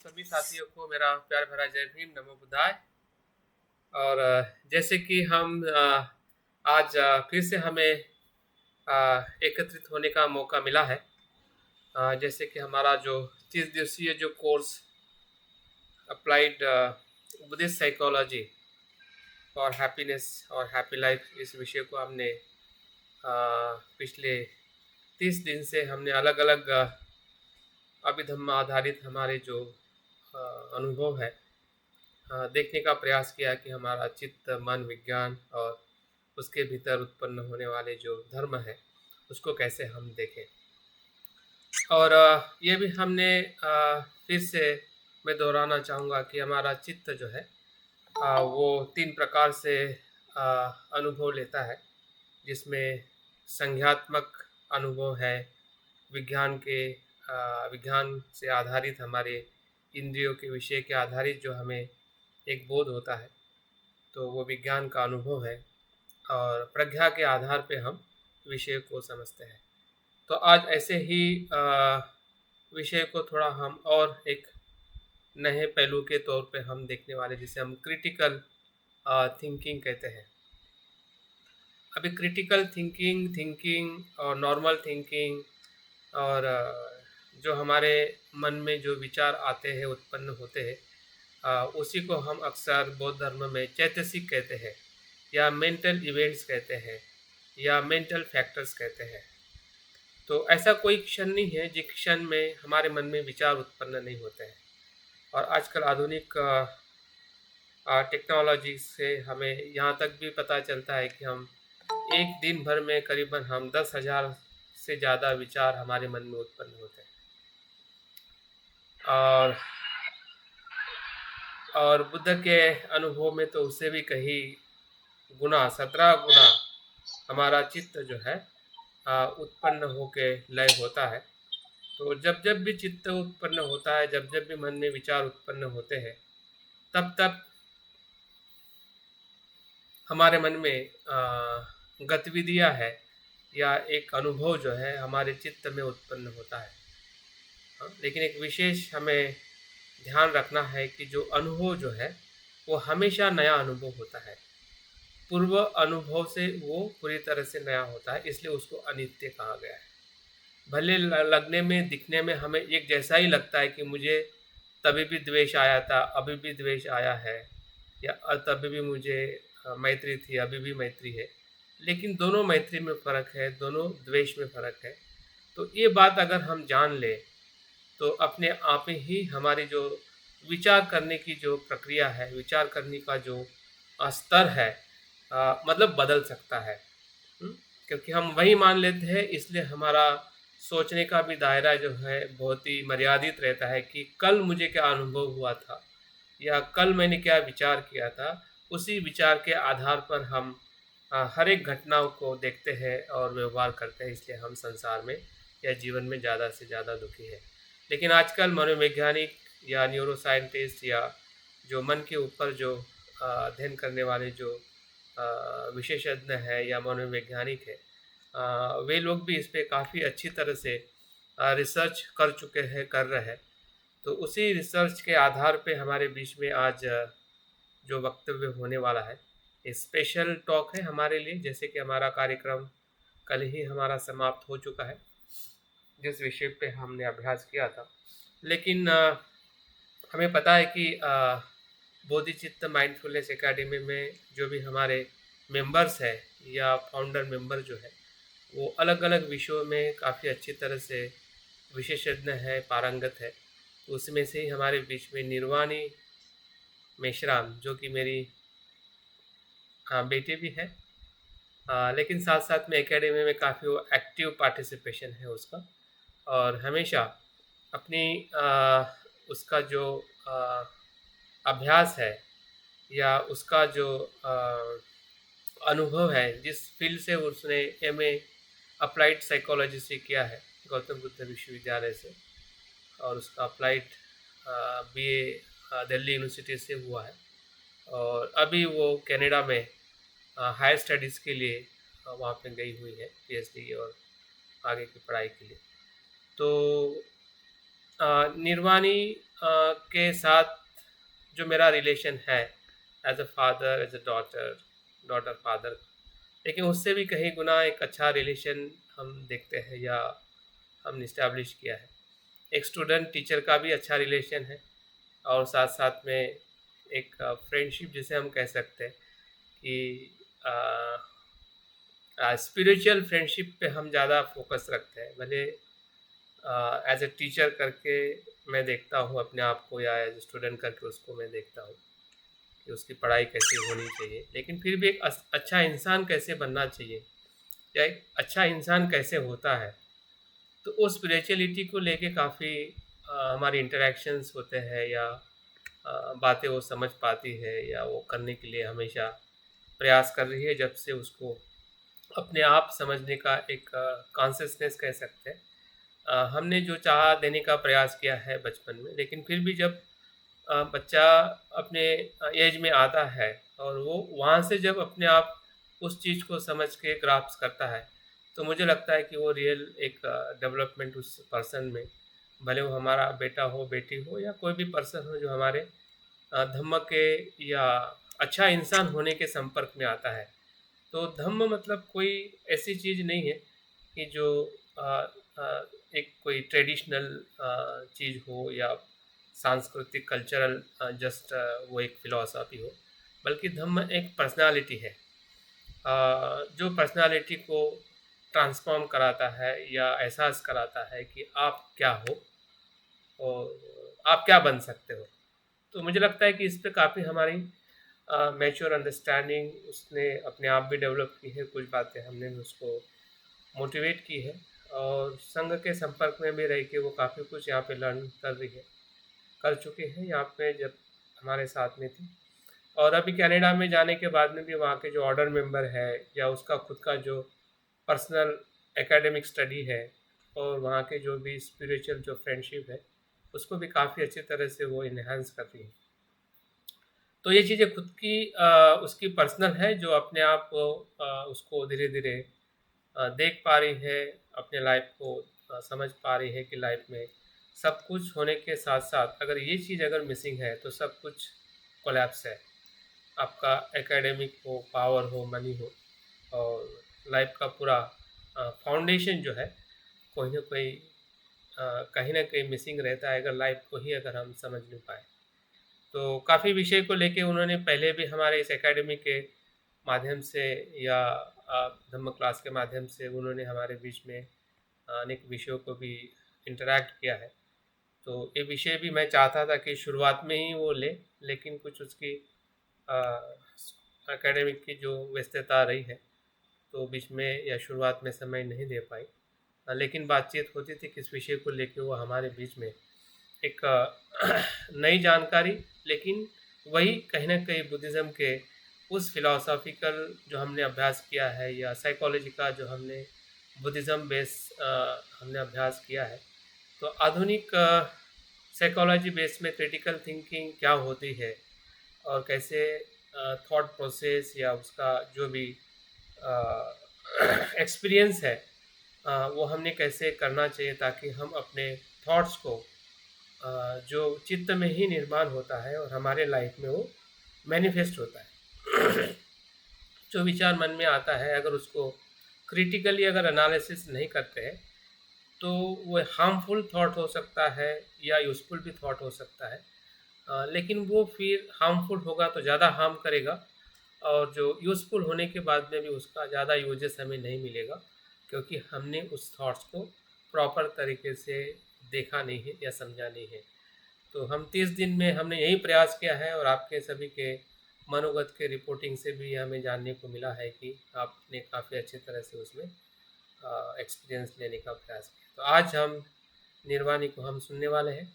सभी साथियों को मेरा प्यार भरा जय भीम, नमो बुद्धाय। और जैसे कि हम आज फिर से हमें एकत्रित होने का मौका मिला है। जैसे कि हमारा जो 30 दिवसीय जो course applied Buddhist psychology for happiness और हैप्पी लाइफ, इस विषय को हमने पिछले 30 दिन से हमने अलग अलग अभिधम्म आधारित हमारे जो अनुभव है देखने का प्रयास किया कि हमारा चित्त, मन, विज्ञान और उसके भीतर उत्पन्न होने वाले जो धर्म है उसको कैसे हम देखें। और ये भी हमने फिर से मैं दोहराना चाहूँगा कि हमारा चित्त जो है वो 3 प्रकार से अनुभव लेता है, जिसमें संज्ञात्मक अनुभव है, विज्ञान से आधारित हमारे इंद्रियों के विषय के आधारित जो हमें एक बोध होता है, तो वो विज्ञान का अनुभव है, और प्रज्ञा के आधार पे हम विषय को समझते हैं। तो आज ऐसे ही विषय को थोड़ा हम और एक नए पहलू के तौर पे हम देखने वाले, जिसे हम क्रिटिकल थिंकिंग कहते हैं। अभी क्रिटिकल थिंकिंग और नॉर्मल थिंकिंग और जो हमारे मन में जो विचार आते हैं, उत्पन्न होते हैं, उसी को हम अक्सर बौद्ध धर्म में चैतसिक कहते हैं, या मेंटल इवेंट्स कहते हैं, या मेंटल फैक्टर्स कहते हैं। तो ऐसा कोई क्षण नहीं है जिस क्षण में हमारे मन में विचार उत्पन्न नहीं होते हैं। और आजकल आधुनिक टेक्नोलॉजी से हमें यहाँ तक भी पता चलता है कि हम एक दिन भर में करीबन हम 10,000 से ज़्यादा विचार हमारे मन में उत्पन्न होते हैं। और बुद्ध के अनुभव में तो उससे भी कहीं 17 गुना हमारा चित्त जो है उत्पन्न होके लय होता है। तो जब जब भी चित्त उत्पन्न होता है, जब जब भी मन में विचार उत्पन्न होते हैं, तब तब हमारे मन में गतिविधियाँ है या एक अनुभव जो है हमारे चित्त में उत्पन्न होता है। लेकिन एक विशेष हमें ध्यान रखना है कि जो अनुभव जो है वो हमेशा नया अनुभव होता है। पूर्व अनुभव से वो पूरी तरह से नया होता है, इसलिए उसको अनित्य कहा गया है। भले लगने में, दिखने में हमें एक जैसा ही लगता है कि मुझे तभी भी द्वेष आया था, अभी भी द्वेष आया है, या तभी भी मुझे मैत्री थी, अभी भी मैत्री है, लेकिन दोनों मैत्री में फ़र्क है, दोनों द्वेष में फ़र्क है। तो ये बात अगर हम जान लें तो अपने आप ही हमारी जो विचार करने की जो प्रक्रिया है, विचार करने का जो स्तर है, मतलब बदल सकता है। क्योंकि हम वही मान लेते हैं, इसलिए हमारा सोचने का भी दायरा जो है बहुत ही मर्यादित रहता है कि कल मुझे क्या अनुभव हुआ था या कल मैंने क्या विचार किया था। उसी विचार के आधार पर हम हर एक घटनाओं को देखते हैं और व्यवहार करते हैं, इसलिए हम संसार में या जीवन में ज़्यादा से ज़्यादा दुखी है। लेकिन आजकल मनोवैज्ञानिक या न्यूरो साइंटिस्ट या जो मन के ऊपर जो अध्ययन करने वाले जो विशेषज्ञ है या मनोवैज्ञानिक है, वे लोग भी इस पे काफ़ी अच्छी तरह से रिसर्च कर चुके हैं, कर रहे हैं। तो उसी रिसर्च के आधार पे हमारे बीच में आज जो वक्तव्य होने वाला है, एक स्पेशल टॉक है हमारे लिए। जैसे कि हमारा कार्यक्रम कल ही हमारा समाप्त हो चुका है, जिस विषय पे हमने अभ्यास किया था। लेकिन हमें पता है कि बोधिचित्त माइंडफुलनेस एकेडमी में जो भी हमारे मेंबर्स हैं या फाउंडर मेंबर जो है, वो अलग अलग विषयों में काफ़ी अच्छी तरह से विशेषज्ञ है, पारंगत है। उसमें से ही हमारे बीच में निर्वाणी मेश्राम, जो कि मेरी बेटी भी है, लेकिन साथ साथ में एकेडमी में काफ़ी वो एक्टिव पार्टिसिपेशन है उसका, और हमेशा अपनी उसका जो अभ्यास है या उसका जो अनुभव है, जिस फील्ड से उसने एमए अप्लाइड साइकोलॉजी से किया है गौतम बुद्ध विश्वविद्यालय से, और उसका अप्लाइड बीए दिल्ली यूनिवर्सिटी से हुआ है, और अभी वो कनाडा में हायर स्टडीज़ के लिए वहाँ पे गई हुई है, पीएचडी और आगे की पढ़ाई के लिए। तो निर्वाणी के साथ जो मेरा रिलेशन है as a father, as a daughter, daughter father, लेकिन उससे भी कहीं गुना एक अच्छा रिलेशन हम देखते हैं या हमने इस्टेब्लिश किया है। एक स्टूडेंट टीचर का भी अच्छा रिलेशन है, और साथ साथ में एक फ्रेंडशिप जिसे हम कह सकते हैं कि स्पिरिचुअल फ्रेंडशिप पे हम ज़्यादा फोकस रखते हैं। भले एज ए टीचर करके मैं देखता हूँ अपने आप को, या एज ए स्टूडेंट करके उसको मैं देखता हूँ कि उसकी पढ़ाई कैसी होनी चाहिए, लेकिन फिर भी एक अच्छा इंसान कैसे बनना चाहिए, या एक अच्छा इंसान कैसे होता है। तो वो स्पिरिचुअलिटी को लेके काफ़ी हमारी इंटरेक्शंस होते हैं, या बातें वो समझ पाती है, या वो करने के लिए हमेशा प्रयास कर रही है, जब से उसको अपने आप समझने का एक कॉन्शियसनेस कह सकते हैं। हमने जो चाह देने का प्रयास किया है बचपन में, लेकिन फिर भी जब बच्चा अपने एज में आता है और वो वहाँ से जब अपने आप उस चीज़ को समझ के ग्रास्प करता है, तो मुझे लगता है कि वो रियल एक डेवलपमेंट उस पर्सन में, भले वो हमारा बेटा हो, बेटी हो, या कोई भी पर्सन हो जो हमारे धम्म के या अच्छा इंसान होने के संपर्क में आता है। तो धम्म मतलब कोई ऐसी चीज़ नहीं है कि जो अ, एक कोई ट्रेडिशनल चीज़ हो, या सांस्कृतिक कल्चरल जस्ट वो एक फिलॉसफी हो, बल्कि धम्म एक पर्सनालिटी है, जो पर्सनालिटी को ट्रांसफॉर्म कराता है या एहसास कराता है कि आप क्या हो और आप क्या बन सकते हो। तो मुझे लगता है कि इस पे काफ़ी हमारी मैच्योर अंडरस्टैंडिंग उसने अपने आप भी डेवलप की है, कुछ बातें हमने भी उसको मोटिवेट की है, और संघ के संपर्क में भी रह के वो काफ़ी कुछ यहाँ पे लर्न कर रही है, कर चुके हैं यहाँ पे जब हमारे साथ में थी। और अभी कनाडा में जाने के बाद में भी वहाँ के जो ऑर्डर मेंबर है, या उसका खुद का जो पर्सनल एकेडमिक स्टडी है, और वहाँ के जो भी स्पिरिचुअल जो फ्रेंडशिप है, उसको भी काफ़ी अच्छी तरह से वो इन्हांस कर रही है। तो ये चीज़ें खुद की उसकी पर्सनल है, जो अपने आप को उसको धीरे धीरे देख पा रही है, अपने लाइफ को समझ पा रही है कि लाइफ में सब कुछ होने के साथ साथ अगर ये चीज़ अगर मिसिंग है तो सब कुछ कोलैप्स है। आपका एकेडमिक हो, पावर हो, मनी हो, और लाइफ का पूरा फाउंडेशन जो है कोई ना कोई कहीं ना कहीं मिसिंग रहता है, अगर लाइफ को ही अगर हम समझ नहीं पाए। तो काफ़ी विषय को लेके उन्होंने पहले भी हमारे इस एकेडमी के माध्यम से, या धम्म क्लास के माध्यम से उन्होंने हमारे बीच में अनेक विषयों को भी इंटरैक्ट किया है। तो ये विषय भी मैं चाहता था कि शुरुआत में ही वो ले, लेकिन कुछ उसकी एकेडमिक की जो व्यस्तता रही है, तो बीच में या शुरुआत में समय नहीं दे पाई। लेकिन बातचीत होती थी किस विषय को लेके वो हमारे बीच में एक नई जानकारी, लेकिन वही कहीं न कहीं बुद्धिज़्म के उस फिलॉसॉफ़िकल जो हमने अभ्यास किया है, या साइकोलॉजी का जो हमने बुद्धिज़्म बेस हमने अभ्यास किया है। तो आधुनिक साइकोलॉजी बेस में क्रिटिकल थिंकिंग क्या होती है, और कैसे थॉट प्रोसेस या उसका जो भी एक्सपीरियंस है, वो हमने कैसे करना चाहिए ताकि हम अपने थॉट्स को जो चित्त में ही निर्माण होता है और हमारे लाइफ में वो मैनिफेस्ट होता है। जो विचार मन में आता है, अगर उसको क्रिटिकली अगर एनालिसिस नहीं करते हैं, तो वो हार्मफुल थॉट हो सकता है या यूज़फुल भी थॉट हो सकता है। लेकिन वो फिर हार्मफुल होगा तो ज़्यादा हार्म करेगा, और जो यूज़फुल होने के बाद में भी उसका ज़्यादा यूजेस हमें नहीं मिलेगा, क्योंकि हमने उस थॉट्स को प्रॉपर तरीके से देखा नहीं है या समझा नहीं है। तो हम 30 दिन में हमने यही प्रयास किया है, और आपके सभी के मनोगत के रिपोर्टिंग से भी हमें जानने को मिला है कि आपने काफ़ी अच्छी तरह से उसमें एक्सपीरियंस लेने का प्रयास किया। तो आज हम निर्वाणी को हम सुनने वाले हैं,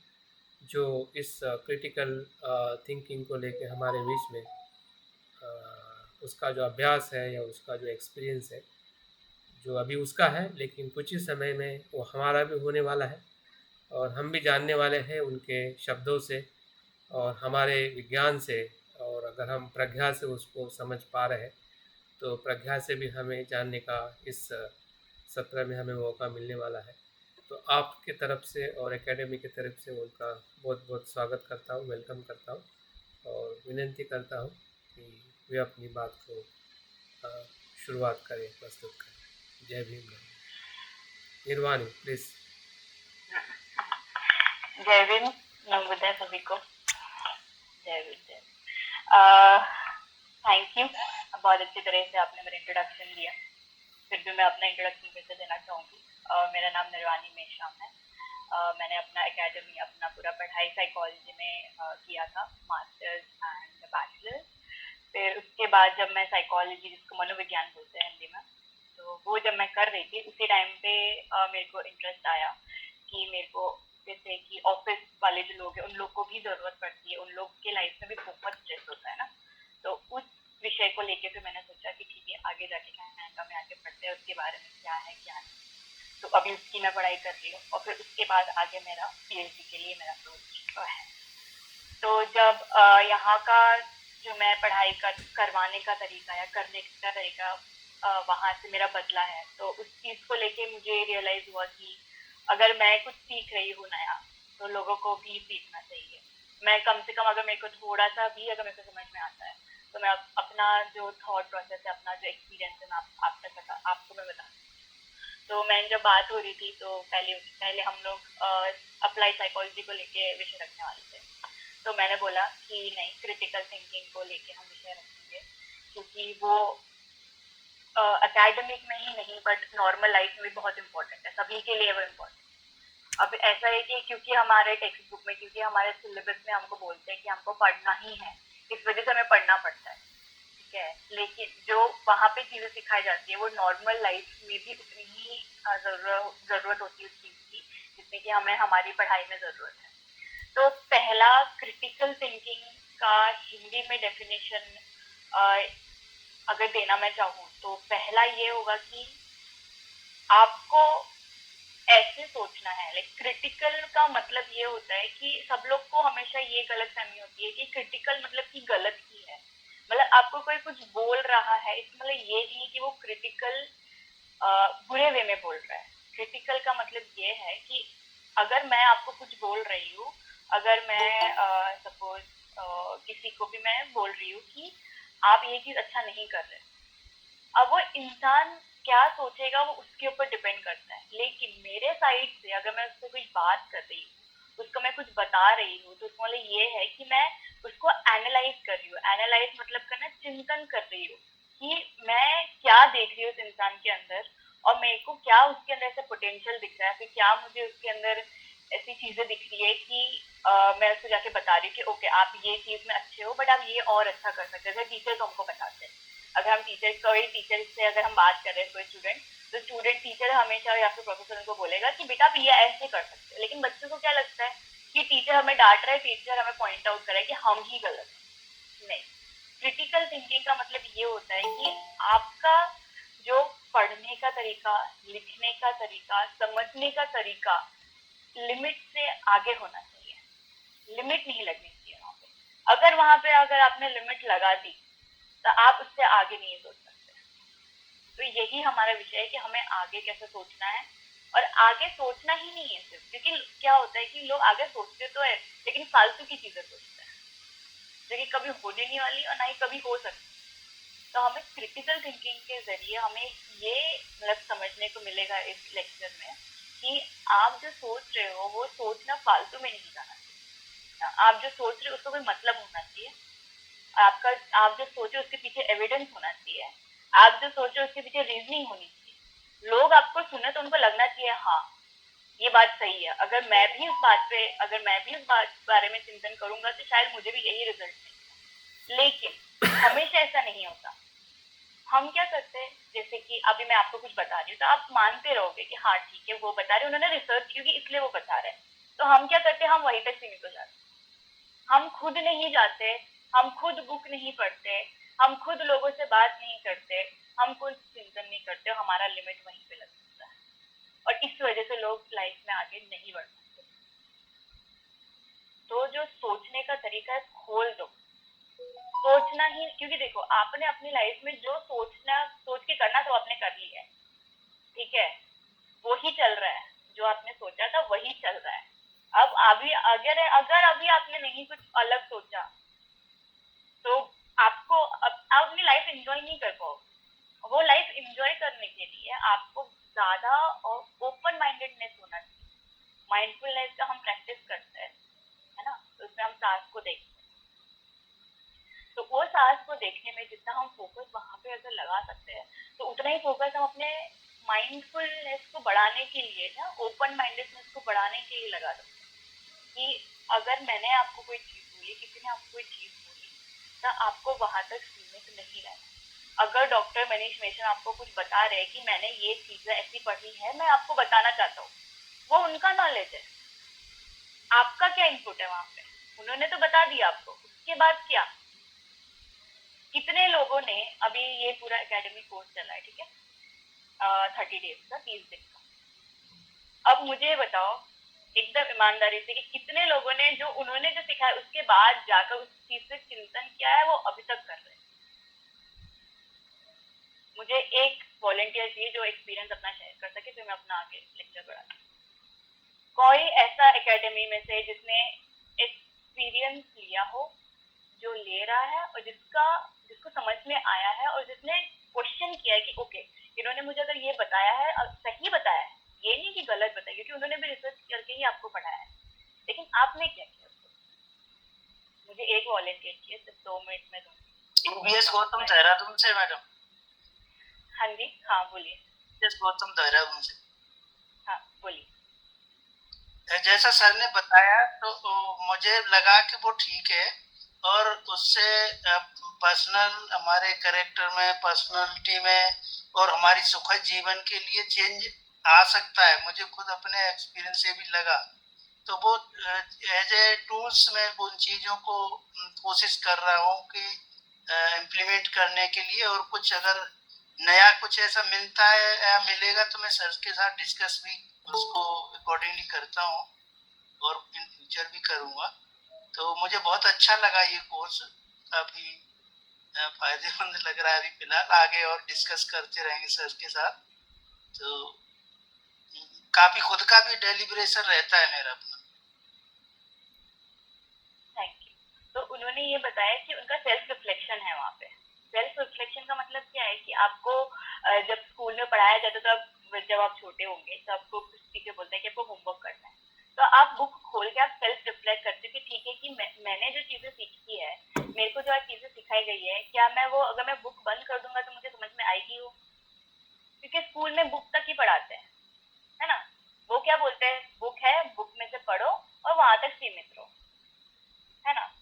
जो इस क्रिटिकल थिंकिंग को लेके हमारे बीच में उसका जो अभ्यास है या उसका जो एक्सपीरियंस है, जो अभी उसका है, लेकिन कुछ ही समय में वो हमारा भी होने वाला है, और हम भी जानने वाले हैं उनके शब्दों से और हमारे विज्ञान से। और अगर हम प्रज्ञा से उसको समझ पा रहे हैं, तो प्रज्ञा से भी हमें जानने का इस सत्र में हमें मौका मिलने वाला है। तो आपके तरफ से और एकेडमी की तरफ से उनका बहुत बहुत स्वागत करता हूँ, वेलकम करता हूँ और विनती करता हूँ कि वे अपनी बात को अ, शुरुआत करें, प्रस्तुत करें। जय भीम। निर्वाणी प्लीज। जय भीम, नमोदय सभी को। जय भीम, जय। थैंक यू, बहुत अच्छी तरह से आपने मेरा इंट्रोडक्शन दिया। फिर भी मैं अपना इंट्रोडक्शन फिर से देना चाहूँगी। मेरा नाम निर्वाणी मेश्राम है। मैंने अपना एकेडमी, अपना पूरा पढ़ाई साइकोलॉजी में किया था, मास्टर्स एंड बैचलर्स। फिर उसके बाद जब मैं साइकोलॉजी, जिसको मनोविज्ञान बोलते हैं हिंदी में, तो वो जब मैं कर रही थी उसी टाइम पे मेरे को इंटरेस्ट आया कि मेरे को, जैसे कि ऑफिस वाले जो लोग हैं उन लोग को भी जरूरत पड़ती है, उन लोग के लाइफ में भी बहुत स्ट्रेस होता है ना। तो उस विषय को लेके फिर मैंने सोचा कि ठीक है, आगे जाके कनाडा में आके पढ़ते हैं, उसके बारे में क्या है क्या नहीं। तो अभी उसकी मैं पढ़ाई कर रही हूँ और फिर उसके बाद आगे मेरा पीएचडी के लिए मेरा सोच है। तो जब यहाँ का जो मैं पढ़ाई करवाने का तरीका या करने का तरीका वहाँ से मेरा बदला है, तो उस चीज़ को लेके मुझे रियलाइज हुआ कि अगर मैं कुछ सीख रही हूँ नया, तो लोगों को भी सीखना चाहिए। मैं कम से कम, अगर मेरे को थोड़ा सा भी अगर मेरे को समझ में आता है, तो मैं अपना जो थॉट प्रोसेस है, अपना जो एक्सपीरियंस है, मैं आप तक आपको मैं बता। तो मैंने जब बात हो रही थी, तो पहले पहले हम लोग अप्लाई साइकोलॉजी को लेके विषय रखने वाले थे। तो मैंने बोला कि नहीं, क्रिटिकल थिंकिंग को लेके हम विषय रखेंगे, क्योंकि वो एकेडमिक में ही नहीं बट नॉर्मल लाइफ में भी बहुत इंपॉर्टेंट है, सभी के लिए वो इम्पोर्टेंट। अब ऐसा है कि क्योंकि हमारे टेक्स्ट बुक में, क्योंकि हमारे सिलेबस में हमको बोलते हैं कि हमको पढ़ना ही है, इस वजह से हमें पढ़ना पड़ता है, ठीक है। लेकिन जो वहाँ पे चीजें सिखाई जाती है वो नॉर्मल लाइफ में भी उतनी ही जरूरत होती है उस चीज की, जितनी कि हमें हमारी पढ़ाई में जरूरत है। तो पहला, क्रिटिकल थिंकिंग का हिंदी में डेफिनेशन अगर देना मैं चाहूँ, तो पहला ये होगा कि आपको ऐसे सोचना है। लाइक क्रिटिकल का मतलब ये होता है कि सब लोग को हमेशा ये गलत फहमी होती है कि क्रिटिकल मतलब कि गलत ही है। मतलब आपको कोई कुछ बोल रहा है, इसका मतलब ये नहीं कि वो क्रिटिकल बुरे वे में बोल रहा है। क्रिटिकल का मतलब ये है कि अगर मैं आपको कुछ बोल रही हूँ, अगर मैं सपोज किसी को भी मैं बोल रही हूँ कि आप ये चीज अच्छा नहीं कर रहे, अब वो इंसान क्या सोचेगा वो उसके ऊपर डिपेंड करता है। लेकिन मेरे साइड से अगर मैं उससे कुछ बात कर रही हूँ, उसको मैं कुछ बता रही हूँ, तो उसका मतलब ये है कि मैं उसको एनालाइज कर रही हूँ। एनालाइज मतलब करना, चिंतन कर रही हूँ कि मैं क्या देख रही हूँ उस इंसान के अंदर, और मेरे को क्या उसके अंदर ऐसा पोटेंशियल दिख रहा है, फिर क्या मुझे उसके अंदर ऐसी चीजें दिख रही है कि मैं उसको जाके बता रही हूँ कि ओके, आप ये चीज में अच्छे हो बट आप ये और अच्छा कर सकते हैं। जैसे टीचर हमको बताते हैं, अगर हम टीचर से अगर हम बात कर रहे हैं कोई स्टूडेंट, तो स्टूडेंट टीचर हमेशा या फिर प्रोफेसर उनको बोलेगा कि बेटा आप ये ऐसे कर सकते हैं। लेकिन बच्चों को क्या लगता है कि टीचर हमें डांट रहा है, टीचर हमें पॉइंट आउट कर रहा है कि हम ही गलत है। नहीं, क्रिटिकल थिंकिंग का मतलब ये होता है कि आपका जो पढ़ने का तरीका, लिखने का तरीका, समझने का तरीका लिमिट से आगे होना चाहिए। लिमिट नहीं लगनी चाहिए वहां पे। अगर वहां पे अगर आपने लिमिट लगा दी, तो आप उससे आगे नहीं सोच सकते। तो यही हमारा विषय है कि हमें आगे कैसे सोचना है। और आगे सोचना ही नहीं है सिर्फ, क्योंकि क्या होता है कि लोग आगे सोचते तो है लेकिन फालतू की चीजें सोचते हैं, जो कि कभी होने नहीं वाली और ना ही कभी हो सकती। तो हमें क्रिटिकल थिंकिंग के जरिए हमें ये मतलब समझने को मिलेगा इस लेक्चर में कि आप जो सोच रहे हो वो सोचना फालतू में नहीं जाना चाहिए। आप जो सोच रहे हो उसका कोई मतलब होना चाहिए। आपका, आप जो सोचे उसके पीछे एविडेंस होना चाहिए। आप जो सोचे उसके पीछे रीजनिंग होनी चाहिए। लोग आपको सुने तो उनको लगना चाहिए हाँ, ये बात सही है। अगर मैं भी इस बात बारे में चिंतन करूंगा तो शायद मुझे भी यही रिजल्ट मिलेगा। लेकिन हमेशा ऐसा नहीं होता। हम क्या करते हैं, जैसे कि अभी मैं आपको कुछ बता रही हूँ तो आप मानते रहोगे कि हाँ ठीक है, वो बता रहे, उन्होंने रिसर्च की इसलिए वो बता रहे हैं। तो हम क्या करते हैं, हम वहीं तक सीमित हो जाते हैं। हम खुद नहीं जाते, हम खुद बुक नहीं पढ़ते, हम खुद लोगों से बात नहीं करते, हम खुद चिंतन नहीं करते, हमारा लिमिट वहीं पे लग जाता है। और इस वजह से लोग लाइफ में आगे नहीं बढ़ सकते। तो जो सोचने का तरीका है, खोल दो। सोचना ही, क्योंकि देखो आपने अपनी लाइफ में जो सोच के करना तो आपने कर लिया है, ठीक है, वो ही चल रहा है। जो आपने सोचा था वही चल रहा है। अब अभी अगर अगर अभी आपने नहीं कुछ अलग सोचा तो आपको आप अपनी लाइफ एंजॉय नहीं कर पाओगे। वो लाइफ एंजॉय करने के लिए आपको ज्यादा और ओपन माइंडेडनेस होना चाहिए। माइंडफुलनेस का हम प्रैक्टिस करते हैं, है ना, तो उसमें हम सांस को देखते हैं। तो वो सांस को देखने में जितना हम फोकस वहां पे अगर लगा सकते हैं तो उतना ही फोकस हम अपने माइंडफुलनेस को बढ़ाने के लिए ना, ओपन माइंडेडनेस को बढ़ाने के लिए लगा सकते हैं। कि अगर मैंने आपको कोई चीज बोली, किसी ने आपको कोई चीज बोली, तो आपको वहां तक सीमित नहीं रहना। अगर डॉक्टर मनीष मेश्राम आपको कुछ बता रहे हैं कि मैंने ये चीजें ऐसी पढ़ी है, मैं आपको बताना चाहता हूँ, वो उनका नॉलेज है। आपका क्या इनपुट है वहां पे? उन्होंने तो बता दिया आपको, उसके बाद क्या? कितने लोगों ने अभी ये पूरा एकेडमिक कोर्स चला है, ठीक है, 30 डेज का, 30 दिन का। अब मुझे बताओ एकदम ईमानदारी से कि कितने लोगों ने जो उन्होंने जो सिखाया उसके बाद जाकर उस चीज से चिंतन किया है, वो अभी तक कर रहे हैं। मुझे एक वॉलंटियर चाहिए जो एक्सपीरियंस अपना शेयर कर सके, फिर मैं अपना आगे लेक्चर बढ़ाती हूँ। कोई ऐसा एकेडमी में से जिसने एक्सपीरियंस लिया हो, जो ले रहा है और जिसको समझ में आया है और जिसने क्वेश्चन किया है कि ओके, इन्होंने मुझे अगर ये बताया है और सही बताया है, ये नहीं कि गलत बताया, क्योंकि उन्होंने भी रिसर्च करके ही आपको पढ़ाया है, लेकिन आपने क्या किया उसको? मुझे एक वॉलंटियर चाहिए, सिर्फ 2 मिनट में दूंगी। यूबीएस गौतम देहरादून से मैडम। हाँ जी, हाँ बोलिए। गौतम देहरादून से। हाँ बोलिए। जैसा सर ने बताया तो मुझे लगा कि वो ठीक है, और उससे पर्सनल हमारे कैरेक्टर में, पर्सनालिटी में और हमारी सुखद जीवन के लिए चेंज आ सकता है। मुझे खुद अपने एक्सपीरियंस से भी लगा। तो वो एज ए टूल्स में उन चीज़ों को कोशिश कर रहा हूँ कि इम्प्लीमेंट करने के लिए, और कुछ अगर नया कुछ ऐसा मिलता है या मिलेगा तो मैं सर के साथ डिस्कस भी उसको अकॉर्डिंगली करता हूँ और इन फ्यूचर भी करूँगा। तो मुझे बहुत अच्छा लगा ये कोर्स, काफ़ी फायदेमंद लग रहा है अभी फिलहाल। आगे और डिस्कस करते रहेंगे सर के साथ। तो काफ़ी खुद का भी डेलिब्रेशन रहता है मेरा अपना। Thank you. तो उन्होंने ये बताया कि उनका सेल्फ रिफ्लेक्शन है वहाँ पे। सेल्फ रिफ्लेक्शन का मतलब क्या है कि आपको जब स्कूल में पढ़ाया जाता है तो जब आप छोटे होंगे तो आपको कुछ टीचर बोलते हैं कि आपको होमवर्क करना है, तो आप बुक खोल के आप सेल्फ रिफ्लेक्ट करते हो कि ठीक है कि मैंने जो चीजें सीखी है, मेरे को जो आज चीजें सिखाई गई है, क्या मैं वो अगर मैं बुक बंद कर दूंगा तो मुझे समझ में आएगी वो? क्योंकि स्कूल में बुक तक ही पढ़ाते हैं, है ना। वो क्या बोलते हैं, बुक है, बुक में से पढ़ो और वहां तक सीमित रहो, है ना।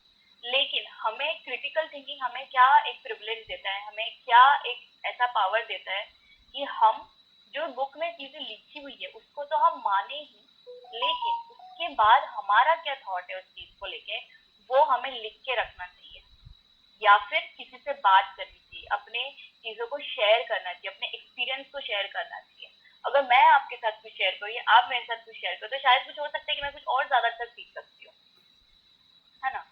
लेकिन हमें क्रिटिकल थिंकिंग हमें क्या एक प्रिविलेज देता है, हमें क्या एक ऐसा पावर देता है कि हम जो बुक में चीजें लिखी हुई है उसको तो हम माने ही, लेकिन उसके बाद हमारा क्या थॉट है उस चीज को लेके, वो हमें लिख के रखना चाहिए या फिर किसी से बात करनी चाहिए, अपने चीजों को शेयर करना चाहिए, अपने एक्सपीरियंस को शेयर करना चाहिए। अगर मैं आपके साथ कुछ शेयर करूँ या आप मेरे साथ कुछ शेयर करो तो शायद कुछ हो सकता है कि मैं कुछ और ज्यादा अच्छा सीख सकती हूँ, है ना।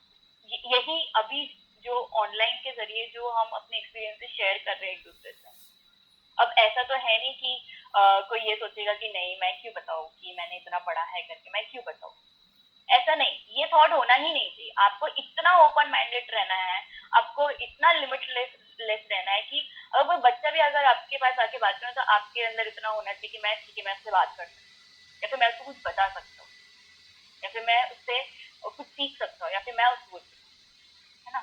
यही अभी जो ऑनलाइन के जरिए जो हम अपने एक्सपीरियंसेस शेयर कर रहे हैं एक दूसरे से। अब ऐसा तो है नहीं कि कोई ये सोचेगा कि नहीं मैं क्यों बताऊं कि मैंने इतना पढ़ा है करके, मैं क्यों बताऊं। ऐसा नहीं, ये थॉट होना ही नहीं चाहिए। आपको इतना ओपन माइंडेड रहना है, आपको इतना लिमिटलेस रहना है कि अगर कोई बच्चा भी अगर आपके पास आके बात करे तो आपके अंदर इतना होना चाहिए कि मैं ठीक है, मैं उससे बात कर सकती हूँ, या फिर मैं उसको कुछ बता सकता हूँ, या फिर मैं उससे कुछ सीख सकता हूँ, या फिर मैं उसको, है ना।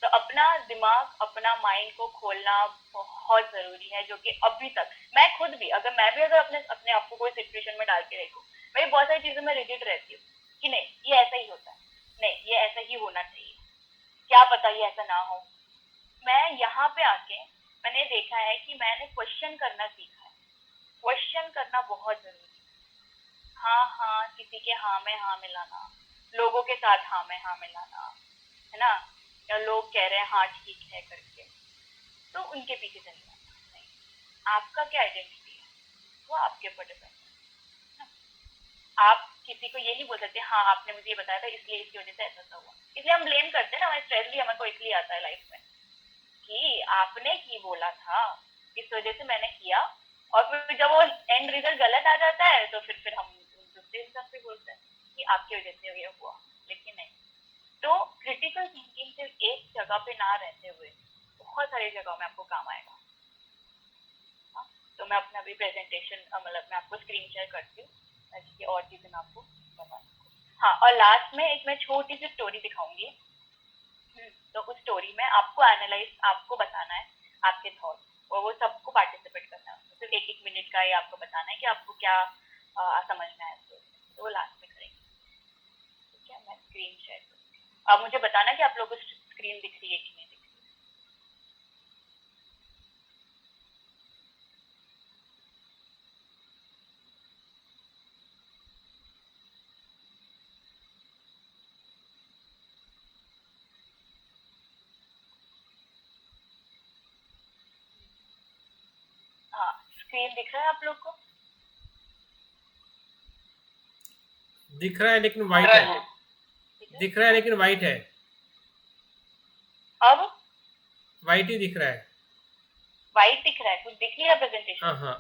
तो अपना दिमाग, अपना माइंड को खोलना बहुत जरूरी है, जो कि अभी तक मैं खुद भी अगर अपने अपने आप को कोई सिचुएशन में डाल के देखूं, मेरी बहुत सारी चीजों में रिजिड रहती हूँ कि नहीं ये ऐसा ही होता है, नहीं ये ऐसा ही होना चाहिए, क्या पता ये ऐसा ना हो। मैं यहाँ पे आके मैंने देखा है कि मैंने क्वेश्चन करना सीखा है। क्वेश्चन करना बहुत जरूरी है। हाँ हाँ किसी के हाँ में हाँ मिलाना, लोगों के साथ हाँ में हाँ मिलाना, है ना, या लोग कह रहे हैं हाँ ठीक है करके तो उनके पीछे चले जाना नहीं। आपका क्या आइडेंटिटी है वो आपके ऊपर डिपेंड है। आप किसी को ये नहीं बोल सकते हाँ आपने मुझे ये बताया था इसलिए इसकी वजह से ऐसा हुआ, इसलिए हम ब्लेम करते हैं ना, हमारे स्ट्रेस भी हमें को इसलिए आता है लाइफ में कि आपने की बोला था, इस वजह से मैंने किया, और फिर जब वो एंड रिजल्ट गलत आ जाता है तो फिर हम दूसरे इंसान से बोलते हैं कि आपकी वजह से ये हुआ, लेकिन नहीं। तो क्रिटिकल थिंकिंग सिर्फ एक जगह पे ना रहते हुए बहुत सारी जगहों में आपको काम आएगा। हाँ? तो मैं अपना अभी प्रेजेंटेशन मतलब मैं आपको स्क्रीन शेयर करती हूँ ताकि और चीजें मैं आपको बता सकूँ। हाँ, और लास्ट में एक मैं छोटी सी स्टोरी दिखाऊंगी। तो उस स्टोरी में आपको एनालाइज, आपको बताना है आपके थॉट्स, और वो सबको पार्टिसिपेट करना है। सिर्फ एक एक मिनट का ही आपको बताना है कि आपको क्या समझ में आया स्टोरी में। तो वो लास्ट में करेंगे। ठीक है, मैं स्क्रीन शेयर करूँगी। अब मुझे बताना कि आप लोगों को स्क्रीन दिख रही है कि नहीं दिख रही है। हाँ, स्क्रीन दिख रहा है आप लोग को? दिख रहा है लेकिन वाइट है। दिख रहा है लेकिन वाइट है। अब वाइट ही दिख रहा है। वाइट दिख रहा है? कुछ दिख रही है प्रेजेंटेशन? हाँ हाँ।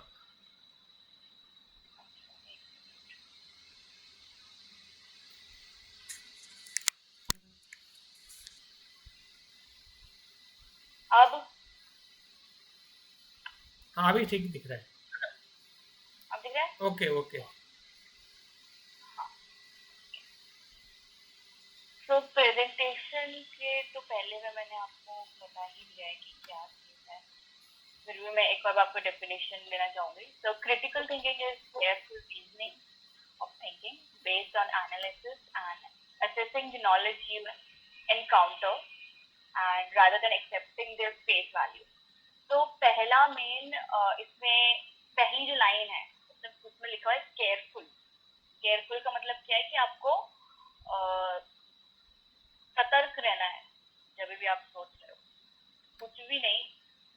अब हाँ अभी ठीक दिख रहा है। अब दिख रहा है? Okay okay. तो प्रेजेंटेशन के तो पहले में मैंने आपको बता ही दिया है कि क्या चीज है। फिर भी मैं एक बार आपको डेफिनेशन देना चाहूंगी। So critical thinking is careful reasoning of thinking based on analysis and assessing the knowledge you encounter and rather than accepting their face value. तो पहला मेन इसमें पहली जो लाइन है उसमें लिखा है केयरफुल। केयरफुल का मतलब क्या है कि आपको सतर्क रहना है जब भी आप सोच रहे हो। कुछ भी नहीं,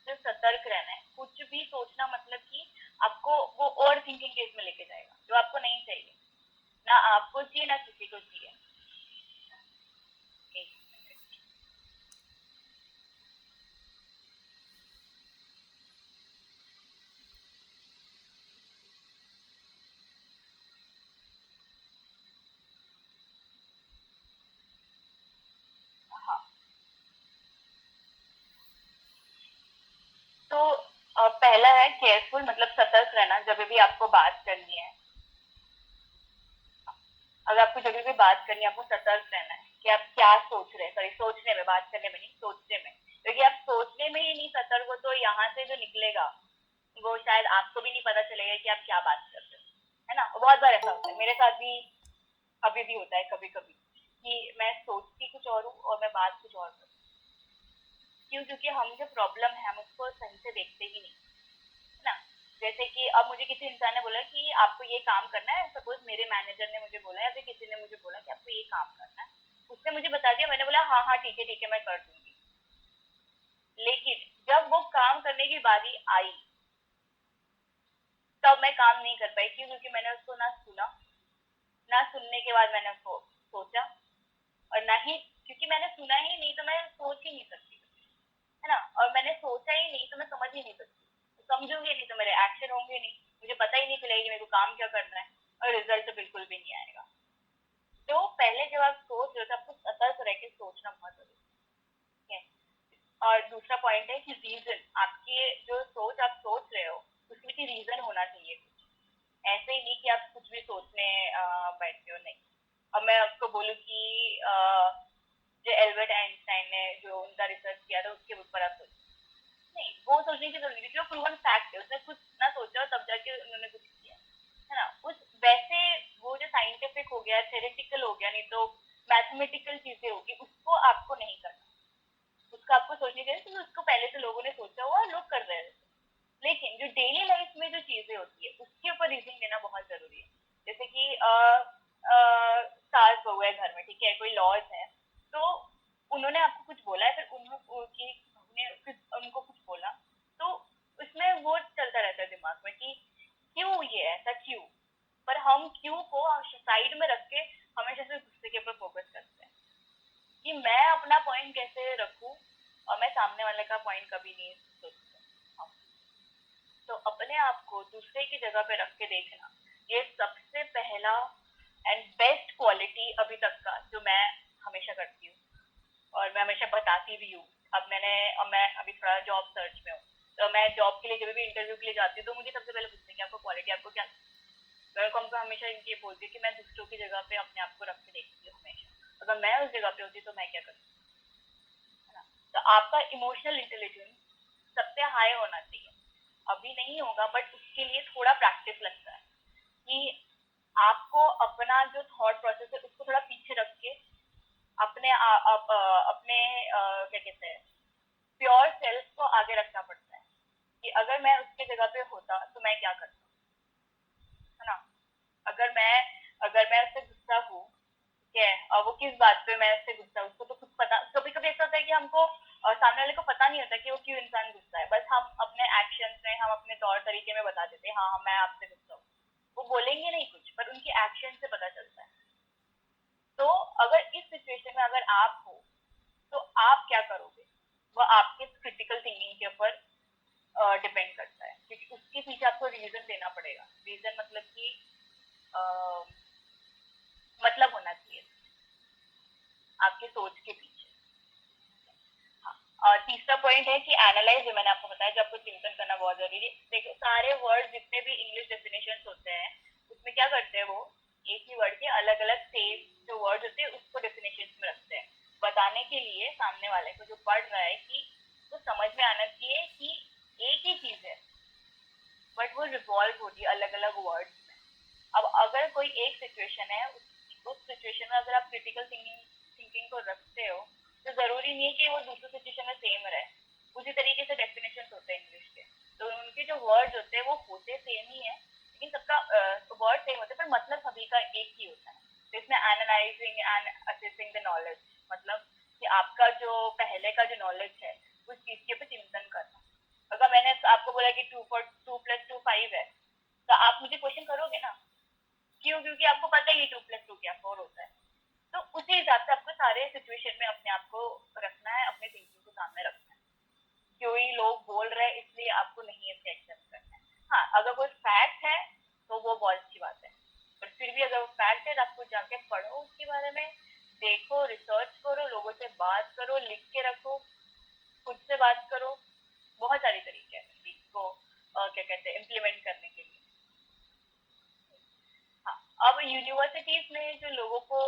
सिर्फ सतर्क रहना है। कुछ भी सोचना मतलब कि आपको वो ओवर थिंकिंग केस में लेके जाएगा जो आपको नहीं चाहिए, ना आपको चाहिए ना किसी को चाहिए। हाँ, तो पहला है केयरफुल, मतलब सतर्क रहना जब भी आपको बात करनी है। अगर आपको जब भी बात करनी है आपको सतर्क रहना है कि आप क्या सोच रहे हैं। सॉरी, सोचने में, बात करने में नहीं, सोचने में। क्योंकि आप सोचने में ही नहीं सतर्क हो तो यहाँ से जो निकलेगा वो शायद आपको भी नहीं पता चलेगा कि आप क्या बात कर रहे हो, है ना। बहुत बार ऐसा होता है, मेरे साथ भी अभी भी होता है कभी कभी कि मैं सोचती कुछ और हूँ और मैं बात कुछ और करूँ। क्यों? क्योंकि हम जो प्रॉब्लम है हम उसको सही से देखते ही नहीं, है ना। जैसे कि अब मुझे किसी इंसान ने बोला कि आपको ये काम करना है, सपोज मेरे मैनेजर ने मुझे बोला या फिर किसी ने मुझे बोला कि आपको ये काम करना है। उसने मुझे बता दिया, मैंने बोला हाँ हाँ ठीक है मैं कर दूंगी। लेकिन जब वो काम करने की बारी आई तब मैं काम नहीं कर पाई। क्यों? क्योंकि मैंने उसको ना सुना, ना सुनने के बाद मैंने उसको सोचा, और ना ही, क्योंकि मैंने सुना ही नहीं तो मैं सोच ही नहीं सकती, है ना। और मैंने सोचा ही नहीं तो मैं समझ ही नहीं सकती, समझूंगी नहीं तो मेरे एक्शन होंगे नहीं, मुझे पता ही नहीं चलेगा कि मेरे को काम क्या करना है, और रिजल्ट तो बिल्कुल भी नहीं आएगा। तो पहले जब आप सोच रहे हो तो आपको सतर्क रह के सोचना बहुत जरूरी है। और दूसरा पॉइंट है कि रीजन, आपकी जो सोच आप सोच रहे हो उसमें की रीजन होना चाहिए। ऐसे ही नहीं कि आप कुछ भी सोचने बैठते हो, नहीं। अब मैं आपको बोलूँ कि जो एल्बर्ट आइंस्टाइन ने जो उनका रिसर्च किया था उसके ऊपर आप सोचो, नहीं, वो सोचने की जरूरत नहीं, जो प्रूवन फैक्ट है। उसने कुछ ना सोचा तब जाके उन्होंने कुछ किया, है ना। उस वैसे वो जो साइंटिफिक हो गया, थेरेटिकल हो गया, नहीं तो मैथमेटिकल चीजें होगी, उसको आपको नहीं करना। उसका आपको सोचने के लिए उसको पहले से लोगों ने सोचा हुआ, लोग कर रहे हैं। लेकिन जो डेली लाइफ में जो चीजें होती है उसके ऊपर रीजनिंग देना बहुत जरूरी है। जैसे कि सास बहू है घर में, ठीक है, कोई लॉज है, तो उन्होंने आपको कुछ बोला है, फिर उन्होंने उनको कुछ बोला, तो उसमें वो चलता रहता है दिमाग में कि क्यों ये ऐसा, क्यों। पर हम क्यों को साइड में रख के हमेशा से दूसरे के ऊपर फोकस करते हैं कि मैं अपना पॉइंट कैसे रखूं, और मैं सामने वाले का पॉइंट कभी नहीं सोचती। तो अपने आप को दूसरे की जगह पे रख के देखना, ये सबसे पहला एंड बेस्ट क्वालिटी अभी तक का जो मैं हमेशा करती हूँ और मैं हमेशा बताती भी हूँ। अब मैं अभी थोड़ा जॉब सर्च में हूँ, तो मैं जॉब के लिए जब भी इंटरव्यू के लिए जाती हूँ तो मुझे सबसे पहले पूछते हैं कि आपको क्वालिटी, आपको क्या। मैं उनको हमेशा इनकी बोलती हूँ कि मैं दूसरों की जगह पे अपने आप को रख के देखती हूँ हमेशा। अगर मैं उस जगह पे होती तो मैं क्या करती, है ना। तो आपका इमोशनल इंटेलिजेंस सबसे हाई होना चाहिए। अभी नहीं होगा बट उसके लिए थोड़ा प्रैक्टिस लगता है कि आपको अपना जो थॉट प्रोसेस है उसको थोड़ा पीछे रख के अपने क्या कहते हैं प्योर सेल्फ को आगे रखना पड़ता है कि अगर मैं उसके जगह पे होता तो मैं क्या करता, है ना। अगर मैं उससे गुस्सा हूँ, ठीक है, और वो किस बात पे मैं उससे गुस्सा, उसको तो कुछ पता, कभी कभी ऐसा होता है कि हमको सामने वाले को पता नहीं होता कि वो क्यों इंसान गुस्सा है, बस हम अपने एक्शंस में, हम अपने तौर तरीके में बता देते हैं हाँ मैं आपसे गुस्सा हूँ। वो बोलेंगे नहीं कुछ, पर उनके एक्शन से पता चलता है। तो अगर इस सिचुएशन में अगर आप हो तो आप क्या करोगे, वो आपके क्रिटिकल थिंकिंग के ऊपर डिपेंड करता है, क्योंकि उसके पीछे आपको रीजन देना पड़ेगा। रीजन मतलब कि मतलब होना चाहिए आपकी सोच के पीछे। हाँ, और तीसरा पॉइंट है कि एनालाइज, जो मैंने आपको बताया, जो आपको चिंतन करना बहुत जरूरी है। देखो सारे वर्ड जितने भी इंग्लिश डेफिनेशन होते हैं उसमें क्या करते हैं, वो एक ही वर्ड के अलग अलग सेम जो वर्ड होते हैं उसको डेफिनेशन में रखते हैं, बताने के लिए सामने वाले को जो पढ़ रहा है कि तो समझ में आना चाहिए कि एक ही चीज है बट वो रिवॉल्व होती है अलग अलग वर्ड्स में। अब अगर कोई एक सिचुएशन है, उस सिचुएशन में अगर आप क्रिटिकल थिंकिंग को रखते हो तो जरूरी नहीं है कि वो दूसरी सिचुएशन में सेम रहे। उसी तरीके से डेफिनेशन होते हैं इंग्लिश के, तो उनके जो वर्ड्स होते हैं वो होते सेम ही है, लेकिन सबका वर्ड सेम होते हैं पर मतलब सभी का एक ही होता है। तो इसमें analysing and assessing the knowledge, मतलब कि आपका जो पहले का जो नॉलेज है उस चीज के ऊपर चिंतन करना। अगर मैंने आपको बोला कि 2+2 5 है, तो आप मुझे क्वेश्चन करोगे ना, क्यों? क्योंकि आपको पता ही 2+2 क्या 4 होता है। तो उसी हिसाब से आपको सारे सिचुएशन में अपने आप को रखना है, अपने थिंकिंग को सामने रखना है। कोई लोग बोल रहे हैं इसलिए आपको नहीं इसे एक्सेप्ट करना है। हाँ, अगर कोई फैक्ट है तो वो बहुत अच्छी बात है, पर फिर भी अगर वो फैक्ट है तो आपको जाके पढ़ो उसके बारे में, देखो, रिसर्च करो, लोगों से बात करो, लिख के रखो, खुद से बात करो। बहुत सारे तरीके हैं इस चीज को क्या कहते हैं इम्प्लीमेंट करने के लिए। हाँ, अब यूनिवर्सिटीज में जो लोगों को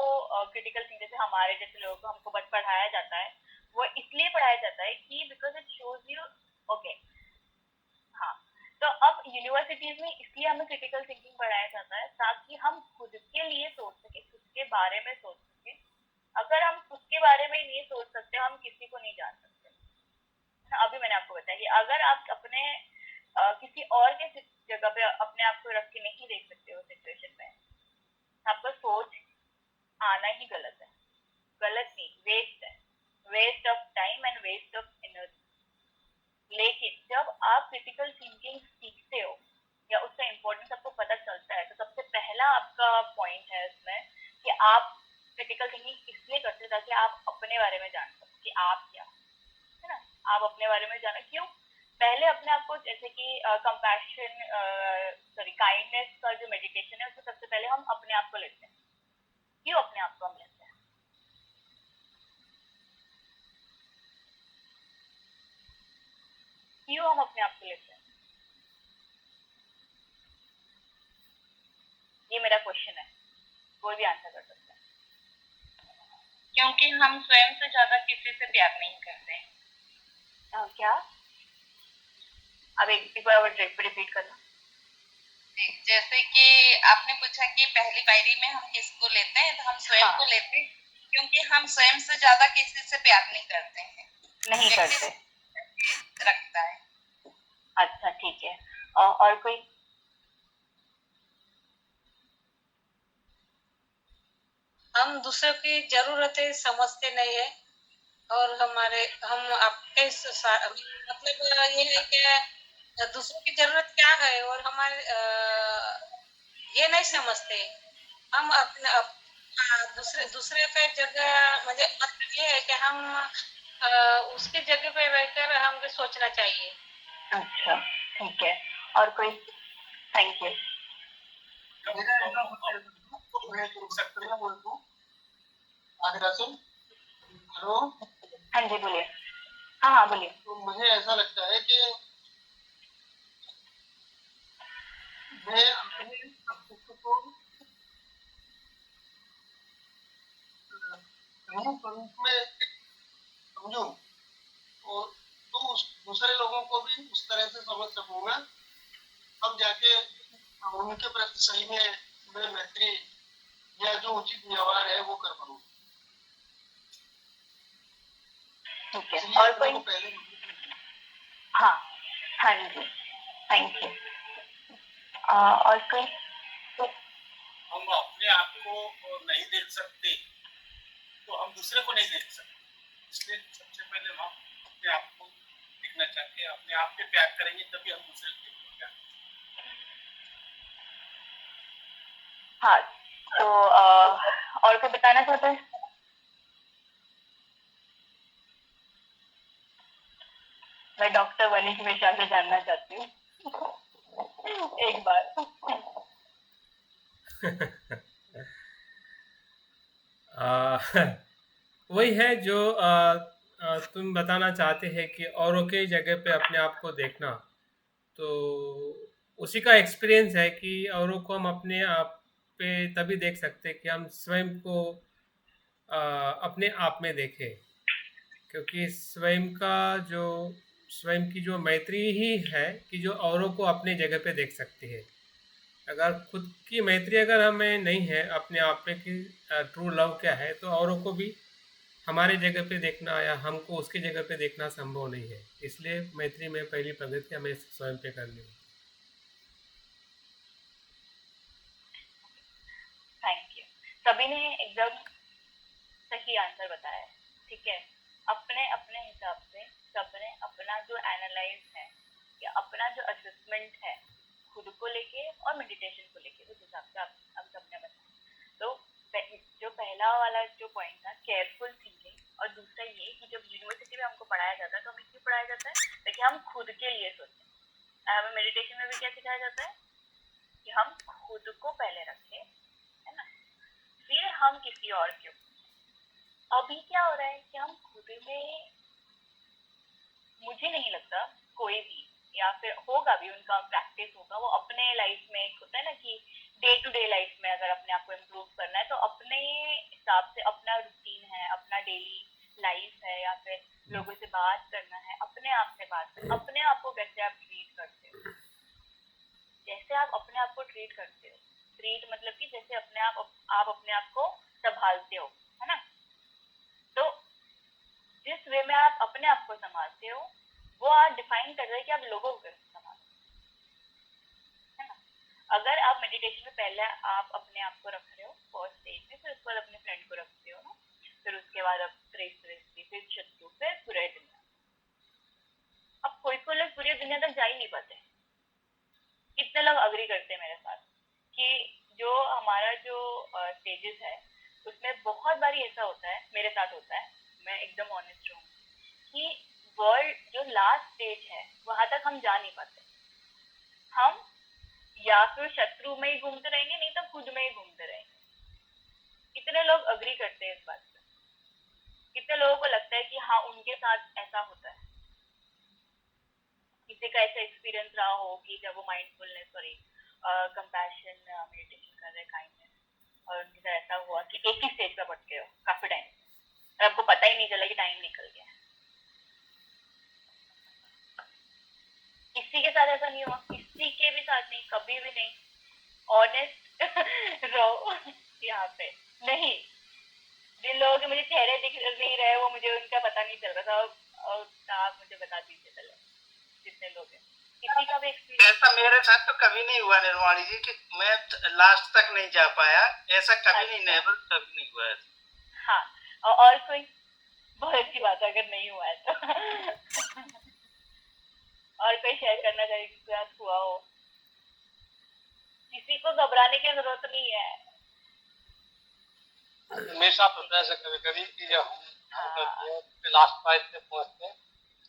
क्रिटिकल थिंकिंग, जैसे हमारे जैसे लोगों को हमको बस पढ़ाया जाता है, वो इसलिए पढ़ाया जाता है कि because it shows you, okay. हाँ, तो अब यूनिवर्सिटीज में इसलिए हमें क्रिटिकल थिंकिंग पढ़ाया जाता है ताकि हम खुद के लिए सोच सके, खुद के बारे में सोच सके। अगर हम खुद के बारे में नहीं सोच सकते हम किसी को नहीं जान सकते। अभी मैंने आपको बताया कि अगर आप अपने किसी और के जगह पे अपने आप को रख के नहीं देख सकते हो सिचुएशन में, आपका सोच आना ही गलत है। गलत नहीं, वेस्ट है, waste of time and waste of energy. लेकिन जब आप क्रिटिकल थिंकिंग सीखते हो या उसका इम्पोर्टेंस आपको पता चलता है, तो सबसे पहला आपका पॉइंट है इसमें कि आप क्रिटिकल थिंकिंग इसलिए करते हो ताकि आप अपने बारे में जान सको कि आप क्या, है ना। आप अपने बारे में जानो क्यों, पहले अपने आप को, जैसे कि कंपैशन सॉरी काइंडनेस का जो मेडिटेशन है उसमें सबसे पहले हम अपने आप को लेते हैं। क्यों अपने आप को हम लेते हैं? क्यों हम अपने आप को लेते हैं? ये मेरा क्वेश्चन है, कोई भी आंसर कर सकता है। क्योंकि हम स्वयं से ज्यादा किसी से प्यार नहीं करते हैं। क्या? अब एक बार रिपीट करना। जैसे कि आपने पूछा कि पहली पायरी में हम किसको लेते हैं, तो हम स्वयं को लेते हैं, क्योंकि हम स्वयं से ज्यादा किसी से प्यार नहीं करते हैं। नहीं करते रखता है। अच्छा, ठीक है। और कोई? हम दूसरों की जरूरतें समझते नहीं है और हम आपके मतलब ये है कि दूसरों की जरूरत क्या है और हमारे ये नहीं समझते। हम अपने दूसरे पे जगह मतलब ये है कि हम उसके जगह पे रहकर हमें सोचना चाहिए। अच्छा, ठीक है। और कोई? Thank you. हेलो। हाँ जी बोलिए। हाँ हाँ बोलिए। तो मुझे ऐसा लगता है कि मैं अपने अस्तित्व को रूप में समझूं और तो दूसरे लोगों को भी उस तरह से समझ सकूंगा, अब जाके उनके प्रति सही में मैं मैत्री या जो उचित व्यवहार है वो कर पाऊंगा। ठीक है। और कोई? पहले हाँ हाँ जी थैंक यू। और कोई? हम अपने आप को नहीं देख सकते तो हम दूसरे को नहीं देख सकते, इसलिए सबसे पहले हम अपने आप को देखना चाहते हैं, अपने आप पे प्यार करेंगे तभी हम दूसरे को देखेंगे। हाँ तो और कोई बताना चाहते हैं? मैं डॉक्टर वनीश मिश्रा से जानना चाहती हूँ एक बार। वही है जो तुम बताना चाहते हैं कि औरों के जगह पे अपने आप को देखना, तो उसी का एक्सपीरियंस है कि औरों को हम अपने आप पे तभी देख सकते हैं कि हम स्वयं को अपने आप में देखें, क्योंकि स्वयं की जो मैत्री ही है कि जो औरों को अपने जगह पे देख सकती है। अगर खुद की मैत्री अगर हमें नहीं है अपने आप में कि ट्रू लव क्या है, तो औरों को भी हमारे जगह पे देखना या हमको उसकी जगह पे देखना संभव नहीं है। इसलिए मैत्री में पहली प्रगति हमें स्वयं पे करनी है। Thank you. सभी ने एकदम सही आंसर बताया है, ठीक है। अपने अपने हिसाब से सबने अपना जो एनालाइज है या अपना जो असेसमेंट है खुद को लेके और मेडिटेशन को लेके, उस हिसाब से आप सबने बताया। तो जो पहला वाला जो पॉइंट था केयरफुल थिंकिंग, और दूसरा ये कि जब यूनिवर्सिटी में हमको पढ़ाया जाता है तो हमें क्यों पढ़ाया जाता है, ताकि हम खुद के लिए सोचें। हमें मेडिटेशन में भी क्या सिखाया जाता है कि हम खुद को पहले रखें, है ना, फिर हम किसी और के। अभी क्या हो रहा है कि हम खुद में, मुझे नहीं लगता कोई भी, या फिर होगा भी उनका प्रैक्टिस होगा, वो अपने लाइफ में एक होता है ना कि डे टू डे लाइफ में अगर अपने आप को इम्प्रूव करना है तो अपने हिसाब से अपना रूटीन है, अपना डेली लाइफ है, या फिर लोगों से बात करना है, अपने आप से बात करना, अपने आप को कैसे आप ट्रीट करते हो, जैसे आप अपने आप को ट्रीट करते हो, ट्रीट मतलब कि जैसे आप अपने आप को संभालते हो, है ना। तो जिस वे में आप अपने आप को संभालते हो वो आप डिफाइन कर रहे हैं कि आप लोगों को कैसे संभालते हो, है ना। अगर आप मेडिटेशन में पहले आप अपने आप को रख रहे हो फर्स्ट स्टेज में, फिर उसके बाद अपने फ्रेंड को रखते हो ना, फिर उसके बाद अब सृष्टि, फिर शत्रु, फिर पूरी दुनिया। अब कोई लोग पूरी दुनिया तक जा ही नहीं पाते। कितने लोग अग्री करते हैं मेरे साथ कि जो हमारा जो स्टेजेस है उसमें बहुत बारी ऐसा होता है, मेरे साथ होता है, मैं एकदम ऑनेस्ट रहूँ, कि वर्ल्ड जो लास्ट स्टेज है वहां तक हम जा नहीं पाते। हम या फिर शत्रु में ही घूमते रहेंगे, नहीं तो खुद में ही घूमते रहेंगे। कितने लोग अग्री करते हैं इस बात से? कितने लोगों को लगता है कि हाँ उनके साथ ऐसा होता है? किसी का ऐसा एक्सपीरियंस रहा हो कि जब वो माइंडफुलनेस, सॉरी कंपैशन मेडिटेशन कर रहे, काइंडनेस, और उनके साथ ऐसा हुआ कि एक ही स्टेज पर भटके हो काफी टाइम और आपको पता ही नहीं चला कि टाइम निकल गया? किसी के साथ ऐसा नहीं हुआ, किसी के भी साथ नहीं, कभी भी नहीं। ऑनेस्ट रहो यहाँ पे। नहीं, जिन लोगों के मुझे चेहरे दिख नहीं रहे वो मुझे उनका पता नहीं चल रहा था, और आप मुझे बता दीजिए पहले जितने लोग हैं, किसी का भी एक्सपीरियंस? ऐसा मेरे साथ तो कभी नहीं हुआ निर्वाणी जी कि मैं लास्ट तक नहीं जा पाया, ऐसा कभी नहीं, नेवर कभी नहीं हुआ है। हाँ, और कोई? बहुत अच्छी बात है अगर नहीं हुआ है तो और कोई शेयर करना चाहिए किसी के साथ हुआ हो? किसी को घबराने की जरूरत नहीं है। मेरे साथ होता है ऐसा कभी कभी कि जब हम लास्ट फाइट पे पहुंचते हैं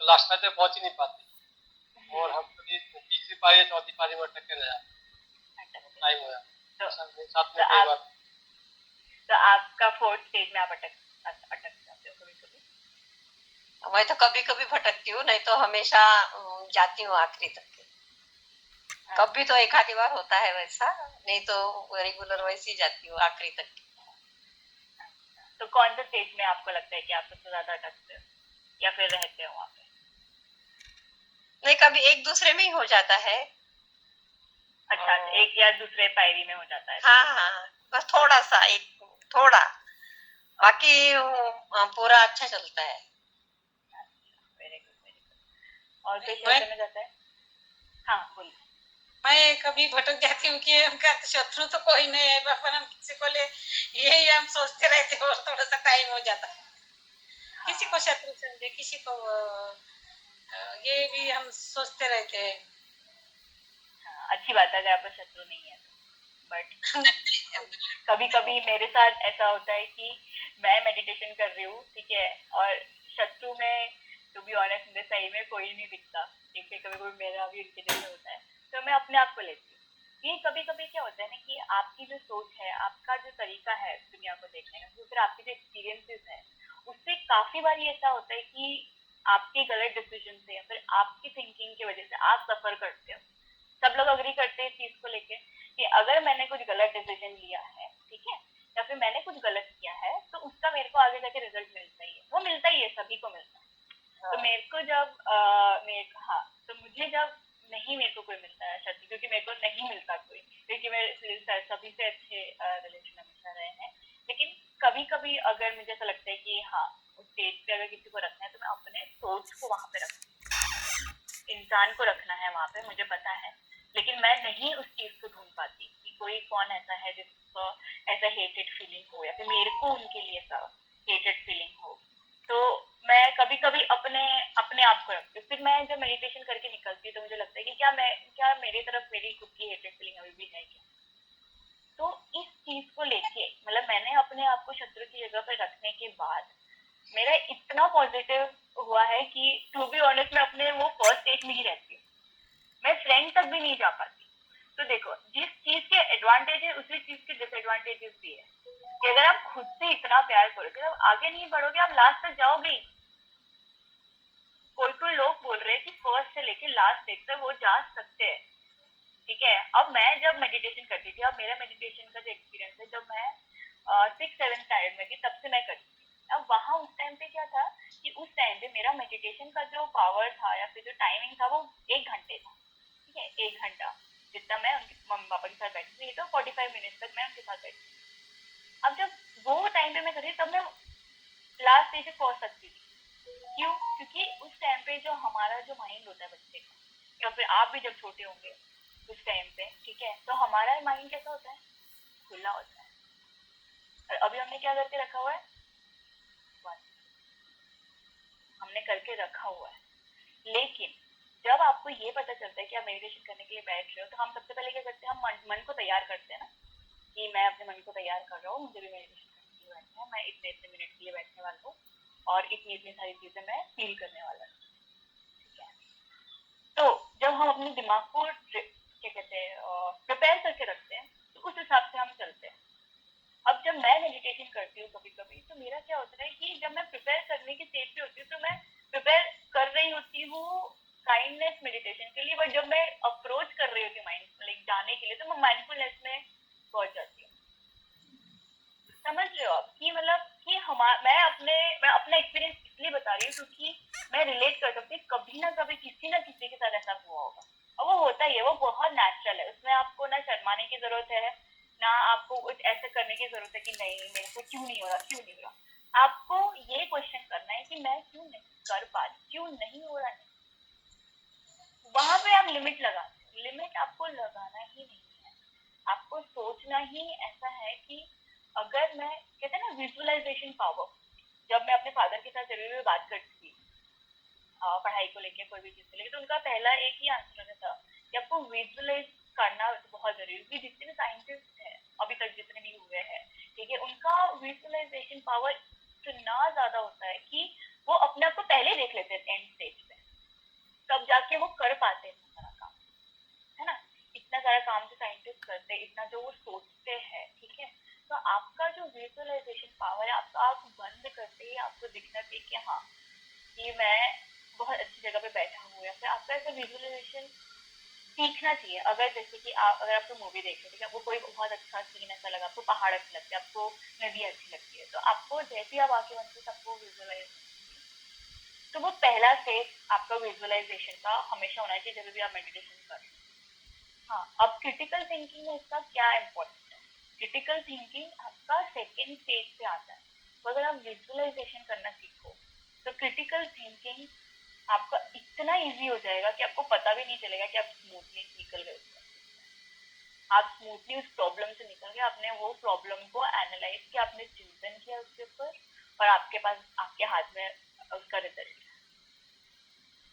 तो लास्ट फाइट पे पहुंच ही नहीं पाते, और हम कभी तीसरी पारी चौथी पारी में अटक के गया, टाइम हुआ तो साथ में तो कई आप बार। तो आपका फोर्थ स्टेज में आप अटक जाते हो कभी कभी। मैं तो कभी कभी भटकती हूँ, नहीं तो हमेशा जाती हूँ आखिरी तक के। कभी तो एक आधी बार होता है वैसा, नहीं तो रेगुलर वैसे ही जाती हूँ आखिरी तक के। तो कौन सा स्टेज में आपको लगता है कि आप सबसे ज्यादा अटकते हो या फिर रहते हो वहाँ पे? नहीं, कभी एक दूसरे में ही हो जाता है। अच्छा, एक या दूसरे पायरी में हो जाता है। हाँ हाँ, बस थोड़ा सा, एक थोड़ा, बाकी पूरा अच्छा चलता है। Very good very good. और कोई मैं- शेयर करना चाहता है? हाँ बोलिए। मैं कभी भटक जाती हूँ कि उनका शत्रु तो कोई नहीं है, पर हम किसी को ले यही हम सोचते रहते हैं और थोड़ा सा टाइम हो जाता है। किसी को शत्रु समझे, किसी को ये भी हम सोचते रहते हैं। हाँ, अच्छी बात है अगर आपका शत्रु नहीं है, बट कभी कभी मेरे साथ ऐसा होता है कि मैं मेडिटेशन कर रही हूँ, ठीक है, और शत्रु में टू बी ऑनेस्ट मुझे सही में कोई नहीं दिखता, ठीक है, कभी कभी मेरा भी उनके जैसे होता है, तो मैं अपने आप को लेती हूँ। ये कभी कभी क्या होता है ना कि आपकी जो सोच है, आपका जो तरीका है दुनिया को देखने का, फिर आपके जो एक्सपीरियंसेस है, उससे काफी बार ऐसा होता है कि आपके गलत डिसीजन से या फिर आपकी थिंकिंग की वजह से आप सफर करते हो। सब लोग अग्री करते हैं इस चीज को लेके कि अगर मैंने कुछ गलत डिसीजन लिया है, ठीक है, या फिर मैंने कुछ गलत किया है, तो उसका मेरे को आगे जाके रिजल्ट मिलता ही है, वो मिलता ही है, सभी को मिलता है। तो मेरे को जब हाँ, तो मुझे जब नहीं मेरे को कोई मिलता है शायद, क्योंकि मेरे को नहीं मिलता कोई, क्योंकि मेरे सभी से अच्छे रिलेशन हमेशा रहे हैं, लेकिन कभी कभी अगर मुझे ऐसा लगता है कि हाँ उस स्टेज पे अगर किसी को रखना है तो मैं अपने सोच को वहां पे रखती हूँ, इंसान को रखना है वहां पे, मुझे पता है, लेकिन मैं नहीं उस चीज को ढूंढ पाती कि कोई कौन ऐसा है जिसको ऐसा हेटेड फीलिंग हो या फिर मेरे को उनके लिए ऐसा हेटेड फीलिंग हो। तो मैं कभी कभी अपने अपने आप को रखती हूँ। फिर मैं जब मेडिटेशन करके निकलती हूँ तो मुझे लगता है कि क्या मेरी तरफ मेरी खुद की हेटेड फीलिंग अभी भी है क्या। तो इस चीज को लेके मतलब मैंने अपने आप को शत्रु की जगह पर रखने के बाद मेरा इतना पॉजिटिव हुआ है कि टू बी ऑनेस्ट मैं अपने वो फर्स्ट स्टेज में ही रहती हूँ, मैं फ्रेंड तक भी नहीं जा पाती। तो देखो, जिस चीज के एडवांटेज है उसी चीज के डिसएडवांटेजेस भी है कि अगर आप खुद से इतना प्यार करोगे आप आगे नहीं बढ़ोगे, आप लास्ट तक जाओगे। कोई लोग बोल रहे हैं कि फर्स्ट से लेके लास्ट स्टेज तक वो जा सकते हैं, ठीक है। अब मैं जब मेडिटेशन करती थी, अब मेरा मेडिटेशन का जो एक्सपीरियंस है, जब मैं 6th-7th स्टैंडर्ड में थी तब से मैं करती थी। अब वहाँ उस टाइम पे क्या था कि उस टाइम पे मेरा मेडिटेशन का जो पावर था या फिर जो टाइमिंग था वो 1 घंटे था, ठीक है, 1 घंटा जितना मैं उनके मम्मी पापा के साथ बैठी थी, तो 45 मिनट तक मैं उनके साथ बैठी। अब जब वो टाइम पे मैं करी तब मैं लास्ट स्टेज पे पहुंच सकती थी। क्यों? क्योंकि उस टाइम पे जो हमारा जो माइंड होता है बच्चे का, या फिर आप भी जब छोटे होंगे उस टाइम पे, ठीक है, तो हमारा माइंड कैसा होता है, खुला होता है। और अभी हमने क्या करके रखा हुआ है, हमने करके रखा हुआ है। लेकिन जब आपको ये पता चलता है कि आप मेडिटेशन करने के लिए बैठ रहे हो, तो हम सबसे पहले क्या करते हैं, हम मन को तैयार करते हैं ना कि मैं अपने मन को तैयार कर रहा हूँ, मुझे भी मेडिटेशन करने के लिए बैठना है, मैं इतने इतने मिनट के लिए बैठने वाला हूँ और इतनी इतनी सारी चीजें मैं फील करने वाला हूँ, ठीक है। तो जब हम अपने दिमाग को क्या कहते हैं प्रिपेयर करके रखते हैं, तो उस हिसाब से हम चलते हैं। अब जब मैं मेडिटेशन करती हूँ कभी कभी, तो मेरा क्या होता है कि जब मैं प्रिपेयर करने की स्टेज पे होती हूँ तो मैं प्रिपेयर कर रही होती हूँ काइंडनेस मेडिटेशन के लिए, बट जब मैं अप्रोच कर रही होती हूँ माइंड लाइक जाने के लिए, तो मैं माइंडफुलनेस में पहुंच जाती हूँ। समझ रहे हो आप कि मतलब कि मैं अपना एक्सपीरियंस इसलिए बता रही हूँ क्योंकि मैं रिलेट कर सकती हूँ, कभी ना कभी किसी ना किसी के साथ ऐसा हुआ होगा, और वो होता ही है, वो बहुत नेचुरल है, उसमें आपको ना शर्माने की जरूरत है, ना आपको कुछ ऐसे करने की जरूरत है कि नहीं मेरे को क्यों नहीं हो रहा। आपको ये क्वेश्चन करना है कि मैं क्यों नहीं कर पा रही, क्यों नहीं हो रहा है। वहां पे आप लिमिट लिमिट आपको लगाना ही नहीं है, आपको सोचना ही ऐसा है कि अगर मैं कहते हैं ना विजुअलाइजेशन पावर, जब मैं अपने फादर के साथ जरूर बात करती थी पढ़ाई को लेके, कोई भी चीज को लेके, तो उनका पहला एक ही आंसर था कि आपको विजुअलाइज करना बहुत जरूरी है। जितने भी साइंटिस्ट हैं अभी तक जितने भी हुए हैं, ठीक है, उनका विजुअलाइजेशन पावर इतना ज्यादा होता है कि वो अपने आप को पहले देख लेते हैं एंड स्टेज पे, तब जाके वो कर पाते हैं सारा काम। इतना सारा काम जो साइंटिस्ट करते हैं, इतना जो वो सोचते हैं, ठीक है, तो आपका जो विजुअलाइजेशन पावर है, आपका आँख बंद करते ही आपको दिखना चाहिए कि हाँ, ये मैं बहुत अच्छी जगह पे बैठा हूँ, या फिर आपका ऐसा विजुअलाइजेशन सीखना चाहिए। अगर जैसे कि अगर आपको मूवी देख रहे हो, ठीक है, आपको कोई बहुत अच्छा सीन ऐसा लगा, आपको पहाड़ अच्छे लगते हैं, आपको नदी अच्छी लगती है, तो आपको जैसे ही आप आंखें बंद करते आपको विजुअलाइज, तो वो पहला स्टेज आपका विजुअलाइजेशन का हमेशा होना चाहिए जब भी आप मेडिटेशन करें। हाँ, अब क्रिटिकल थिंकिंग में इसका क्या इम्पोर्टेंट है? क्रिटिकल थिंकिंग आपका सेकेंड स्टेज पे आता है। तो अगर आप विजुअलाइजेशन करना सीखो तो क्रिटिकल थिंकिंग आपका इतना इजी हो जाएगा कि आपको पता भी नहीं चलेगा कि आप स्मूथली निकल गए उससे। आप स्मूथली उस प्रॉब्लम से निकल गए, आपने वो प्रॉब्लम को एनालाइज किया, आपने चिंतन किया उसके ऊपर, और आपके पास आपके हाथ में उसका रिजल्ट है।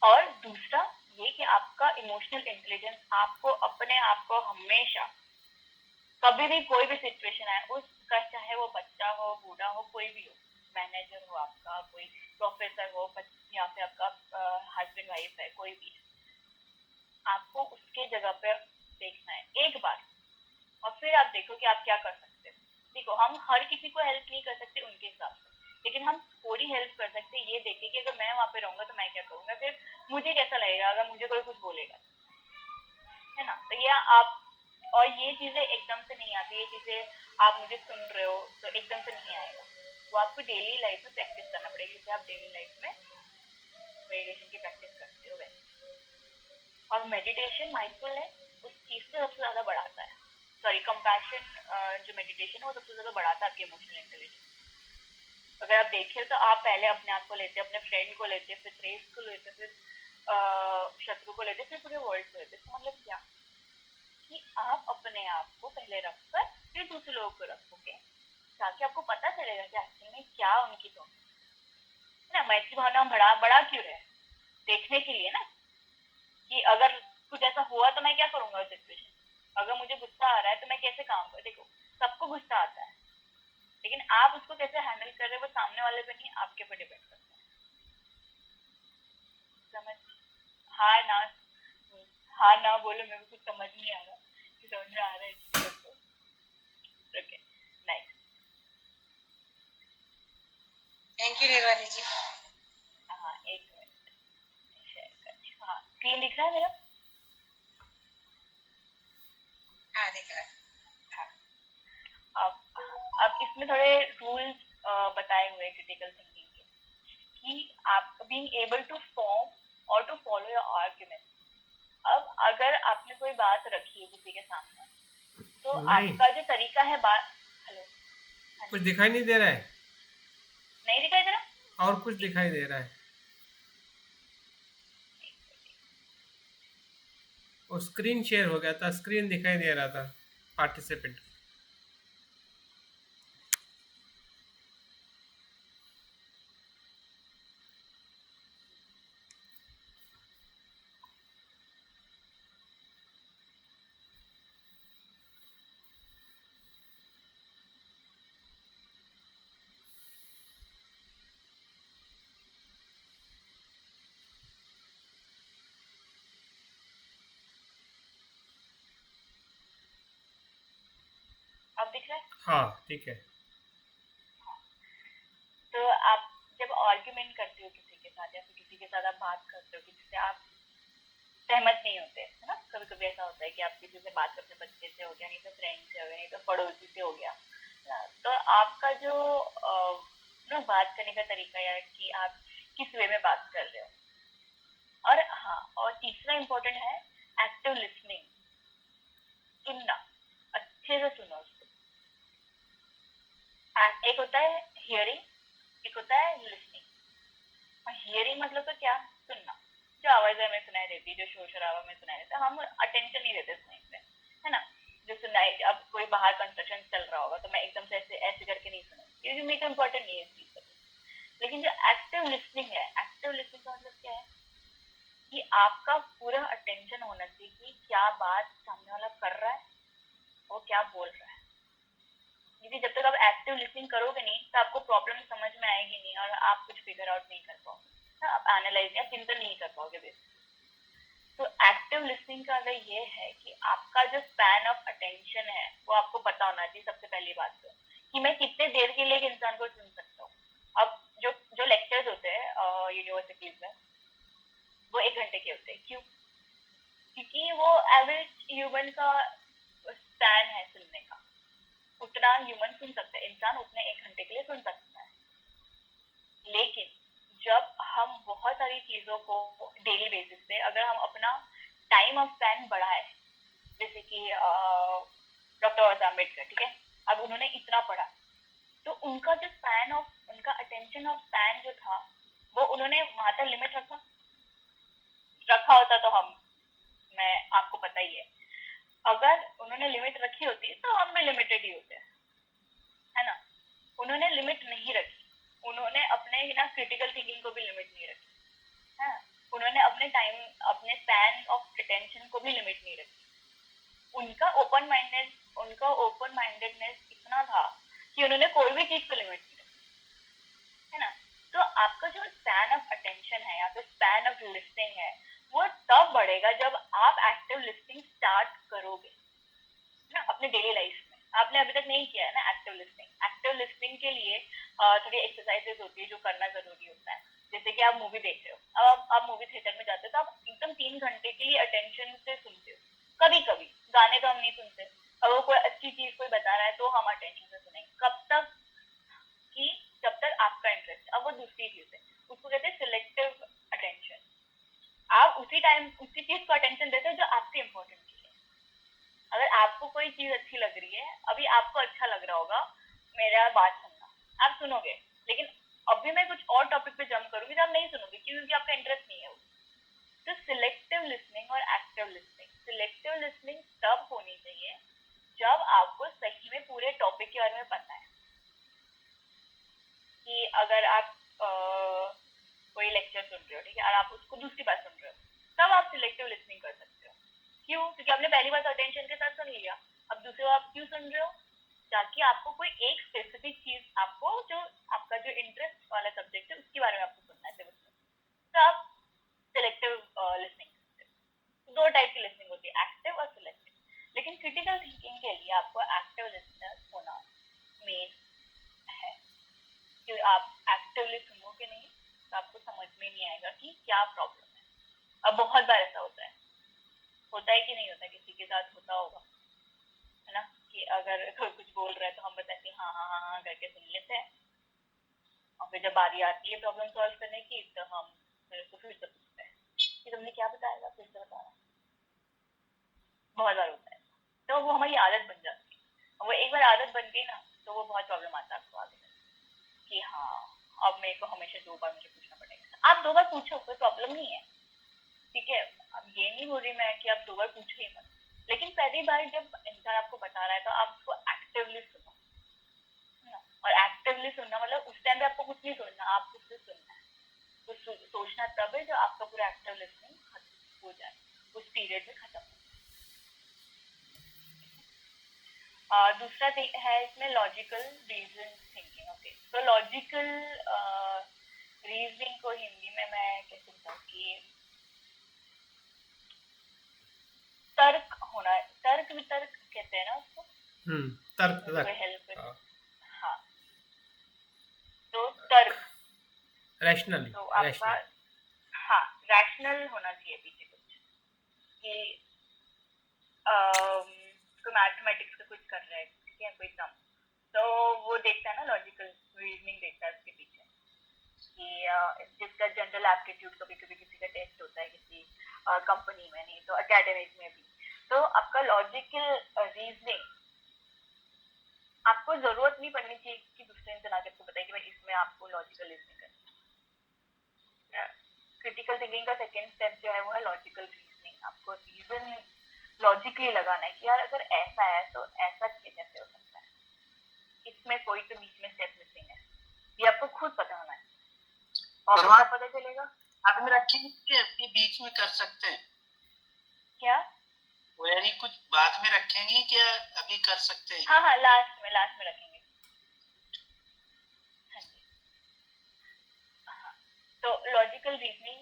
और दूसरा ये कि आपका इमोशनल इंटेलिजेंस आपको अपने आप को हमेशा कभी भी कोई भी सिचुएशन आए, उसका चाहे वो बच्चा हो, बूढ़ा हो, कोई भी हो, मैनेजर हो आपका, कोई प्रोफेसर हो, या फिर आपका हस्बैंड वाइफ है, कोई भी, आपको उसके जगह पे देखना है एक बार, और फिर आप देखो कि आप क्या कर सकते हैं। देखो, हम हर किसी को हेल्प नहीं कर सकते उनके हिसाब से, लेकिन हम थोड़ी हेल्प कर सकते हैं। ये देखिए कि अगर मैं वहाँ पे रहूंगा तो मैं क्या करूंगा, फिर मुझे कैसा लगेगा अगर मुझे कोई कुछ बोलेगा, है ना। तो ये आप, और ये चीजें एकदम से नहीं आती, ये चीजें आप मुझे सुन रहे हो तो एकदम से नहीं आएगा, वो आपको डेली लाइफ में प्रैक्टिस करना पड़ेगी, जैसे आप डेली लाइफ में मेडिटेशन की प्रैक्टिस करते हो वैसे। और मेडिटेशन माइंडफुलनेस उस चीज से सबसे ज्यादा बढ़ाता है, सॉरी कंपैशन, जो मेडिटेशन है वो सबसे ज्यादा बढ़ाता है आपके इमोशनल इंटेलिजेंस। अगर आप देखिए तो आप पहले अपने आप को लेते, अपने फ्रेंड को लेते, फिर प्रेस को लेते, फिर शत्रु को लेते, फिर पूरे वर्ल्ड को लेते। तो मतलब क्या कि आप अपने आप को पहले रखकर फिर दूसरे लोगों को रखोगे, ताकि आपको पता चलेगा कि एक्चुअली में क्या उनकी तो है ना। मैत्री भावना बड़ा बड़ा क्यों है? देखने के लिए ना, कि अगर कुछ ऐसा हुआ तो मैं क्या करूंगा उस सिचुएशन, अगर मुझे गुस्सा आ रहा है तो मैं कैसे काम करूँ। देखो, सबको गुस्सा आता है, लेकिन आप उसको कैसे हैंडल कर रहे हो वो सामने वाले पे नहीं, आपके पे डिपेंड करता है। समझ? हाँ ना, हाँ ना बोलो, मेरे को कुछ समझ नहीं आ रहा, कि समझ में आ रहा है इसलिए तो। ओके, नाइस, थैंक यू निर्वाणी जी। हाँ एक मिनट शेयर कर, हाँ स्क्रीन दिख रहा है मेरा? हाँ दिख रहा है। अब इसमें थोड़े रूल्स बताए हुए क्रिटिकल थिंकिंग के, कि आप बीइंग एबल टू फॉर्म और टू फॉलो योर आर्ग्यूमेंट। अब अगर आपने कोई बात रखी है किसी के सामने, तो नहीं, आपका जो तरीका है बात, हेलो, कुछ दिखाई नहीं दे रहा है, नहीं दिखाई दे रहा? और कुछ दिखाई दे रहा है। वो स्क्रीन शेयर हो गया था, स्क्रीन दिखाई दे रहा था पार्टिसिपेंट। अब दिख रहा है? हाँ ठीक है। तो आप जब आर्ग्यूमेंट करते हो किसी के साथ, या फिर किसी के साथ आप बात करते हो, किसी से आप सहमत नहीं होते, है ना, कभी कभी ऐसा होता है कि आप किसी से बात करते, बच्चे से हो गया, नहीं तो फ्रेंड से हो गया, नहीं तो पड़ोसी से हो गया, तो आपका जो ना बात करने का तरीका है कि आप किस वे में बात कर रहे हो। और हाँ, और तीसरा इम्पोर्टेंट है एक्टिव लिसनिंग, सुनना, अच्छे से सुनो उसको। एक होता है हियरिंग, एक होता है लिसनिंग। और हियरिंग मतलब तो क्या, सुनना, जो आवाज हमें सुनाई देती, जो शोर शराबा में सुनाई देता, हम अटेंशन नहीं देते सुनने पे, है ना। जो सुनाई, अब कोई बाहर कंस्ट्रक्शन चल रहा होगा तो मैं एकदम से ऐसे ऐसे करके नहीं सुनूंगी, क्योंकि मेरे को इम्पोर्टेंट नहीं है इस चीज का। लेकिन जो एक्टिव लिसनिंग है, एक्टिव लिसनिंग का मतलब क्या है कि आपका पूरा अटेंशन होना चाहिए कि क्या बात सामने वाला कर रहा है, वो क्या बोल रहा है। क्योंकि जब तक आप एक्टिव लिसनिंग करोगे नहीं तो आपको प्रॉब्लम समझ में आएगी नहीं, और आप कुछ फिगर आउट नहीं कर पाओगे, आप एनालाइज या चिंतन नहीं कर पाओगे बेसिकली। तो एक्टिव लिसनिंग का अगर ये है कि आपका जो स्पैन ऑफ अटेंशन है वो आपको पता होना चाहिए सबसे पहली बात तो, कि मैं कितने देर के लिए एक इंसान को सुन सकता हूँ। अब जो जो लेक्चर्स होते हैं यूनिवर्सिटीज में वो 1 घंटे के होते हैं। क्यों? क्योंकि वो एवरेज ह्यूमन का स्पैन है सुनने का, उतना ह्यूमन सुन सकता है, इंसान उतने 1 घंटे के लिए सुन सकता है। लेकिन जब हम बहुत सारी चीजों को डेली बेसिस पे अगर हम अपना टाइम ऑफ स्पैन बढ़ाए, जैसे कि डॉक्टर अम्बेडकर, ठीक है, अब उन्होंने इतना पढ़ा तो उनका जो स्पैन ऑफ, उनका अटेंशन ऑफ स्पैन जो था वो उन्होंने वहां तक लिमिट रखा होता तो मैं आपको पता ही है, अगर उन्होंने लिमिट रखी होती तो हम भी लिमिटेड ही होते, है ना। उन्होंने लिमिट नहीं रखी, उन्होंने अपने ना क्रिटिकल थिंकिंग को भी लिमिट नहीं रखी, है। उन्होंने अपने टाइम, अपने स्पैन ऑफ अटेंशन को भी लिमिट नहीं रखी। उनका ओपन माइंडेडनेस इतना था कि उन्होंने कोई भी चीज को लिमिट नहीं रखी, है ना। तो आपका जो स्पैन ऑफ अटेंशन है या फिर स्पैन ऑफ लिसनिंग है वो तब बढ़ेगा जब आप एक्टिव लिसनिंग स्टार्ट करोगे ना अपने डेली लाइफ में। आपने अभी तक नहीं किया है ना एक्टिव लिसनिंग। एक्टिव लिसनिंग के लिए थोड़ी एक्सरसाइजेज होती है जो करना जरूरी होता है। जैसे कि आप मूवी देख रहे हो, अब आप मूवी थिएटर में जाते हो तो आप एकदम 3 घंटे के लिए अटेंशन से सुनते हो। कभी कभी गाने तो हम नहीं सुनते, अब वो कोई अच्छी चीज कोई बता रहा है तो हम अटेंशन से सुनेंगे, कब तक कि जब तक आपका इंटरेस्ट। अब वो दूसरी चीज है, उसको कहते हैं सिलेक्टिव अटेंशन। आप उसी टाइम उसी चीज को अटेंशन देते हो जो आपसे इम्पोर्टेंट चीज है। अगर आपको कोई चीज अच्छी लग रही है, अभी आपको अच्छा लग रहा होगा मेरा बात सुनना, आप सुनोगे, लेकिन अभी मैं कुछ और टॉपिक पे जंप करूंगी तो आप नहीं सुनोगे क्योंकि आपका इंटरेस्ट नहीं है वो। तो सिलेक्टिव लिसनिंग और एक्टिव लिसनिंग, सिलेक्टिव लिसनिंग तब होनी चाहिए जब आपको सही में पूरे टॉपिक के बारे में पता है। कि अगर आप कोई लेक्चर सुन रहे हो, ठीक है, और आप उसको दूसरी बार सुन रहे हो, तब आप सिलेक्टिव लिसनिंग कर सकते हो। क्यों? क्योंकि आपने पहली बार अटेंशन के साथ सुन लिया, अब दूसरी बार आप क्यों सुन रहे हो? ताकि आपको कोई एक स्पेसिफिक चीज, आपको जो आपका जो इंटरेस्ट वाला सब्जेक्ट है उसके बारे में आपको सुनना है सिर्फ, तो आप सिलेक्टिव लिसनिंग। 2 टाइप की लिसनिंग होती है, एक्टिव और सिलेक्टिव। लेकिन क्रिटिकल थिंकिंग के लिए आपको एक्टिव लिसनर होना मेन है। कि आप एक्टिवली सुनोगे नहीं तो आपको समझ में नहीं आएगा कि क्या प्रॉब्लम है। अब बहुत बार ऐसा होता है कि नहीं होता, किसी के साथ होता होगा, है ना, कि अगर कोई कुछ बोल रहा है तो हम बताते हैं हाँ हाँ हाँ हाँ करके सुन लेते हैं, और फिर जब बारी आती है प्रॉब्लम सॉल्व करने की तो हम फिर उसको फिर से पूछते हैं कि तुमने क्या बताया, फिर से बताना। बहुत बार होता है, तो वो हमारी आदत बन जाती है। वो एक बार आदत बन गई ना तो वो बहुत प्रॉब्लम आता है आपको आगे कि हाँ अब मेरे को हमेशा 2 बार मुझे पूछना पड़ेगा। आप 2 बार पूछो, कोई प्रॉब्लम नहीं है, ठीक है। अब ये नहीं बोल रही मैं कि आप 2 बार पूछो ही मत, लेकिन पहली बार जब इंसान आपको बता रहा है तो आप उसको एक्टिवली सुनो, है ना। और एक्टिवली सुनना मतलब उस टाइम पे आपको कुछ नहीं सोचना, आपको सिर्फ सुनना है। तो सोचना तब है जब आपका पूरा एक्टिव लिसनिंग खत्म हो जाए, उस पीरियड में खत्म हो। दूसरा है इसमें लॉजिकल रीजन थिंकिंग। ओके, तो लॉजिकल रीजनिंग को हिंदी में मैं कैसे बताऊँ कि तर्क होना, तर्क वितर्क कहते हैं ना उसको, तर्क हेल्प। हाँ, तो तर्क, रैशनली, तो आपका हाँ रैशनल होना चाहिए पीछे कुछ, कि कोई मैथमेटिक्स का कुछ कर रहा है, ठीक है, कोई सम, तो वो देखता है ना लॉजिकल रीजनिंग देखता है उसके पीछे, कि जिसका जनरल एप्टीट्यूड कभी कभी किसी का टेस्ट होता है किसी कंपनी में, नहीं तो एकेडमिक में भी। तो आपका लॉजिकल रीजनिंग, आपको जरूरत नहीं पड़नी चाहिए कि दूसरे इंसान आके आपको बताए कि भाई इसमें आपको लॉजिकल रीजनिंग करना है। क्रिटिकल थिंकिंग का सेकेंड स्टेप जो है वो है लॉजिकल रीजनिंग। आपको रीजन लॉजिकली लगाना है कि यार अगर ऐसा है तो ऐसा कैसे हो सकता है, इसमें कोई तो बीच में स्टेप मिसिंग है, ये आपको खुद पता होना है। और आपको पता चलेगा बाद में रखेंगे कि बीच में कर सकते हैं क्या, वो यानी कुछ बाद में रखेंगे क्या अभी कर सकते हैं? हाँ लास्ट में रखेंगे। हाँ जी, हाँ। तो लॉजिकल रीजनिंग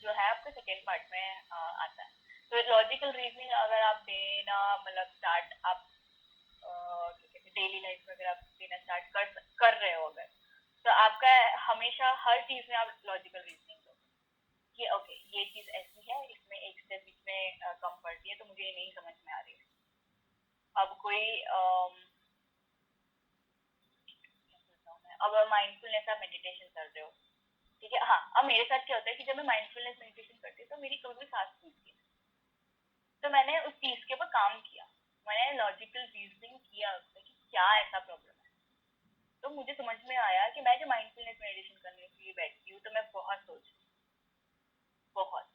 जो है आपको आपके सेकेंड पार्ट में आता है। तो लॉजिकल रीजनिंग अगर आप देना मतलब स्टार्ट आप डेली लाइफ में अगर आप देना स्टार्ट कर रहे हो अगर, तो आपका हमेशा हर चीज में आप लॉजिकल रीजनिंग दो कि ओके ये चीज ऐसी है, इसमें एक स्टेप बीच में कम पड़ती है तो मुझे ये नहीं समझ में आ रही है। अब कोई अब माइंडफुलनेस आप मेडिटेशन कर रहे हो, ठीक है। हाँ, अब मेरे साथ क्या होता है कि जब मैं माइंडफुलनेस मेडिटेशन करती हूँ तो मेरी कभी भी सांस फूलती है, तो मैंने उस चीज के ऊपर काम किया, मैंने लॉजिकल रीजनिंग किया उसमें कि क्या ऐसा प्रॉब्लम है। तो मुझे समझ में आया कि मैं जो माइंडफुलनेस मेडिटेशन करने के लिए बैठती हूँ तो मैं बहुत सोचती हूँ, बहुत।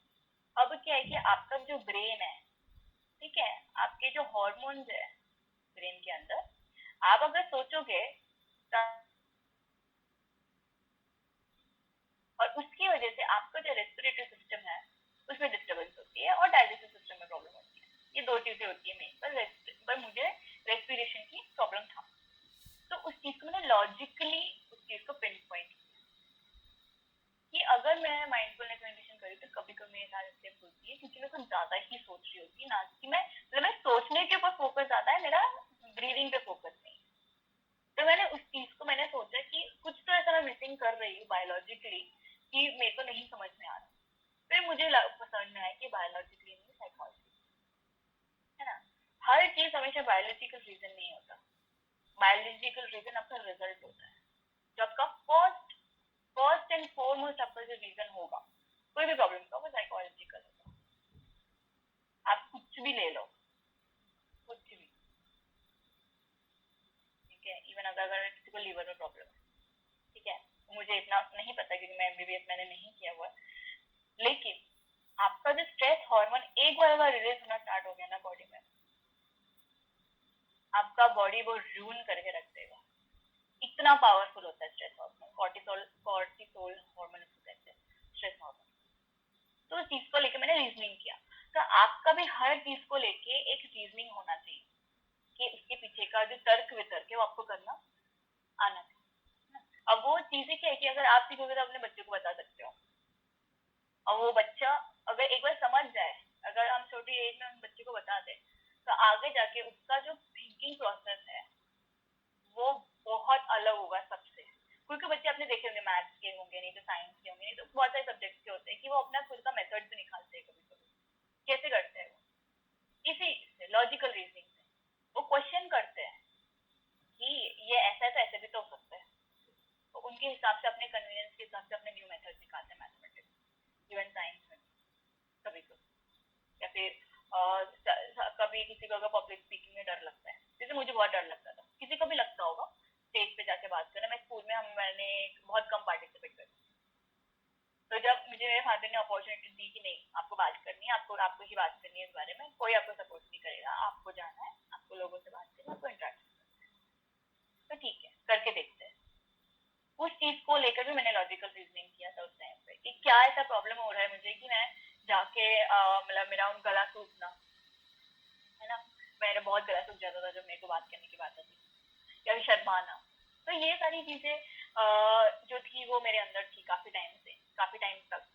अब क्या है कि आपका जो ब्रेन है, ठीक है, आपके जो हॉर्मोन्स है ब्रेन के अंदर, आप अगर सोचोगे और उसकी वजह से आपका जो रेस्पिरेटरी सिस्टम है उसमें डिस्टर्बेंस होती है और डाइजेस्टिव सिस्टम में प्रॉब्लम होती है। ये दो चीजें होती है मेन, पर मुझे रेस्पिरेशन की प्रॉब्लम था, तो उस चीज को मैंने लॉजिकली उस चीज को पिन पॉइंट कि अगर मैं माइंडफुलनेस मेडिटेशन करी तो कभी कभी मेरे साथ स्टेप होती है क्योंकि मैं कुछ ज्यादा ही सोच रही होती ना कि मैं मतलब मैं सोचने के ऊपर फोकस ज्यादा है, मेरा ब्रीदिंग पे फोकस नहीं। तो मैंने उस चीज को मैंने सोचा कि कुछ तो ऐसा मैं मिसिंग कर रही हूँ बायोलॉजिकली कि मेरे को नहीं समझ में आ रहा। फिर मुझे समझ में आया कि बायोलॉजिकली नहीं, साइकोलॉजी है ना। हर चीज हमेशा बायोलॉजिकल रीजन नहीं होता, बायोलॉजिकल रीजन आपका रिजल्ट होता है। जो आपका फर्स्ट एंड फॉरमोस्ट आपका जो रीजन होगा कोई भी प्रॉब्लम का वो साइकोलॉजिकल होगा। आप कुछ भी ले लो, कुछ भी, ठीक है। इवन अगर किसी को लीवर में प्रॉब्लम है, ठीक है, मुझे इतना नहीं पता क्योंकि मैं एमबीबीएस मैंने नहीं किया हुआ, लेकिन आपका जो स्ट्रेस हार्मोन एक बार अगर रिलीज होना स्टार्ट हो गया ना बॉडी में, आपका बॉडी वो रून करके रख देगा। इतना पावरफुल होता है स्ट्रेस हार्मोन, कॉर्टिसोल हार्मोन इसको कहते हैं, स्ट्रेस हार्मोन। तो उस चीज को लेके मैंने रीजनिंग किया। तो आपका भी हर चीज को लेके एक रीजनिंग होना चाहिए कि उसके पीछे का जो तर्क वितर्क है वो आपको करना आना चाहिए। अब वो चीजें क्या है कि अगर आप सीखोगे तो अपने बच्चे को बता सकते हो, और वो बच्चा अगर एक बार समझ जाए, अगर हम छोटी एज में हम बच्चे को बता दें तो आगे जाके उसका जो थिंकिंग प्रोसेस है वो बहुत अलग होगा सबसे। क्योंकि बच्चे आपने देखे होंगे मैथ्स के होंगे, नहीं तो साइंस के होंगे, नहीं तो बहुत सारे सब्जेक्ट्स के होते हैं कि वो अपना खुद का मेथड भी निकालते हैं कभी कभी। कैसे करते हैं वो? इसी से लॉजिकल रीजनिंग से वो क्वेश्चन करते हैं कि ये ऐसा है तो ऐसे भी तो हो सकता है, तो उनके हिसाब से अपने कन्वीनियंस के हिसाब से अपने न्यू मेथड निकालते हैं मैथमेटिक्स, इवन साइंस में कभी कभी। या फिर कभी किसी को अगर पब्लिक स्पीकिंग में डर लगता है, जैसे मुझे बहुत डर लगता था, किसी को भी लगता होगा स्टेज पे जाके बात करना। मैं स्कूल में मैंने बहुत कम पार्टिसिपेट करी, तो जब मुझे मेरे फादर ने अपॉर्चुनिटी दी कि नहीं आपको बात करनी है, आपको ही बात करनी है इस बारे में, कोई आपको सपोर्ट नहीं करेगा, आपको जाना है, आपको लोगों से बात करना, आपको इंटरेक्ट करना है, तो ठीक है करके देखते हैं। उस चीज को लेकर भी मैंने लॉजिकल रीजनिंग किया था उस टाइम पे कि क्या ऐसा प्रॉब्लम हो रहा है मुझे कि मैं जाके मतलब मेरा गला सूखना है ना, मेरा बहुत गला सूख जाता था जब मेरे को बात करने की बात आती, या फिर शर्माना। तो ये सारी चीजें जो थी वो मेरे अंदर थी काफी टाइम तक।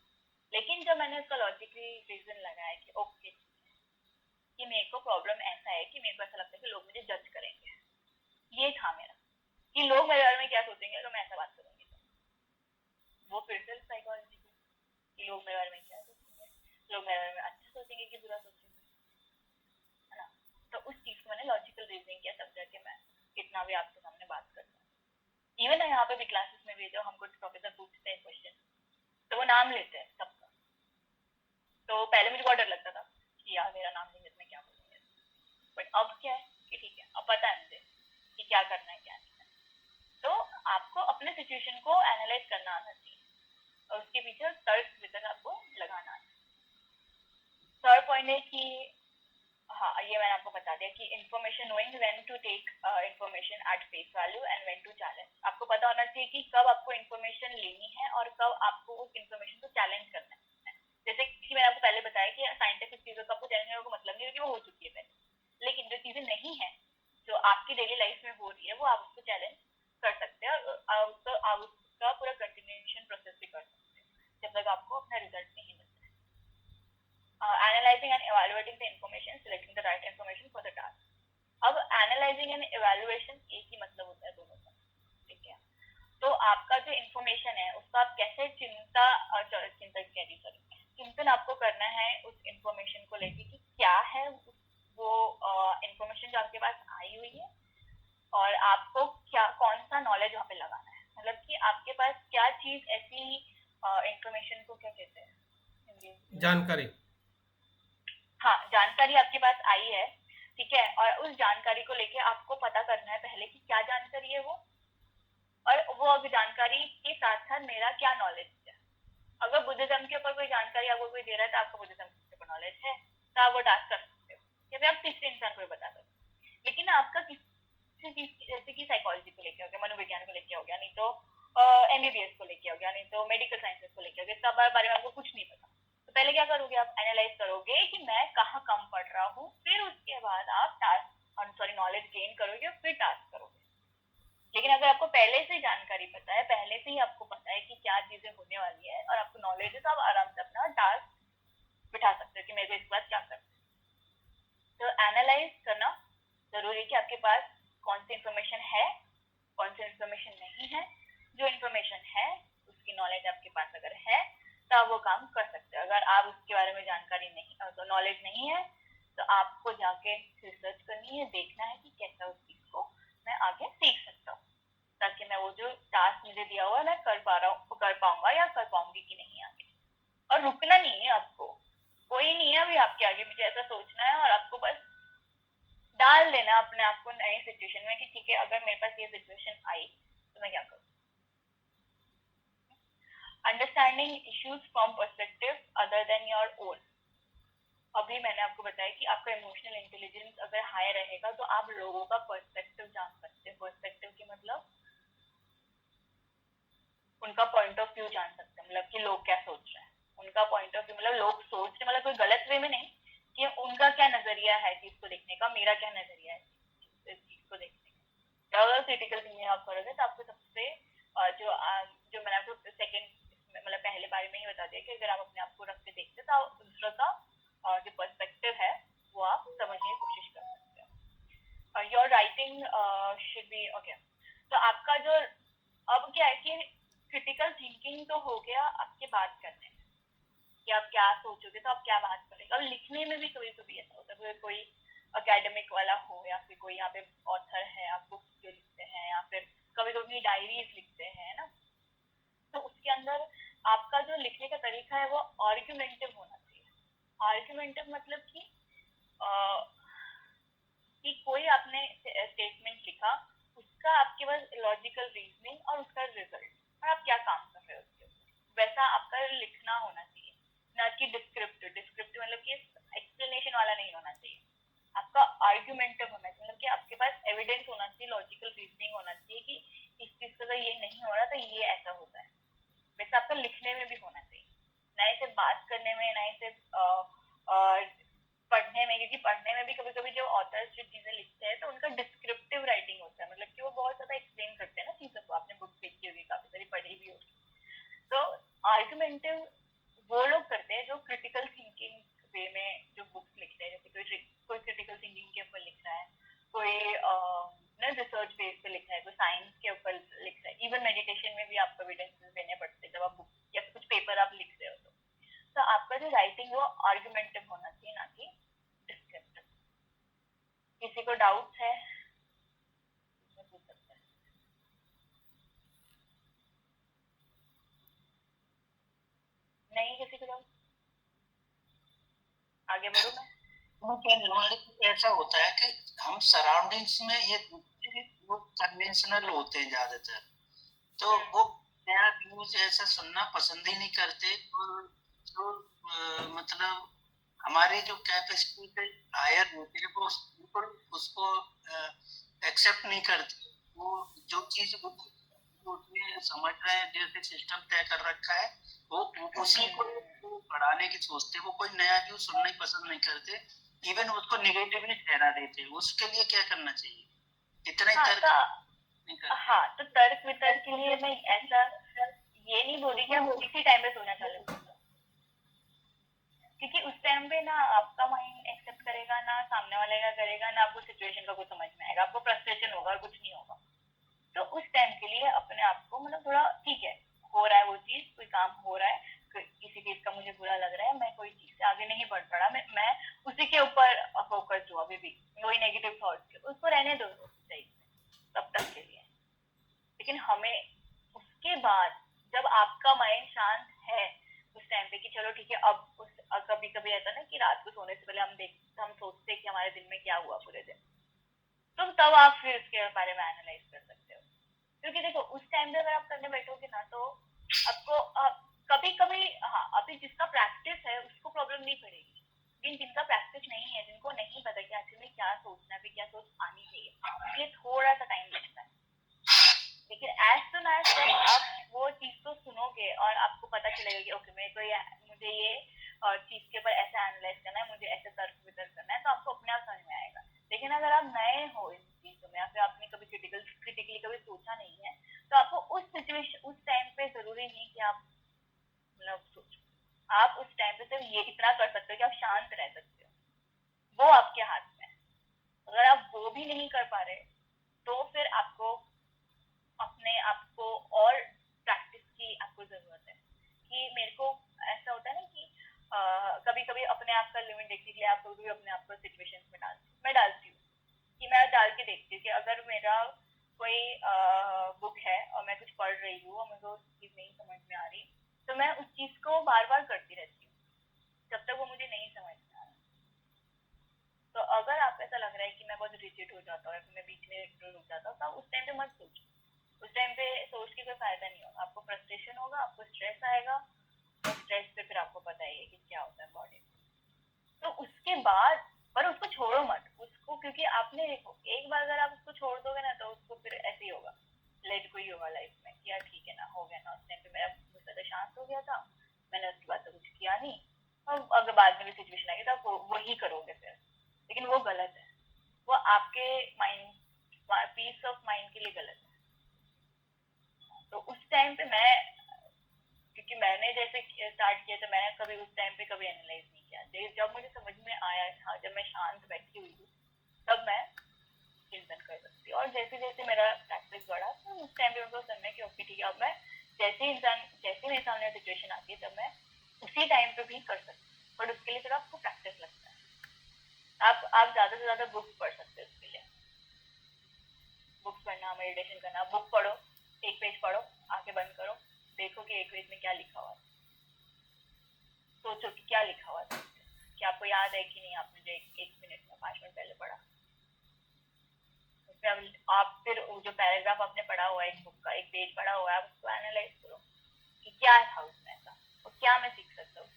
लेकिन जब मैंने उसका लॉजिकली रीजन लगाया कि ओके कि मेरे को प्रॉब्लम ऐसा है कि मेरे को ऐसा लगता है कि लोग मुझे जज करेंगे, ये था मेरा कि लोग मेरे बारे में क्या सोचेंगे अगर मैं ऐसा बात करूंगी तो। वो फिर से साइकोलॉजी कि लोग मेरे बारे में क्या सोचेंगे, लोग मेरे बारे में अच्छा सोचेंगे कि बुरा सोचेंगे, है ना। तो उस चीज को मैंने लॉजिकल रीजनिंग किया, तब जाके मैं इतना भी आपके सामने बात करता हूँ। इवन यहाँ पे भी क्लासेस में भी जो हमको प्रोफेसर पूछते हैं क्वेश्चन तो वो नाम लेते हैं सबका। तो पहले मुझे बहुत डर लगता था कि यार मेरा नाम लेंगे तो मैं क्या बोलूंगी, बट अब क्या है कि ठीक है, अब पता है मुझे कि क्या करना है क्या नहीं करना। तो आपको अपने सिचुएशन को एनालाइज करना आना चाहिए और उसके पीछे तर्क वितर्क आपको लगाना आना चाहिए। थर्ड पॉइंट है कि हाँ, ये मैंने आपको बता दिया कि information knowing when to take information at face value and when to challenge. आपको पता होना चाहिए कि कब आपको इन्फॉर्मेशन लेनी है और कब आपको उस इन्फॉर्मेशन को चैलेंज करना है। जैसे कि मैंने आपको पहले बताया कि साइंटिफिक चीजों का आपको चैलेंज करने का मतलब नहीं है कि वो हो चुकी है पहले, लेकिन जो चीजें नहीं है जो आपकी डेली लाइफ में हो रही है वो आप उसको चैलेंज कर सकते हैं और आप उसका पूरा कंटिन्यूएशन प्रोसेस भी कर सकते हैं जब तक आपको अपना रिजल्ट नहीं मिलता है। Analysing and evaluating the information, selecting the right information for the task. अब एनालाइजिंग एंड इवैल्यूएशन एक ही मतलब होता है दोनों का, ठीक है। तो आपका जो इंफॉर्मेशन है उसका आप कैसे चिंतन आपको करना है उस इंफॉर्मेशन को लेके कि क्या है वो इंफॉर्मेशन जो आपके पास आई हुई है, और आपको क्या कौन सा नॉलेज वहाँ पे लगाना है, मतलब कि आपके पास क्या चीज ऐसी इंफॉर्मेशन को क्या कहते हैं हिंदी में? जानकारी। हाँ, जानकारी आपके पास आई है, ठीक है, और उस जानकारी को लेके आपको पता करना है पहले कि क्या जानकारी है वो, और वो जानकारी के साथ साथ मेरा क्या नॉलेज है। अगर बुद्धिज्म के ऊपर कोई जानकारी आपको कोई दे रहा है तो आपको बुद्धिज्म के ऊपर नॉलेज है तो आप वो टास्क कर सकते हो, या फिर आप तीसरे इंसान को भी बता सकते हो। लेकिन आपका किसी चीज जैसे कि साइकोलॉजी को लेके हो गया, मनोविज्ञान को लेके हो गया, नहीं तो MBBS को लेके हो गया, नहीं तो मेडिकल साइंसेस को लेके हो गया, इसका बारे में आपको कुछ नहीं पता, तो पहले क्या करोगे, आप एनालाइज करोगे कि मैं कहाँ कम पढ़ रहा हूँ, फिर उसके बाद आप नॉलेज गेन करोगे, फिर टास्क करोगे। लेकिन अगर आपको पहले से जानकारी पता है, पहले से ही आपको पता है कि क्या चीजें होने वाली है और आपको नॉलेज है, तो आप आराम से अपना टास्क बिठा सकते हो कि मेरे को इस बार क्या करना है। तो एनालाइज करना जरूरी है कि आपके पास कौन सी इंफॉर्मेशन है, कौन सी इंफॉर्मेशन नहीं है। जो इंफॉर्मेशन है उसकी नॉलेज आपके पास अगर है तो आप वो काम कर सकते हो। अगर आप उसके बारे में जानकारी नहीं, तो नॉलेज नहीं है, तो आपको जाके रिसर्च करनी है, देखना है कि कैसा उस चीज को मैं आगे सीख सकता हूँ, ताकि मैं वो जो टास्क मुझे दिया हुआ है मैं कर पाऊंगा या कर पाऊंगी कि नहीं आगे। और रुकना नहीं है आपको, कोई नहीं है अभी आपके आगे, मुझे ऐसा सोचना है और आपको बस डाल देना अपने आप को नई सिचुएशन में कि ठीक है, अगर मेरे पास ये सिचुएशन आई तो मैं क्या करूँ। Understanding issues from perspective other than your own. अभी मैंने आपको बताया कि आपका इमोशनल इंटेलिजेंस अगर हाई रहेगा तो आप लोगों का पर्सपेक्टिव जान सकते हैं। पर्सपेक्टिव की मतलब उनका पॉइंट ऑफ व्यू जान सकते हैं, मतलब कि लोग क्या सोच रहे हैं, उनका पॉइंट ऑफ व्यू मतलब लोग सोच रहे, मतलब कोई गलत वे में नहीं, कि उनका क्या नजरिया है चीज को देखने का, मेरा क्या नजरिया है इस चीज को देखने का। अगर क्रिटिकल थिंकिंग आप करोगे तो आपको सबसे जो मैंने आपको सेकंड मतलब पहले बारे में ही बता दिया कि अगर आप अपने आप को रख के देखते तो आप दूसरों का जो पर्सपेक्टिव है वो आप समझने की कोशिश कर सकते हो। Your writing should be okay. तो आपका जो अब क्या है कि क्रिटिकल थिंकिंग तो हो गया आपके बात करने में कि आप क्या सोचोगे तो आप क्या बात करेंगे। अब लिखने में भी कभी कभी ऐसा होता है, कोई एकेडमिक वाला हो या फिर कोई यहाँ पे ऑथर है, आप बुक्स जो लिखते हैं या फिर कभी कभी डायरीज लिखते हैं ना, तो उसके अंदर आपका जो लिखने का तरीका है वो आर्ग्यूमेंटिव होना चाहिए। आर्ग्यूमेंटिव मतलब कि कोई आपने स्टेटमेंट लिखा, उसका आपके पास लॉजिकल रीजनिंग और उसका रिजल्ट और आप क्या काम कर रहे हो उसके ऊपर, वैसा आपका लिखना होना चाहिए, ना कि डिस्क्रिप्टिव। डिस्क्रिप्टिव मतलब कि एक्सप्लेनेशन वाला नहीं होना चाहिए, आपका आर्ग्यूमेंटिव होना चाहिए, मतलब कि आपके पास एविडेंस होना चाहिए, लॉजिकल रीजनिंग होना चाहिए कि इस चीज का ये नहीं हो रहा तो ये ऐसा होता है। वैसे आपका लिखने में भी होना चाहिए, ना ही सिर्फ बात करने में, ना ही सिर्फ पढ़ने में, क्योंकि पढ़ने में भी कभी कभी जो ऑथर्स जो चीजें लिखते हैं तो उनका डिस्क्रिप्टिव राइटिंग होता है, मतलब कि वो बहुत ज्यादा एक्सप्लेन करते हैं ना चीजों को। आपने बुक देखी होगी, काफी सारी पढ़ी भी होगी। तो आर्ग्यूमेंटिव वो लोग करते हैं जो क्रिटिकल थिंकिंग वे में जो बुक्स लिखते हैं, जैसे कोई क्रिटिकल थिंकिंग के ऊपर लिख रहा है, कोई रिसर्च बेस पे लिख रहा है, कोई साइंस के ऊपर लिख रहा है। इवन मेडिटेशन में भी आपको एविडेंसेस देने पड़ते हैं जब आप बुक या कुछ पेपर आप लिख रहे हो तो आपका जो राइटिंग वो आर्ग्यूमेंटिव होना चाहिए, ना कि डिस्क्रिप्टिव। किसी को डाउट्स है पूछ सकते हैं। नहीं किसी को डाउट, आगे बढ़ू मैं। ऐसा होता है कि हम सराउंडिंग्स में ये कन्वेंशनल होते हैं ज्यादातर, तो वो नया न्यूज ऐसा सुनना पसंद ही नहीं करते, और जो मतलब हमारे जो कैपेसिटी से हायर होते हैं वो उसको एक्सेप्ट नहीं करते। वो जो चीज वो उसमें समझ रहे हैं, जैसे सिस्टम तय कर रखा है, वो उसी को बढ़ाने की सोचते, वो कोई नया व्यू सुनना ही पसंद नहीं करते, इवन उसको निगेटिवली ठहरा देते। उसके लिए क्या करना चाहिए? इतना ही तर्क नहीं करते। हाँ, तो तर्क वितर्क के लिए मैं ऐसा ये नहीं बोली कि हम किसी टाइम पे सोना चालू कर दो, क्योंकि उस टाइम पे ना आपका और कुछ नहीं होगा। तो उस टाइम के लिए अपने आप को मतलब थोड़ा ठीक है, हो रहा है वो चीज, कोई काम हो रहा है, किसी चीज का मुझे बुरा लग रहा है, मैं कोई चीज से आगे नहीं बढ़ पा रहा, मैं उसी के ऊपर फोकस हूँ अभी भी, वही नेगेटिव थॉट्स के, उसको रहने दो सही तब तक के लिए। लेकिन हमें उसके बाद जब आपका माइंड शांत है उस टाइम पे कि चलो ठीक है, अब कभी कभी ऐसा ना कि रात को सोने से पहले हम सोचते हैं कि हमारे दिन में क्या हुआ पूरे दिन, तो तब आप फिर उसके बारे में एनालाइज कर सकते हो। क्योंकि देखो उस टाइम पे अगर आप करने बैठोगे ना तो आपको कभी कभी, हाँ अभी जिसका प्रैक्टिस है उसको प्रॉब्लम नहीं पड़ेगी, लेकिन जिनका प्रैक्टिस नहीं है, जिनको नहीं पता कि एक्चुअली में क्या सोचना है, क्या सोच आनी चाहिए, इसलिए थोड़ा सा टाइम लगता है। लेकिन एज सुन एज जब आप वो चीज को सुनोगे और आपको पता चलेगा कि ओके मुझे ये चीज के ऊपर ऐसा एनालाइज करना है, मुझे ऐसे तर्क वितर्क करना है, तो आपको अपने आप समझ में आएगा। लेकिन अगर आप नए हो इस चीजों में या फिर आपने कभी क्रिटिकली कभी सोचा नहीं है, तो आपको उस सिचुएशन उस टाइम पे जरूरी नहीं कि आप मतलब सोचो, आप उस टाइम पे सिर्फ ये इतना कर सकते हो कि आप शांत रह सकते हो, वो आपके हाथ में है। अगर आप वो भी नहीं कर पा रहे तो फिर आपको अपने आप को और प्रैक्टिस की आपको जरूरत है। कि मेरे को ऐसा होता है ना कि कभी कभी अपने आप का लिमिट देखने के लिए आप भी अपने आप को सिचुएशंस में डालती हूँ कि मैं डाल के देखती हूँ कि अगर मेरा कोई बुक है और मैं कुछ पढ़ रही हूँ और मुझे उस चीज नहीं समझ में आ रही, तो मैं उस चीज को बार बार करती रहती हूँ जब तक वो मुझे नहीं समझ में आ रहा। तो अगर आपको ऐसा लग रहा है कि मैं बहुत रिजिड हो जाता हूँ, मैं बीच में रुक जाता हूँ, तो उस टाइम पे मत सोचो। उस टाइम पे सोच के कोई फायदा नहीं होगा, आपको फ्रस्ट्रेशन होगा, आपको स्ट्रेस आएगा, और स्ट्रेस पे फिर आपको पता ही है कि क्या होता है बॉडी में। तो उसके बाद पर उसको छोड़ो मत उसको, क्योंकि आपने देखो एक बार अगर आप उसको छोड़ दोगे ना तो उसको फिर ऐसे ही होगा, लेट को ही होगा लाइफ में कि यार ठीक है ना, हो गया ना, उस टाइम पे मेरा गुस्सा तो शांत हो गया था, मैंने उसके बाद तो कुछ किया नहीं, और अगर बाद में भी सिचुएशन आएगी तो आप वही करोगे फिर। लेकिन वो गलत है, वो आपके माइंड पीस ऑफ माइंड के लिए गलत है। तो उस टाइम पे मैं, क्योंकि मैंने जैसे स्टार्ट किया तो मैंने कभी उस टाइम पे कभी एनालाइज नहीं किया, जब मुझे समझ में आया था, जब मैं शांत बैठी हुई हूँ तब मैं चिंतन कर सकती हूँ। और जैसे जैसे मेरा प्रैक्टिस बढ़ा तो उस टाइम पे उनको समझ कि ओके ठीक है, अब मैं जैसे मेरे सामने सिचुएशन आती है तब मैं उसी टाइम पे भी कर सकती हूँ, बट उसके लिए थोड़ा आपको प्रैक्टिस लगता है। आप ज्यादा से ज्यादा बुक्स पढ़ सकते हो, उसके लिए बुक्स पढ़ना, मेडिटेशन करना। बुक पढ़ो, एक पेज पढ़ो, आंखें बंद करो, देखो कि एक पेज में क्या लिखा हुआ है, सोचो कि क्या लिखा हुआ है, कि आपको याद है कि नहीं, आपने जो एक मिनट में 5 मिनट पहले पढ़ा। उसमें आप फिर जो पैराग्राफ आपने पढ़ा हुआ है, एक बुक का एक पेज पढ़ा हुआ है, आप उसको एनालाइज करो कि क्या था उसमें ऐसा और क्या मैं सीख सकता हूँ।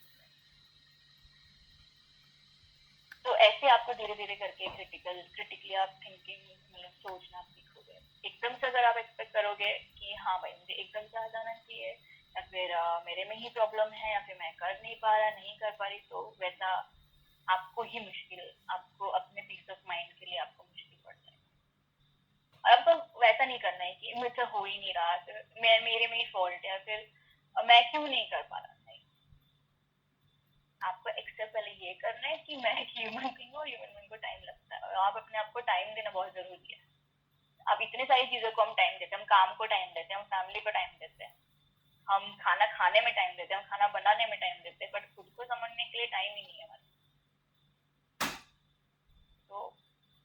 तो ऐसे आपको धीरे धीरे करके क्रिटिकली आप थिंकिंग मतलब सोचना आप सीखोगे। एकदम से अगर आप एक्सपेक्ट करोगे कि हाँ भाई मुझे एकदम से आ जाना चाहिए, या फिर मेरे में ही प्रॉब्लम है, या फिर मैं कर नहीं पा रहा, नहीं कर पा रही, तो वैसा आपको ही मुश्किल, आपको अपने पीस ऑफ माइंड के लिए आपको मुश्किल पड़ जाएगा। और आपको वैसा नहीं करना है कि मुझसे हो ही नहीं रहा, फिर मेरे में ही फॉल्ट है, फिर मैं क्यों नहीं कर पा रहा। नहीं, आपको एक्सेप्ट पहले ये करना है कि मैं ह्यूमन बीइंग हूँ, ह्यूमन बीइंग को टाइम लगता है, और आप अपने आप को टाइम देना बहुत जरूरी है। अब इतनी सारी चीजों को हम टाइम देते हैं, हम काम को टाइम देते हैं, हम फैमिली को टाइम देते हैं, हम खाना खाने में टाइम देते हैं, हम खाना बनाने में टाइम देते हैं, बट खुद को समझने के लिए टाइम ही नहीं है हमारे। तो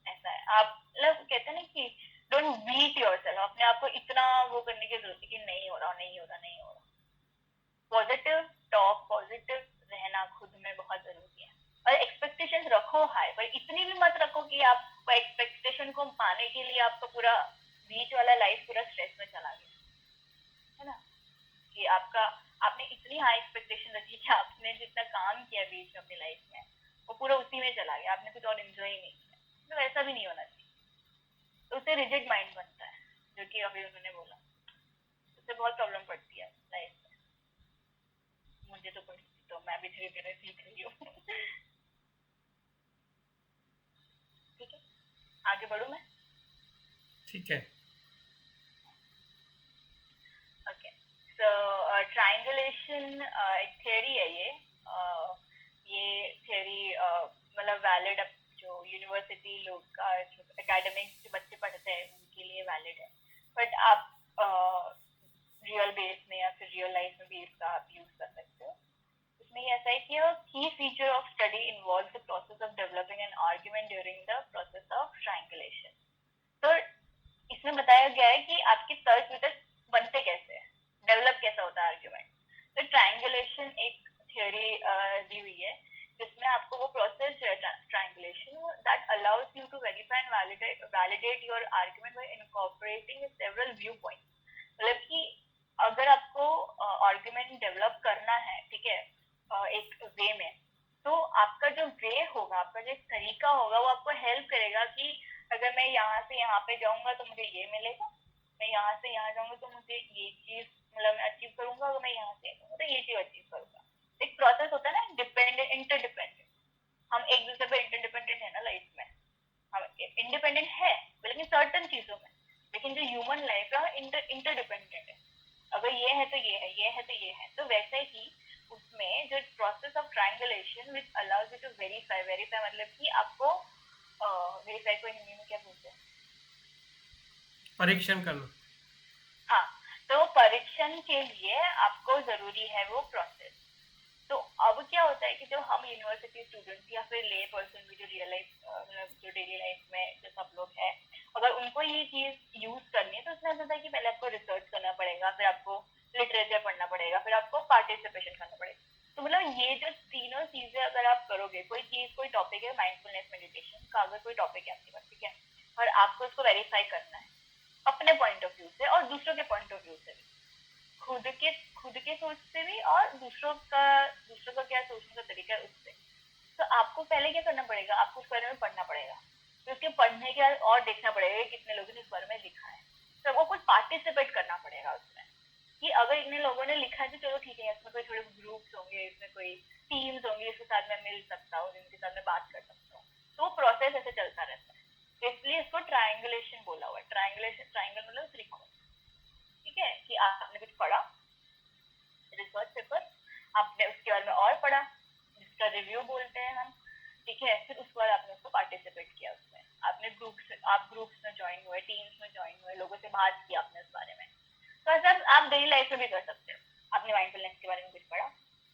ऐसा है, आप मतलब कहते हैं ना कि डोंट बीट योरसेल्फ, अपने आप को इतना वो करने की जरूरत है कि नहीं हो रहा, नहीं हो रहा, नहीं हो रहा। पॉजिटिव टॉक, पॉजिटिव रहना खुद में बहुत जरूरी है। और एक्सपेक्टेशन रखो हाई, पर इतनी भी मत रखो कि आप एक्सपेक्टेशन को पाने के लिए आपका पूरा बीच वाला लाइफ पूरा स्ट्रेस में चला गया, है ना, कि आपने इतनी हाई एक्सपेक्टेशन रखी कि आपने जितना काम किया बीच में अपनी लाइफ में वो पूरा उसी में चला गया, आपने कुछ और एंजॉय ही नहीं किया। तो ऐसा भी नहीं होना चाहिए। तो उससे रिजिड माइंड बनता है, जो कि अभी उन्होंने बोला, उससे बहुत प्रॉब्लम पड़ती है लाइफ में। मुझे तो पड़ी, तो मैं भी धीरे धीरे सीख रही हूँ। ठीक है, आगे बढ़ूं मैं? ठीक है। ओके, सो ट्रायंगुलेशन एक थियरी है ये थियरी मतलब वैलिड जो यूनिवर्सिटी लोग का, जो एकेडमिक्स जो बच्चे पढ़ते हैं उनके लिए लिए वैलिड है, बट आप रियल बेस में या फिर रियल लाइफ में भी इसका आप यूज कर सकते हो। इसमें ये ऐसा है कि की feature of study involve the process of developing an argument during the process of triangulation. तो इसमें बताया गया है कि आपके तर्क वितर्क बनते कैसे हैं, डेवलप कैसा होता है आर्ग्यूमेंट। तो ट्रायंगुलेशन एक थियोरी दी हुई है जिसमें आपको वो process triangulation that allows you to verify and validate your argument by incorporating several view point. मतलब कि अगर आपको आर्ग्यूमेंट डेवलप करना है, ठीक है, एक वे में, तो आपका जो वे होगा, आपका जो तरीका होगा, वो आपको हेल्प करेगा कि अगर मैं यहाँ से यहाँ पे जाऊंगा तो मुझे ये मिलेगा, मैं यहाँ से यहाँ जाऊंगा तो मुझे ये चीज मतलब मैं अचीव करूंगा, अगर मैं यहाँ से तो ये चीज अचीव करूंगा। एक प्रोसेस होता है ना डिपेंडेंट इंटरडिपेंडेंट। हम एक दूसरे पे इंटरडिपेंडेंट है ना लाइफ में, हम इंडिपेंडेंट है लेकिन सर्टन चीजों में, लेकिन जो ह्यूमन लाइफ है इंटरडिपेंडेंट है। अगर ये है तो ये है, ये है तो ये है। तो वैसे ही उसमें जो process of triangulation which allows you to verify मतलब कि आपको वेरीफाई को हिंदी में क्या बोलते हैं, परीक्षण करना। हाँ, तो परीक्षण के लिए आपको जरूरी है वो प्रोसेस। तो अब क्या होता है कि जब हम यूनिवर्सिटी स्टूडेंट्स या फिर ले पर्सन भी जो रियल लाइफ मतलब जो डेली लाइफ में जो सब लोग हैं, अगर उनको ये चीज यूज करनी है तो उसमें ऐसा होता है कि पहले आपको रिसर्च करना पड़ेगा, फिर आपको लिटरेचर पढ़ना पड़ेगा, फिर आपको पार्टिसिपेशन करना पड़ेगा। तो मतलब ये जो तीनों चीजें अगर आप करोगे, कोई चीज कोई टॉपिक है माइंडफुलनेस मेडिटेशन का, अगर कोई टॉपिक है आपके पास, ठीक है, और आपको उसको वेरीफाई करना है अपने पॉइंट ऑफ व्यू से और दूसरों के पॉइंट ऑफ व्यू से भी, खुद के सोच से भी और दूसरों का क्या सोचने का तरीका है उससे। तो आपको पहले क्या करना पड़ेगा, आपको उस बारे में पढ़ना पड़ेगा, फिर उसके पढ़ने के बाद और देखना पड़ेगा कितने लोगों ने इस बारे में लिखा है, तो वो कुछ पार्टिसिपेट करना पड़ेगा उसमें कि अगर इतने लोगों ने लिखा है तो चलो ठीक है, इसमें कोई थोड़े ग्रुप्स होंगे, इसमें कोई टीम्स होंगी जिसके साथ मैं मिल सकता हूँ, जिनके साथ मैं बात कर सकता हूँ। तो वो प्रोसेस ऐसे चलता रहता है, इसलिए इसको ट्रायंगुलेशन बोला हुआ है। ट्रायंगुलेशन, ट्रायंगल मतलब त्रिकोण, ठीक है, कि आपने कुछ पढ़ा रिसर्च पेपर, आपने उसके बारे में और पढ़ा जिसका रिव्यू बोलते हैं हम, ठीक है, फिर उसके बाद आपने उसको पार्टिसिपेट किया, उसमें आपने ग्रुप्स में ज्वाइन हुए, टीम्स में ज्वाइन हुए, लोगों से बात की आपने उस बारे में। तो ऐसा आप डेली लाइफ में भी कर सकते हो। आपने माइंडफुलनेस के बारे में कुछ पढ़ा,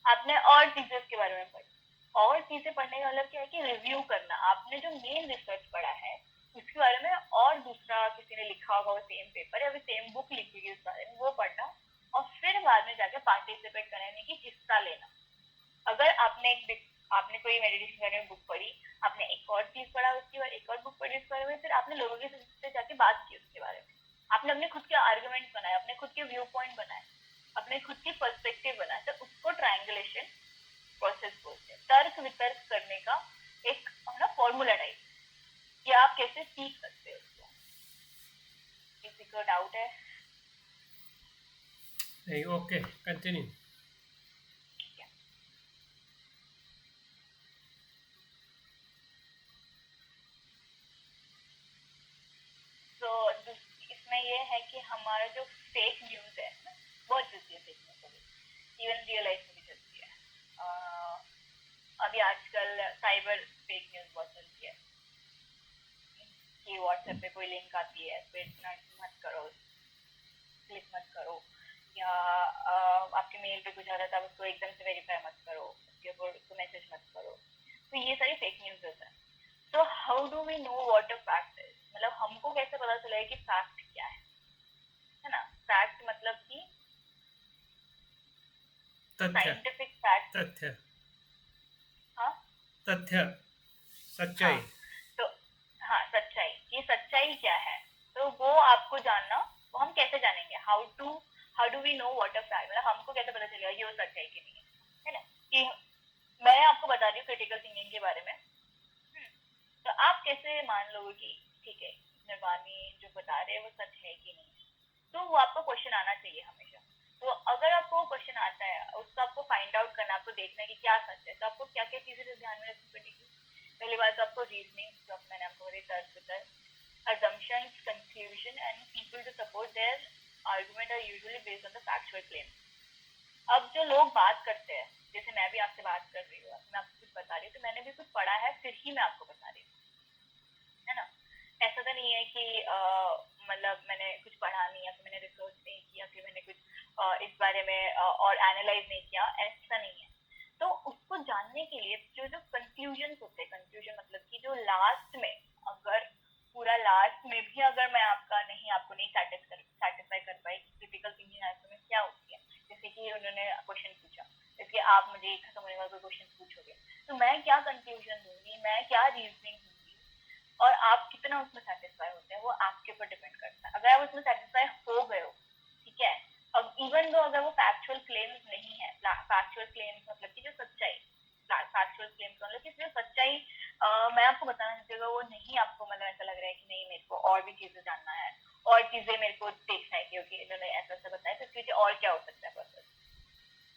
आपने और चीजें के बारे में पढ़ी, और चीजें पढ़ने का मतलब क्या है कि रिव्यू करना, आपने जो मेन रिसर्च पढ़ा है उसके बारे में और दूसरा किसी ने लिखा होगा वो सेम पेपर या फिर सेम बुक लिखी गई उस बारे में, वो पढ़ना, और फिर बाद में जाके पार्टिसिपेट करने की हिस्सा लेना। अगर आपने कोई मेडिटेशन करने में बुक पढ़ी, आपने एक और चीज पढ़ा, उसके बाद एक और बुक पढ़ी उसके बारे में, फिर आपने लोगों के से जाके बात की उसके बारे में, आपने अपने खुद के आर्गुमेंट बनाए, अपने खुद के व्यू पॉइंट बनाए, अपने खुद के पर्सपेक्टिव बनाए, तो उसको ट्रायंगुलेशन प्रोसेस बोलते हैं। तर्क वितर्क करने का एक ना फॉर्मूला टाइप कि आप कैसे सीख सकते हो उसको। किसी को डाउट है? नहीं, ओके, कंटिन्यू। तो इसमें ये है कि हमारा जो फेक न्यूज है बहुत चलती है, fake news even real life में भी चलती है। अभी आजकल साइबर फेक न्यूज बहुत चलती है कि व्हाट्सएप पे कोई लिंक आती है, पे मत करो, क्लिक मत करो, या आपके मेल पे कुछ आ रहा था उसको एकदम से वेरीफाई मत करो, उसके ऊपर उसको मैसेज मत करो। तो ये सारी फेक न्यूज है। तो how do we know what a fact is, मतलब हमको कैसे पता चलेगा कि फैक्ट क्या है ना? फैक्ट मतलब कि साइंटिफिक फैक्ट, तथ्य, हाँ तथ्य, सच्चाई। हाँ, तो हाँ सच्चाई, ये सच्चाई क्या है, तो वो आपको जानना, वो हम कैसे जानेंगे, how do we know what a fact, मतलब हमको कैसे पता चलेगा ये वो सच्चाई की नहीं है ना? कि मैं आपको बता रही हूँ क्रिटिकल थिंकिंग के बारे में, तो आप कैसे मान लोगे कि ठीक है निर्वाणी जो बता रहे हैं वो सच है कि नहीं? तो वो आपको क्वेश्चन आना चाहिए हमेशा। तो अगर आपको क्वेश्चन आता है, उसको आपको फाइंड आउट करना, आपको देखना है कि क्या सच है, तो आपको क्या क्या चीजें ध्यान में रखनी पड़ेगी। पहली बात तो आपको रीजनिंग, जो मैंने आपको बताई, तर्क वितर्क, assumptions, conclusion and people to support their argument are usually based on the factual claim. अब जो लोग बात करते हैं, जैसे मैं भी आपसे बात कर रही हूँ, मैं आपको कुछ बता रही हूँ, तो मैंने भी कुछ पढ़ा है फिर ही मैं आपको बता रही हूँ, है ना? ऐसा तो नहीं है कि मतलब मैंने कुछ पढ़ा नहीं, या फिर मैंने रिसर्च नहीं किया, फिर मैंने कुछ इस बारे में और एनालाइज नहीं किया, ऐसा नहीं है। तो उसको जानने के लिए जो जो कंक्लूजन होते हैं, कंक्लूजन मतलब कि जो लास्ट में, अगर पूरा लास्ट में भी अगर मैं आपको नहीं सेटिस्फाई कर पाई क्रिटिकल थिंकिंग आंसर में क्या होती है, जैसे कि उन्होंने क्वेश्चन पूछा, जैसे आप मुझे खत्म होने वाला क्वेश्चन पूछोगे, तो मैं क्या कंक्लूजन दूंगी, मैं क्या रीजनिंग दूंगी, और आप कितना उसमें सेटिस्फाई होते हैं वो आपके ऊपर डिपेंड करता है। अगर आप उसमें सेटिस्फाई हो गए हो, ठीक है, अब इवन दो अगर वो फैक्चुअल क्लेम्स नहीं है, फैक्चुअल क्लेम्स मतलब कि जो सच्चाई, फैक्चुअल क्लेम्स मतलब कि जो सच्चाई मैं आपको बताना चाहती हूँ, वो नहीं आपको मतलब ऐसा लग रहा है कि नहीं मेरे को और भी चीजें जानना है, और चीजें मेरे को देखना है क्योंकि इन्होंने ऐसा ऐसा बताया, तो इसके और क्या हो सकता है प्रोसेस,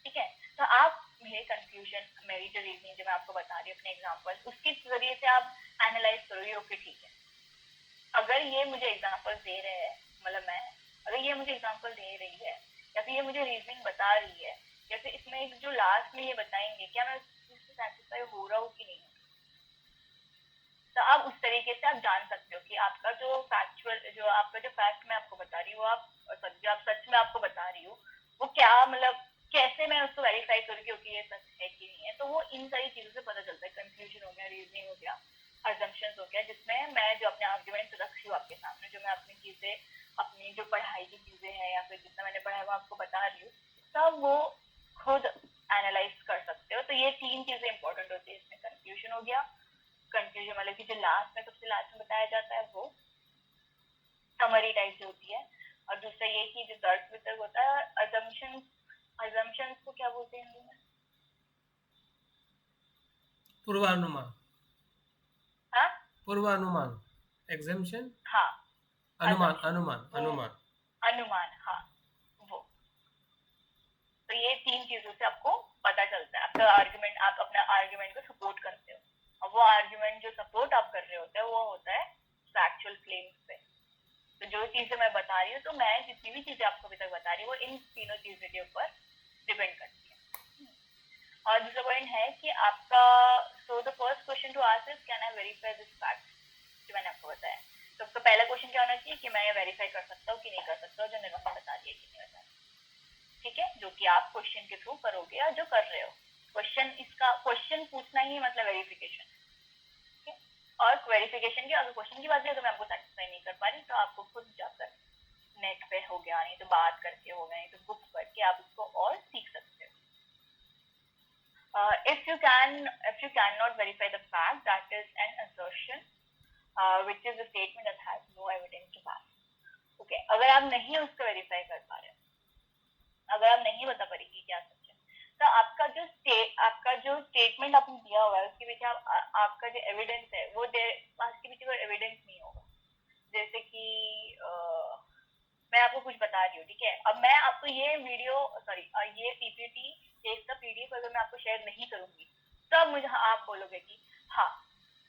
ठीक है। तो आप मेरे कंफ्यूजन, मेरी जो रीजनिंग जो मैं आपको बता रही हूँ अपने एग्जाम्पल, उसके जरिए से आप एनालाइज करोगे, ओके ठीक है, अगर ये मुझे एग्जाम्पल दे रहे हैं, मतलब मैं अगर ये मुझे एग्जाम्पल दे रही है, या फिर ये मुझे रीजनिंग बता रही है, या फिर इसमें जो लास्ट में ये बताएंगे, क्या मैं उससे सेटिस्फाई हो रहा हूँ कि नहीं, तो आप उस तरीके से आप जान सकते हो कि आपका जो फैक्चुअल, जो आपका जो फैक्ट मैं आपको बता रही हूँ, जो आप सच में आपको बता रही हूँ, वो क्या मतलब कैसे मैं उसको वेरीफाई करूँ क्योंकि ये सच है कि नहीं है। तो वो इन सारी चीजों से पता चलता है, कंफ्यूजन हो गया, रीजनिंग हो गया, अजम्पशंस हो गया, जिसमें मैं जो अपने आर्ग्यूमेंट रख रही हूँ आपके सामने, जो मैं अपनी चीजें, अपनी जो पढ़ाई की चीजें हैं या फिर जितना मैंने पढ़ा है वो आपको बता रही हूँ, तब वो खुद एनालाइज कर सकते हो। तो ये 3 चीजें इंपॉर्टेंट होती है इसमें, कंफ्यूजन हो गया, कंफ्यूजन मतलब कि जो लास्ट में, सबसे लास्ट में बताया जाता है वो समरी टाइप जो होती है, और दूसरा ये कि जो तर्क वितर्क होता है, अजम्पशंस को क्या बोलते हैं हिंदी में? पूर्वानुमान, हाँ पूर्वानुमान, एग्जाम्पशन, हाँ, अनुमान, assumption, अनुमान, वो अनुमान। अनुमान, हाँ वो। तो ये 3 चीजों से आपको पता चलता है आपका आर्ग्यूमेंट, आप अपना आर्ग्यूमेंट को सपोर्ट करते हो, और वो आर्ग्यूमेंट जो सपोर्ट आप कर रहे होते हैं वो होता है फैक्चुअल क्लेम्स पे। तो जो चीजें मैं बता रही हूँ, तो मैं जितनी भी चीजें आपको अभी तक बता रही हूँ, वो इन तीनों चीजों के ऊपर डिपेंड करती है। और दूसरा पॉइंट है कि आपका, so the first question to ask is can I verify this fact, जो मैंने आपको बताया। तो आपका पहला क्वेश्चन क्या होना चाहिए कि मैं ये वेरीफाई कर सकता हूँ कि नहीं कर सकता हूँ, जो निरुपमा बता दिया कि नहीं बता, ठीक है, जो कि आप क्वेश्चन के थ्रू करोगे या जो कर रहे हो। क्वेश्चन, इसका क्वेश्चन पूछना ही मतलब वेरिफिकेशन, ठीक है। और वेरिफिकेशन की अगर क्वेश्चन की बात करें तो मैं आपको सेटिस्फाई नहीं कर पा रही, तो आपको खुद जाकर नेट पे हो गया, नहीं तो बात करके हो गया, नहीं तो बुक पढ़ के आप उसको और सीख सकते हो। If you cannot verify the fact, that is an assertion, which is a statement that has no evidence to back. Okay, अगर आप नहीं उसको वेरीफाई कर पा रहे, अगर आप नहीं बता पा रही कि क्या सच है, तो आपका जो स्टेटमेंट आपने दिया हुआ है उसके पीछे आपका जो एविडेंस है वो उसके पीछे कोई एविडेंस नहीं होगा। जैसे कि मैं आपको कुछ बता रही हूँ, ठीक है, अब मैं आपको ये वीडियो, सॉरी ये पीपीटी, इसका पीडीएफ अगर मैं आपको शेयर नहीं करूंगी, तब मुझे आप बोलोगे कि हाँ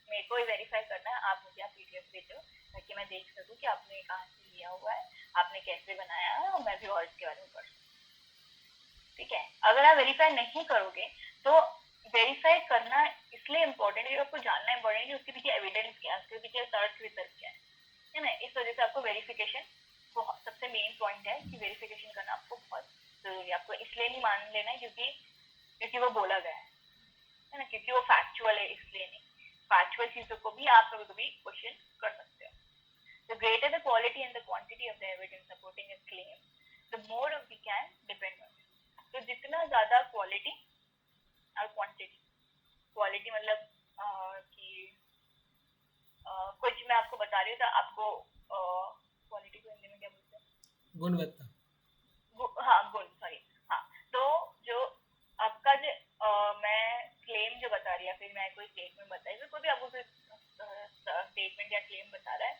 मेरे को वेरीफाई करना है, आप मुझे पीडीएफ भेजो ताकि मैं देख सकूँ कि आपने कहाँ से लिया हुआ है, आपने कैसे बनाया है, और मैं भी और इसके बारे में पढ़ सकूँ, ठीक है। अगर आप वेरीफाई नहीं करोगे, तो वेरीफाई करना इसलिए इम्पोर्टेंट है, आपको जानना इम्पोर्टेंट है उसके पीछे एविडेंस क्या है, उसके पीछे तर्क वितर्क क्या है ना। इस वजह से आपको वेरिफिकेशन बहुत सबसे मेन पॉइंट है कि वेरिफिकेशन करना आपको बहुत जरूरी है। आपको इसलिए नहीं मान लेना है क्योंकि वो बोला गया है ना, क्योंकि वो फैक्चुअल है, इसलिए नहीं। फैक्चुअल चीजों को भी आप कभी कभी क्वेश्चन कर सकते हो। The greater the quality and the quantity of the evidence supporting a claim, the more we can depend on it. तो जितना ज्यादा क्वालिटी और क्वांटिटी, क्वालिटी मतलब कि कुछ मैं आपको बता रही हूँ, तो आपको क्वालिटी को हिंदी में क्या बोलते हैं? गुणवत्ता। हाँ गुण, सॉरी, हाँ। तो जो आपका जो मैं क्लेम जो बता रही है, फिर मैं कोई स्टेटमेंट बताई, तो कोई भी आपको स्टेटमेंट या क्लेम बता रहा है,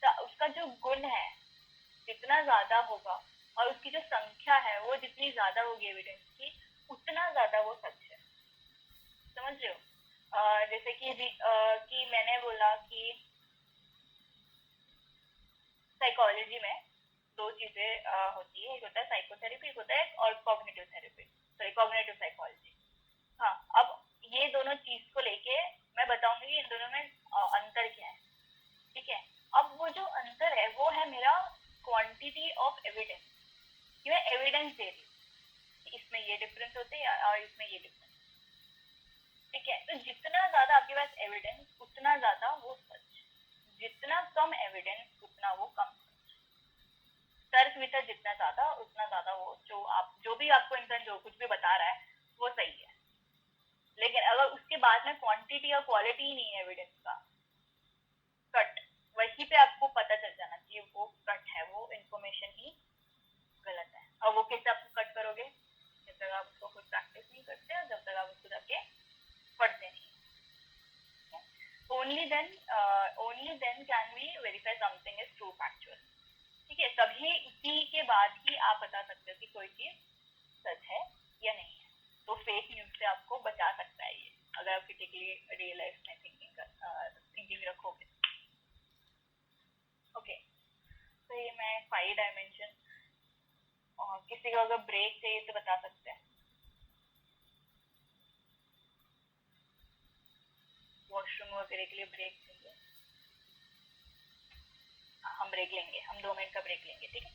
तो उसका जो गुण है जितना ज्यादा होगा, और उसकी जो संख्या है वो जितनी ज्यादा होगी एविडेंस की, उतना ज्यादा वो सच है। समझ रहे हो? जैसे कि मैंने बोला कि साइकोलॉजी में 2 चीजें होती है, एक होता है साइकोथेरेपी, एक होता है और cognitive therapy, sorry cognitive psychology. हाँ, अब ये दोनों चीज को लेके मैं बताऊंगी कि इन दोनों में अंतर क्या है, ठीक है। अब वो जो अंतर है वो है मेरा कितना, ठीक है। तो जितना ज्यादा आपके पास एविडेंस उतना ज्यादा वो सच, जितना कम एविडेंस उतना वो कम सच। तर्क वितर्क जितना ज्यादा उतना ज्यादा वो जो भी आपको इंसान जो कुछ भी बता रहा है वो सही है। लेकिन अगर उसके बाद में क्वांटिटी और क्वालिटी ही नहीं है एविडेंस का, कट, वहीं पे आपको पता चल जाना चाहिए वो कट है, वो इंफॉर्मेशन ही गलत है। और वो कैसे आप कट करोगे, जब तक आप उसको खुद प्रैक्टिस नहीं करते और जब तक आप उसको जाके पढ़ते नहीं। only then can we verify something is true factual, ठीक है। तभी इसी के बाद ही आप बता सकते हो कि कोई चीज सच है या नहीं है। तो फेक न्यूज से आपको बचा सकता है ये, अगर आप क्रिटिकली रियल लाइफ में थिंकिंग रखोगे। ओके, तो ये मैं 5 डायमेंशन, और किसी को अगर ब्रेक चाहिए तो बता सकते हैं। वॉशरूम वगैरह के लिए ब्रेक चाहिए, हम ब्रेक लेंगे, हम 2 मिनट का ब्रेक लेंगे, ठीक है।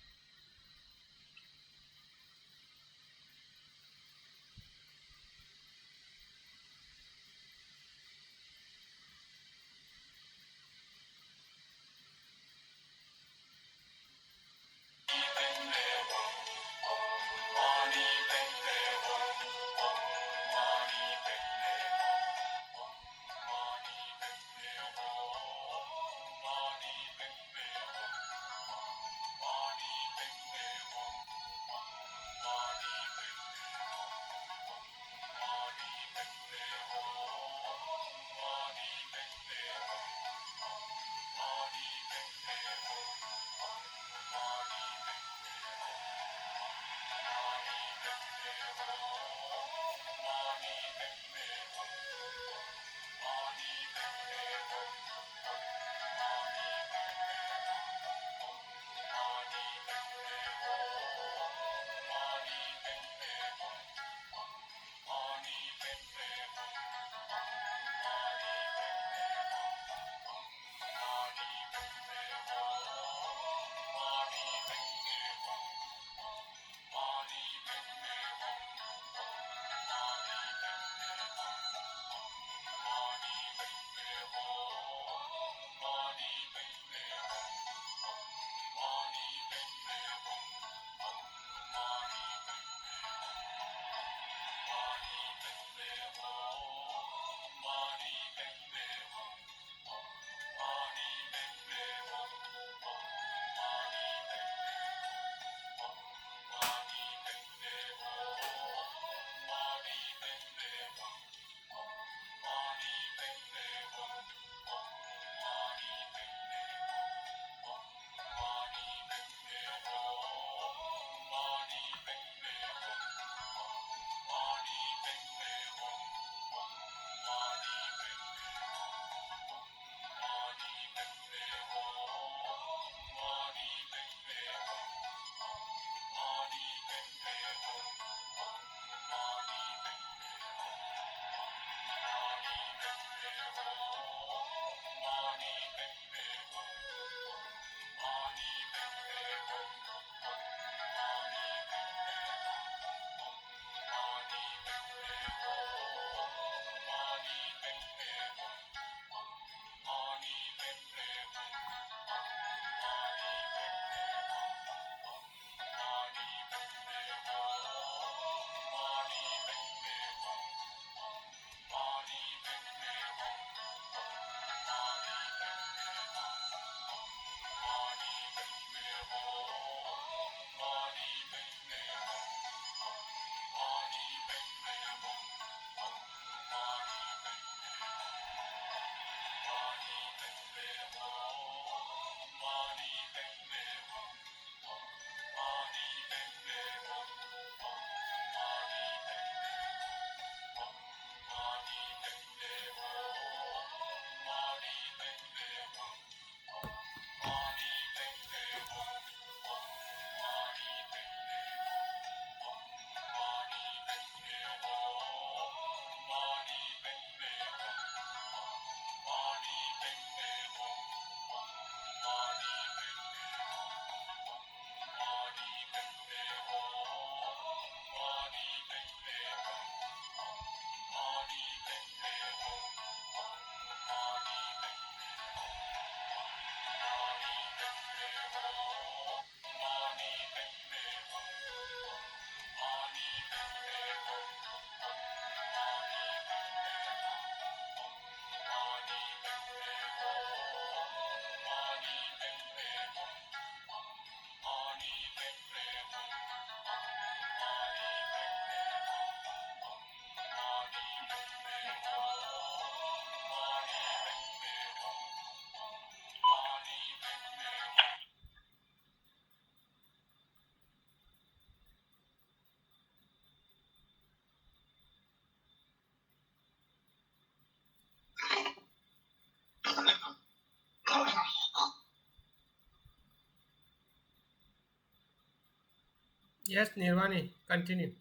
Yes, Nirvani, continue.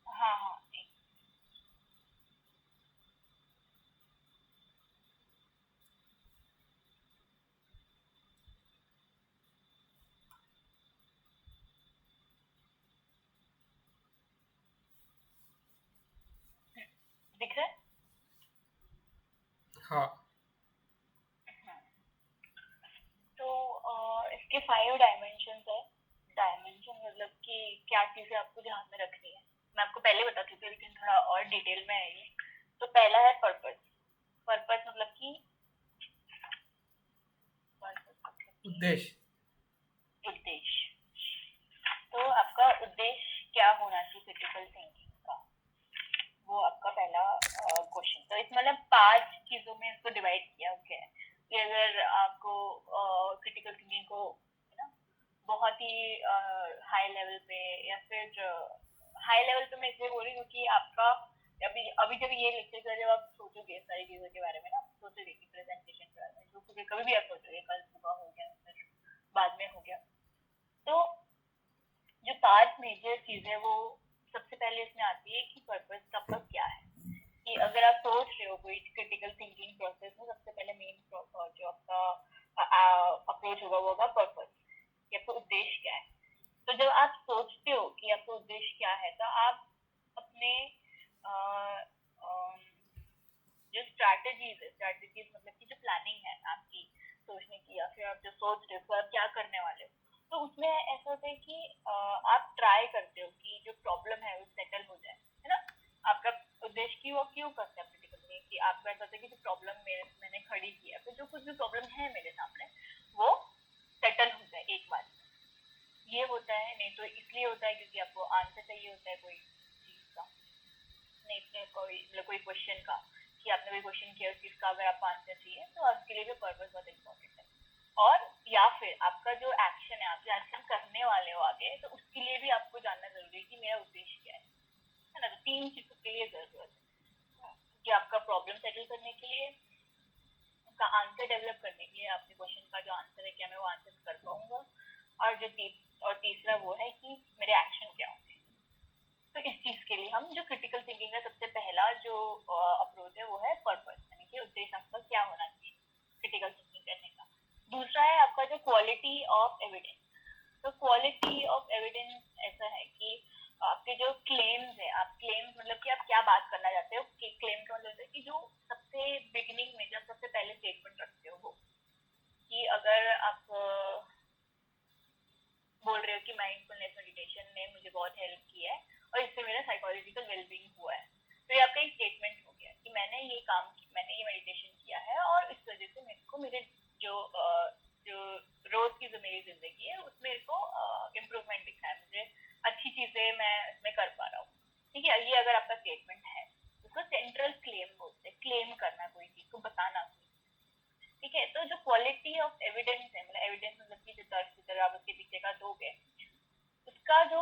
हाँ हाँ दिख रहा है। हाँ। तो इसके 5 डायमेंशन है। डायमेंशन मतलब कि क्या चीजें आपको ध्यान में रखनी है। मैं आपको पहले बता चुकी हूँ लेकिन थोड़ा और डिटेल में आएगी। तो पहला है पर्पस। पर्पस मतलब कि उद्देश्य। उद्देश्य। तो आपका उद्देश्य क्या होना चाहिए क्रिटिकल थिंकिंग का, वो आपका पहला क्वेश्चन। तो इसमें मतलब 5 चीजों में इसको डिवाइड किया गया है कि अगर आपको क्रिटिकल थिंकिंग को है ना बहुत ही हाई लेवल पे या फिर हाई लेवल पे मैं इसलिए बोल रही हूँ क्योंकि आपका अभी अभी जब ये लेक्चर कर जब आप सोचोगे सारी चीजों के बारे में ना, सोचोगे कि प्रेजेंटेशन के बारे में सोचोगे, कभी भी आप सोचोगे, कल सुबह हो गया फिर बाद में हो गया, तो जो 5 मेजर चीजें वो सबसे पहले इसमें आती है कि पर्पस आपका क्या है। कि अगर आप सोच रहे हो कोई क्रिटिकल थिंकिंग प्रोसेस में, सबसे पहले मेन जो आपका अप्रोच होगा वो होगा पर्पस, कि आपका उद्देश्य क्या है। तो जब आप सोचते हो कि आपका उद्देश्य क्या है, तो आप अपने जो स्ट्रैटेजीज मतलब कि जो प्लानिंग है आपकी सोचने की, या फिर आप जो सोच रहे हो तो आप क्या करने वाले हो, तो उसमें ऐसा होता है कि आप ट्राई करते हो कि जो प्रॉब्लम है वो सेटल हो जाए, है ना। आपका उद्देश्य की वो क्यों करते हैं क्रिटिकल, कि आपको ऐसा होता है कि जो प्रॉब्लम मैंने खड़ी की है, तो जो कुछ भी प्रॉब्लम है मेरे सामने वो सेटल हो जाए एक बार। ये होता है, नहीं तो इसलिए होता है क्योंकि आपको आंसर चाहिए होता है कोई चीज का, नहीं तो कोई क्वेश्चन का, कि आपने कोई क्वेश्चन किया उस चीज का अगर आपको आंसर चाहिए, तो आपके लिए भी पर्पस बहुत इंपॉर्टेंट है। और या फिर आपका जो एक्शन है, आप जो एक्शन करने वाले हो आगे, तो उसके लिए भी आपको जानना जरूरी है कि मेरा उद्देश्य क्या है ना। तो 3 चीजों के लिए जरूरत है कि आपका प्रॉब्लम सेटल करने के लिए, उसका आंसर डेवलप करने के लिए, आपके क्वेश्चन का जो आंसर है क्या मैं वो आंसर कर पाऊंगा, और तीसरा वो है कि मेरे एक्शन क्या होंगे। तो इस चीज के लिए हम जो क्रिटिकल थिंकिंग का सबसे पहला जो अप्रोच है वो है पर्पस, यानी कि उद्देश्य आपका क्या होना चाहिए क्रिटिकल थिंकिंग करने का। दूसरा है आपका जो क्वालिटी ऑफ एविडेंस। तो क्वालिटी ऑफ एविडेंस ऐसा है कि आपके जो क्लेम्स है, आप क्लेम्स मतलब कि आप क्या बात करना चाहते हो, क्लेम का मतलब है कि जो सबसे बिगिनिंग में जब सबसे पहले स्टेटमेंट रखते हो वो, कि अगर आप बोल रहे हो कि माइंडफुलनेस मेडिटेशन ने मुझे बहुत हेल्प किया है और इससे मेरा साइकोलॉजिकल वेलबींग हुआ है, तो ये आपका एक स्टेटमेंट हो गया कि मैंने ये मेडिटेशन किया है और इस वजह से मेरे को मेरे जो रोज की जो मेरी जिंदगी है उसमें मेरे को इम्प्रूवमेंट दिखा है, मुझे अच्छी चीजें मैं इसमें कर पा रहा हूँ। ठीक है, ये अगर आपका स्टेटमेंट है उसको सेंट्रल क्लेम बोलते हैं, क्लेम करना कोई चीज को, बताना। ठीक है, तो जो क्वालिटी ऑफ एविडेंस है, मतलब एविडेंस मतलब कि जो तर्क आप उसके पीछे का दोगे, उसका जो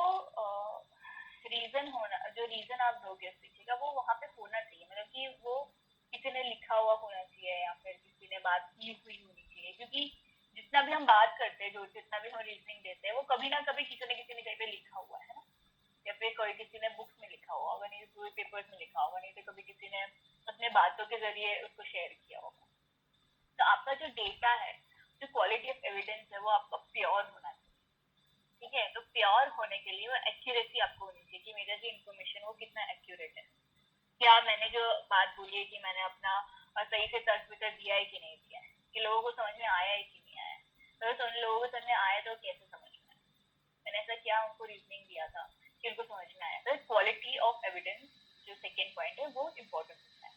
रीजन आप दोगे उस पीछे का, वो वहाँ पे होना चाहिए, मतलब कि वो किसी ने लिखा हुआ होना चाहिए या फिर किसी ने बात की हुई होनी चाहिए। क्योंकि जितना भी हम बात करते हैं, जो जितना भी हम रीजनिंग देते हैं, वो कभी ना कभी किसी न कहीं पे लिखा हुआ है ना, या फिर कोई किसी ने बुक्स में लिखा हुआ होगा, नहीं तो पूरे पेपर्स में लिखा होगा, नहीं तो कभी किसी ने अपने बातों के जरिए उसको शेयर किया होगा। तो आपका जो डेटा है, जो क्वालिटी ऑफ एविडेंस है, वो आपका प्योर होना चाहिए। ठीक है, तो प्योर होने के लिए वो एक्यूरेसी आपको होनी चाहिए कि मेरा जो इन्फॉर्मेशन वो कितना एक्यूरेट है, क्या मैंने जो बात बोली है कि मैंने अपना सही से तर्क वितर्क दिया है कि नहीं दिया है, कि लोगों को समझ में आया है कि नहीं आया है। तो उन लोगों को समझ में आया तो कैसे समझ में आया, मैंने ऐसा क्या उनको रीजनिंग दिया था कि उनको समझ में आया। तो क्वालिटी ऑफ एविडेंस जो सेकेंड पॉइंट है वो इम्पोर्टेंट होता है।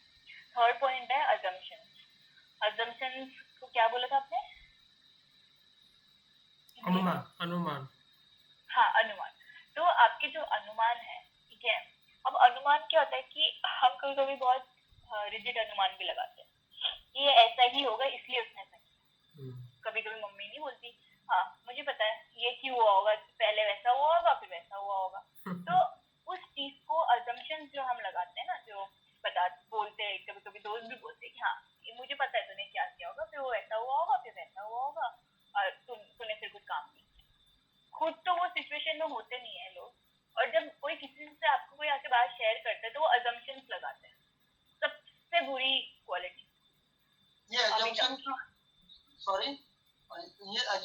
थर्ड पॉइंट है अजम्पशन। अजम्पशंस को क्या बोला था आपने? अनुमान। हाँ, अनुमान। तो आपके जो अनुमान है, ठीक है, अब अनुमान क्या होता है कि हम कभी कभी बहुत रिजिड अनुमान भी लगाते हैं, ये ऐसा ही होगा इसलिए उसने ऐसा किया। कभी कभी मम्मी नहीं बोलती, हाँ मुझे पता है ये क्यों हुआ होगा, पहले वैसा हुआ होगा फिर वैसा हुआ होगा। तो उस चीज को अजम्पशन जो हम लगाते हैं ना, जो बोलते हैं, कभी कभी दोस्त भी बोलते हैं कि हाँ ये मुझे पता है तूने क्या किया होगा, फिर वो ऐसा हुआ होगा फिर वैसा हुआ होगा, और तूने फिर कुछ काम नहीं किया। खुद तो वो सिचुएशन में होते नहीं है लोग,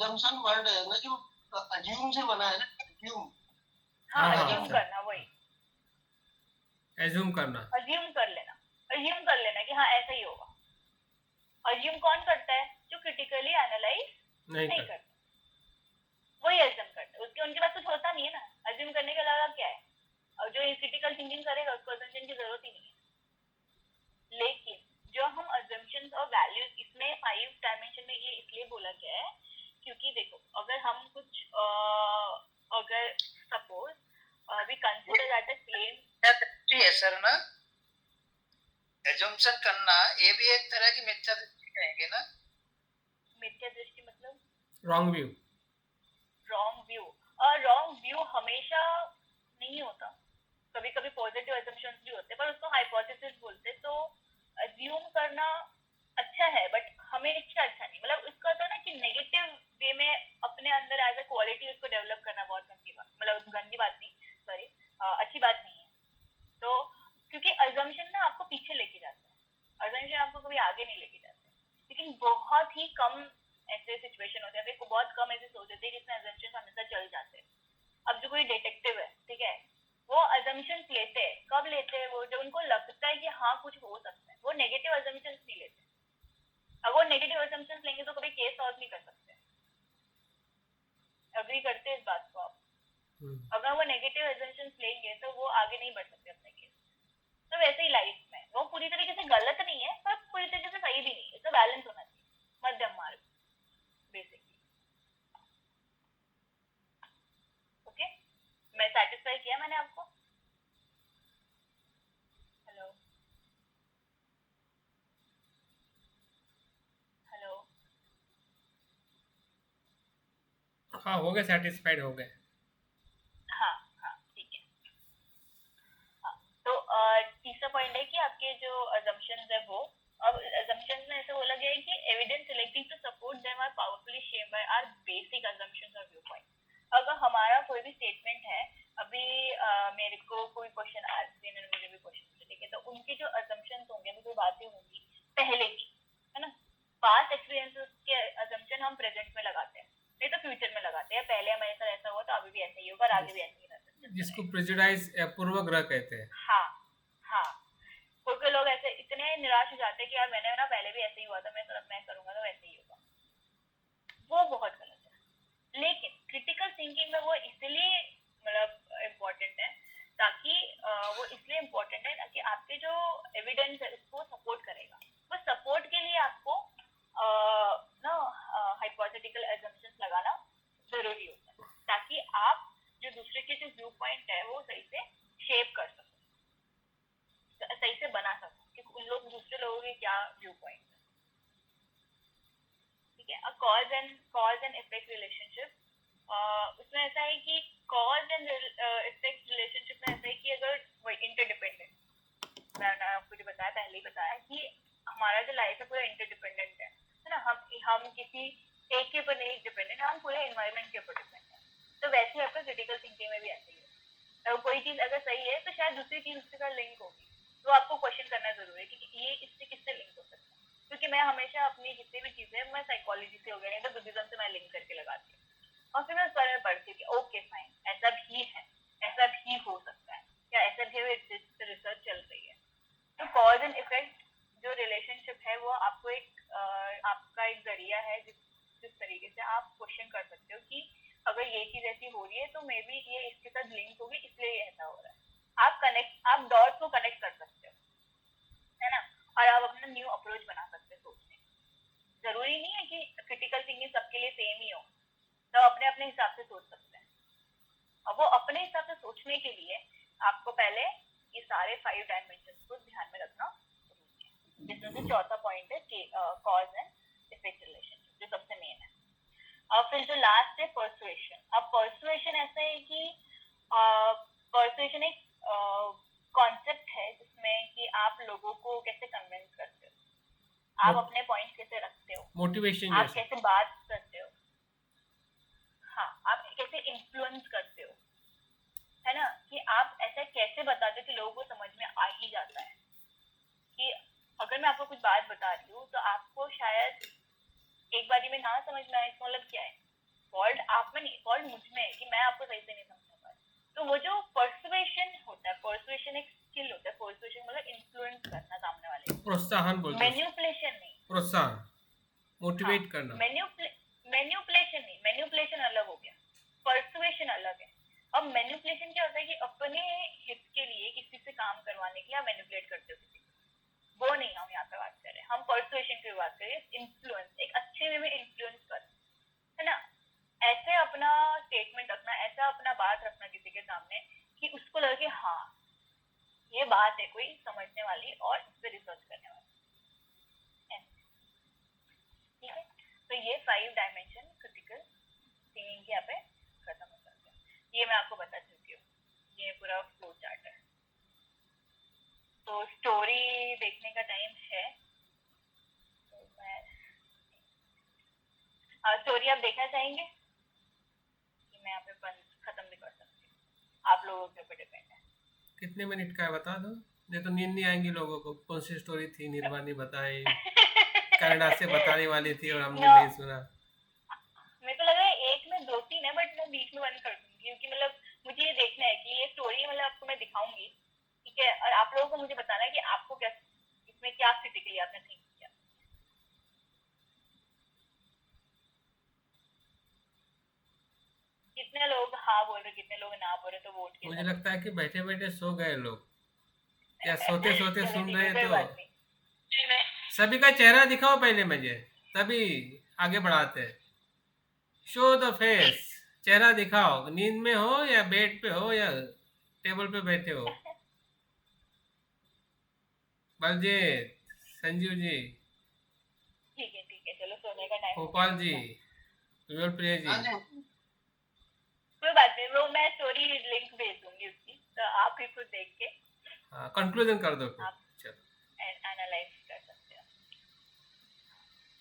assumption word है ना, जो assume से बना है ना, assume. हाँ, हाँ, assume अच्छा। करना, वही एज्यूम करना। assume कर लेना कि हाँ ऐसा ही होगा। assume कौन करता है? जो critically analyze नहीं नहीं कर करता, वही assume करता है। उनके पास कुछ होता नहीं है ना, assume करने के अलावा क्या है? और जो critical thinking करेगा उसको assumption की जरूरत ही नहीं है। लेकिन जो हम assumptions और values, इसमें 5 dimension में ये इसलिए बोला गया है क्योंकि देखो, अगर हम कुछ अगर suppose we consider that a claim दृष्टि है सर ना, assumption करना ये भी एक तरह की मिथ्या दृष्टि कहेंगे ना. मिथ्या दृष्टि मतलब रॉन्ग व्यू। रॉन्ग व्यू हमेशा नहीं होता, कभी कभी पॉजिटिव assumptions भी होते हैं, पर उसको हाइपोथेसिस बोलते हैं। तो assume करना अच्छा है, बट हमेशा अच्छा नहीं। मतलब उसका होता है ना कि नेगेटिव वे में अपने अंदर एज अ क्वालिटी उसको डेवलप करना बहुत गंदी बात, मतलब गंदी बात नहीं, सॉरी, अच्छी बात नहीं है। तो क्योंकि assumption ना आपको पीछे लेके जाता है, assumption आपको कभी आगे नहीं लेके जाता है। लेकिन बहुत ही कम ऐसे सिचुएशन होते हैं, देखो बहुत कम ऐसे सोच होते हैं जिसमें assumptions हमेशा चल जाते हैं। अब जो कोई डिटेक्टिव है, ठीक है, वो assumptions लेते हैं, कब लेते हैं? वो जब उनको लगता है कि हाँ कुछ हो सकता है, वो नेगेटिव assumptions नहीं लेते। अब वो नेगेटिव assumptions लेंगे तो कभी केस सॉल्व नहीं कर सकते। अग्री करते हैं इस बात को आप? अगर वो नेगेटिव assumptions लेंगे तो वो आगे नहीं बढ़ सकते अपने केस। तो वैसे ही लाइफ में वो पूरी तरीके से गलत नहीं है, पर पूरी तरीके से सही भी नहीं है, तो बैलेंस होना चाहिए, मध्यम मार्ग बेसिकली। ओके, मैं सैटिस्फाई किया मैंने आपको? हेलो हेलो, हाँ, हो गए, सेटिस्फाइड हो गए। हाँ हाँ ठीक है। हाँ, तो तीसरा पॉइंट है कि आपके जो assumptions है वो, अब assumptions में ऐसे बोला गया है कि evidence selecting to support them are powerfully shaped by our basic assumptions or viewpoint. अगर हमारा कोई भी स्टेटमेंट है, अभी मेरे को कोई क्वेश्चन आज इन्होंने मुझे भी क्वेश्चन पूछे, ठीक है, तो उनके जो assumptions होंगे, वो जो बातें होंगी पहले की, है ना, पास्ट एक्सपीरियंसेस के assumption हम प्रेजेंट में लगाते हैं, नहीं तो फ्यूचर में लगाते हैं। पहले हमारे साथ ऐसा हुआ तो अभी भी ऐसा ही होगा और आगे भी ऐसा ही रहता है, जिसको प्रेजुडाइज पूर्वग्रह कहते हैं। हाँ हाँ, कोई लोग ऐसे इतने निराश हो जाते हैं कि यार मैंने ना पहले भी ऐसे ही हुआ था, मैं करूंगा तो वैसे ही होगा। वो बहुत गलत है। लेकिन क्रिटिकल थिंकिंग में वो इसलिए मतलब इम्पोर्टेंट है, ताकि वो इसलिए इम्पोर्टेंट है ताकि आपके जो एविडेंस है उसको सपोर्ट करेगा। वो सपोर्ट के लिए आपको ना हाइपोथेटिकल assumptions लगाना जरूरी होता है, ताकि आप जो दूसरे के जो व्यू पॉइंट है वो सही से शेप कर सको, सही से बना सको कि उन लोग दूसरे लोगों के क्या व्यू पॉइंट है। ठीक है, कॉज एंड इफेक्ट रिलेशनशिप, उसमें ऐसा है कि कॉज एंड इफेक्ट रिलेशनशिप में ऐसा है कि अगर वही इंटरडिपेंडेंट, मैंने आपको जो बताया पहले ही बताया कि हमारा जो लाइफ है पूरा इंटरडिपेंडेंट है ना, हम किसी एक के ऊपर नहीं डिपेंडेंट, हम पूरे एनवायरनमेंट के ऊपर डिपेंडेंट है। तो वैसे ही आपका क्रिटिकल थिंकिंग में भी ऐसा ही है, अगर कोई चीज अगर सही है तो शायद दूसरी चीज उसके साथ लिंक होगी, तो आपको क्वेश्चन करना जरूरी है कि ये इससे किससे लिंक हो सकता है। क्योंकि मैं हमेशा अपनी जितनी भी चीजें मैं साइकोलॉजी से हो गया, नहीं तो बुद्धिज्म से मैं लिंक करके लगाती हूँ, और फिर मैं उस बारे में पढ़ती हूँ कि ओके फाइन, ऐसा भी है, ऐसा भी हो सकता है, या ऐसा भी रिसर्च चल रही है। तो कॉज एंड इफेक्ट जो रिलेशनशिप है वो आपको आपका एक जरिया है जिस तरीके से आप क्वेश्चन कर सकते हो कि अगर ये चीज ऐसी हो रही है तो मे बी ये इसके साथ लिंक होगी, इसलिए ये ऐसा हो रहा है। आप डॉट को कनेक्ट कर सकते हो, है ना, और आप अपना न्यू अप्रोच बना सकते हो सोचने। जरूरी नहीं है कि क्रिटिकल थिंकिंग सबके लिए सेम ही हो, तो अपने अपने हिसाब से सोच सकते हैं। और वो अपने हिसाब से सोचने के लिए आपको पहले ये सारे 5 डायमेंशंस को ध्यान में रखना जरूरी है, जिसमें से चौथा पॉइंट है कॉज एंड इफेक्ट रिलेशनशिप, जो सबसे मेन है। और फिर जो लास्ट है पर्सुएशन। अब पर्सुएशन ऐसा है कि पर्सुएशन एक कॉन्सेप्ट है जिसमें कि आप लोगों को कैसे कन्विंस करते हो, आप अपने पॉइंट कैसे रखते हो, मोटिवेशन, आप कैसे बात करते हो, हाँ, आप कैसे इन्फ्लुएंस करते हो, है ना, कि आप ऐसा कैसे बताते हो कि लोगों को समझ में आ ही जाता है। कि अगर मैं आपको कुछ बात बता रही हूँ तो आपको शायद एक बारी में ना समझ में आए, इसका मतलब क्या है फॉल्ट आप में नहीं, फॉल्ट मुझ में है कि मैं आपको सही से नहीं समझा पा रही। तो वो जो पर्सुएशन होता है, पर्सुएशन एक स्किल होता है, पर्सुएशन मतलब इन्फ्लुएंस करना सामने वाले को, प्रोत्साहन बोलते हैं, मैन्युपुलेशन नहीं। प्रोत्साहन, मोटिवेट करना। मैन्युपुलेशन नहीं, मैन्युपुलेशन अलग हो गया, पर्सुएशन अलग है। अब मैन्युपुलेशन क्या होता है कि अपने हित के लिए किसी से काम करवाने के लिए आप मैन्युपुलेट करते हो किसी को, वो नहीं हम यहाँ पे बात कर रहे हैं, हम पर्सुएशन की बात कर रहे हैं। इन्फ्लुएंस, एक अच्छे वे में इन्फ्लुएंस कर, है ना, ऐसे अपना स्टेटमेंट रखना, ऐसा अपना बात रखना किसी के सामने कि उसको लगे कि हाँ ये बात है कोई समझने वाली और इस पे रिसर्च करने वाली। ठीक है, तो ये 5 डायमेंशन क्रिटिकल थिंकिंग के यहाँ पे खत्म हो जाते हैं। ये मैं आपको बता चुकी हूँ, ये पूरा फ्लो चार्ट है। तो स्टोरी देखने का टाइम है, तो मैं स्टोरी आप देखना चाहेंगे कि मैं यहाँ पे बंद खत्म भी कर सकती हूँ, आप लोगों के ऊपर डिपेंड है। कितने मिनट का है बता दो, नहीं तो नींद नहीं आएंगी लोगों को। कौन सी स्टोरी थी, निर्वाणी बताई, कनाडा से बताने वाली थी और हमने नहीं सुना। मेरे को लगा 1 में 2-3 है, बट मैं बीच में बंद कर दूंगी क्योंकि मतलब मुझे ये देखना है कि ये स्टोरी मतलब आपको मैं दिखाऊंगी, ठीक है, और आप लोगों को मुझे बताना है कि आपको क्या इसमें क्या क्रिटिकली आपने थिंक किया। कितने लोग हाँ बोल रहे, कितने लोग ना बोल रहे, तो वोट मुझे लगता है कि बैठे बैठे सो गए लोग, या सोते सोते सुन रहे। तो सभी का चेहरा दिखाओ पहले मुझे, तभी आगे बढ़ाते हैं। शो द फेस, चेहरा दिखाओ, नींद में हो या बेड पे हो या टेबल पे बैठे हो। बलजीत, संजीव जी, ठीक है, चलो सोने का टाइम। गोपाल जी, विमल प्रिय जी, कोई बात नहीं, वो मैं स्टोरी लिंक भेज दूंगी उसकी, तो आप ही खुद देख के कंक्लूजन कर दो फिर। आप एनालाइज कर सकते हो।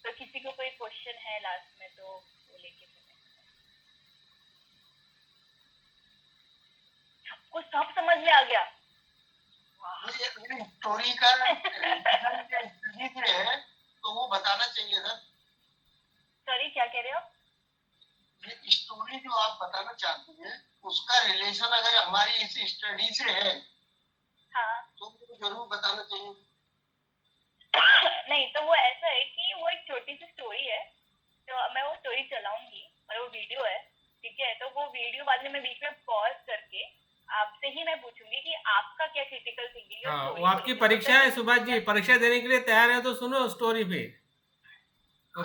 तो किसी को कोई क्वेश्चन है लास्ट में तो वो लेके सबको सब समझ में आ गया। स्टोरी का स्टडी है तो वो बताना चाहिए सर। सॉरी क्या कह रहे हो? स्टोरी जो आप बताना चाहते हैं उसका रिलेशन अगर हमारी इस स्टडी से है, हाँ, तो जरूर बताना चाहिए। नहीं तो वो ऐसा है कि वो एक छोटी सी स्टोरी है, तो मैं वो स्टोरी चलाऊंगी और वो वीडियो है, ठीक है, तो वो वीडियो बाद में मैं बीच में पॉज करके आपसे ही मैं पूछूंगी कि आपका क्या क्रिटिकल थिंकिंग है। हाँ, वो आपकी परीक्षा है सुभाष जी, परीक्षा देने के लिए तैयार है तो सुनो स्टोरी पे। वो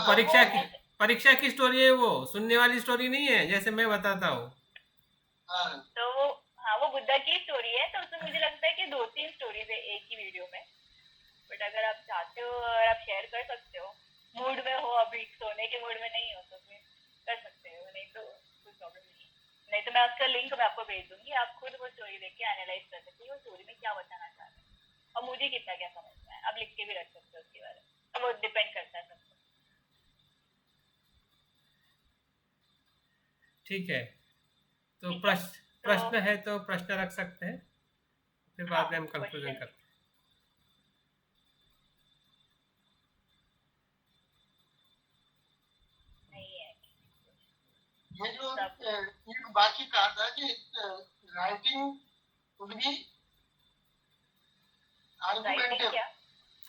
परीक्षा की स्टोरी है, वो सुनने वाली स्टोरी नहीं है जैसे मैं बताता हूँ। तो वो हाँ वो बुद्धा की स्टोरी है, तो उसमें मुझे लगता है कि 2-3 स्टोरीज है एक ही वीडियो में, बट अगर आप चाहते हो और आप शेयर कर सकते हो, मूड में हो, अभी सोने के मूड में नहीं हो तो फिर कर सकते हो, नहीं तो कोई प्रॉब्लम नहीं। नहीं तो मैं उसका लिंक मैं आपको भेज दूंगी, आप खुद वो स्टोरी देख के एनालाइज कर सकते हो वो स्टोरी में क्या बताना चाह रहे हैं और मुझे कितना क्या समझ में है। आप लिख के भी रख सकते हो उसके बारे में, अब वो डिपेंड करता है सबको। ठीक है, तो प्रश्न है तो प्रश्न रख सकते हैं, फिर बाद में हम कंक्लूजन करते हैं। ये जो बाकी कहा था कि राइटिंग भी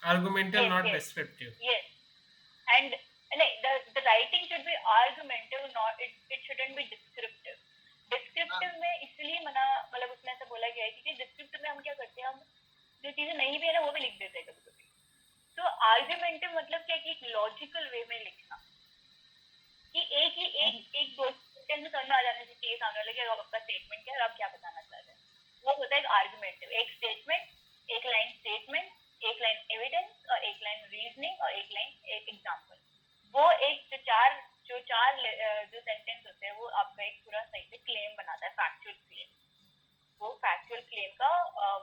argumentative not descriptive. Yes, and the writing should be argumentative, not it shouldn't be descriptive. Descriptive में इसलिए मना मतलब उसमें ऐसा बोला गया है क्योंकि descriptive में हम क्या करते हैं, हम जो चीजें नहीं भी है ना वो भी लिख देते हैं कभी कभी। तो argumentative मतलब क्या कि लॉजिकल वे में लिखना, कि एक दो सेंटेंस में समझ में आ जाने से चाहिए सामने वाले कि आपका स्टेटमेंट क्या है और आप क्या बताना चाह रहे हैं। वो होता है आर्गुमेंटिव, एक स्टेटमेंट, एक लाइन स्टेटमेंट, एक लाइन एविडेंस और एक लाइन रीजनिंग और एक लाइन एक एग्जांपल। वो एक जो चार सेंटेंस होते हैं वो आपका एक पूरा सही से क्लेम बनाता है, फैक्चुअल क्लेम। वो फैक्चुअल क्लेम का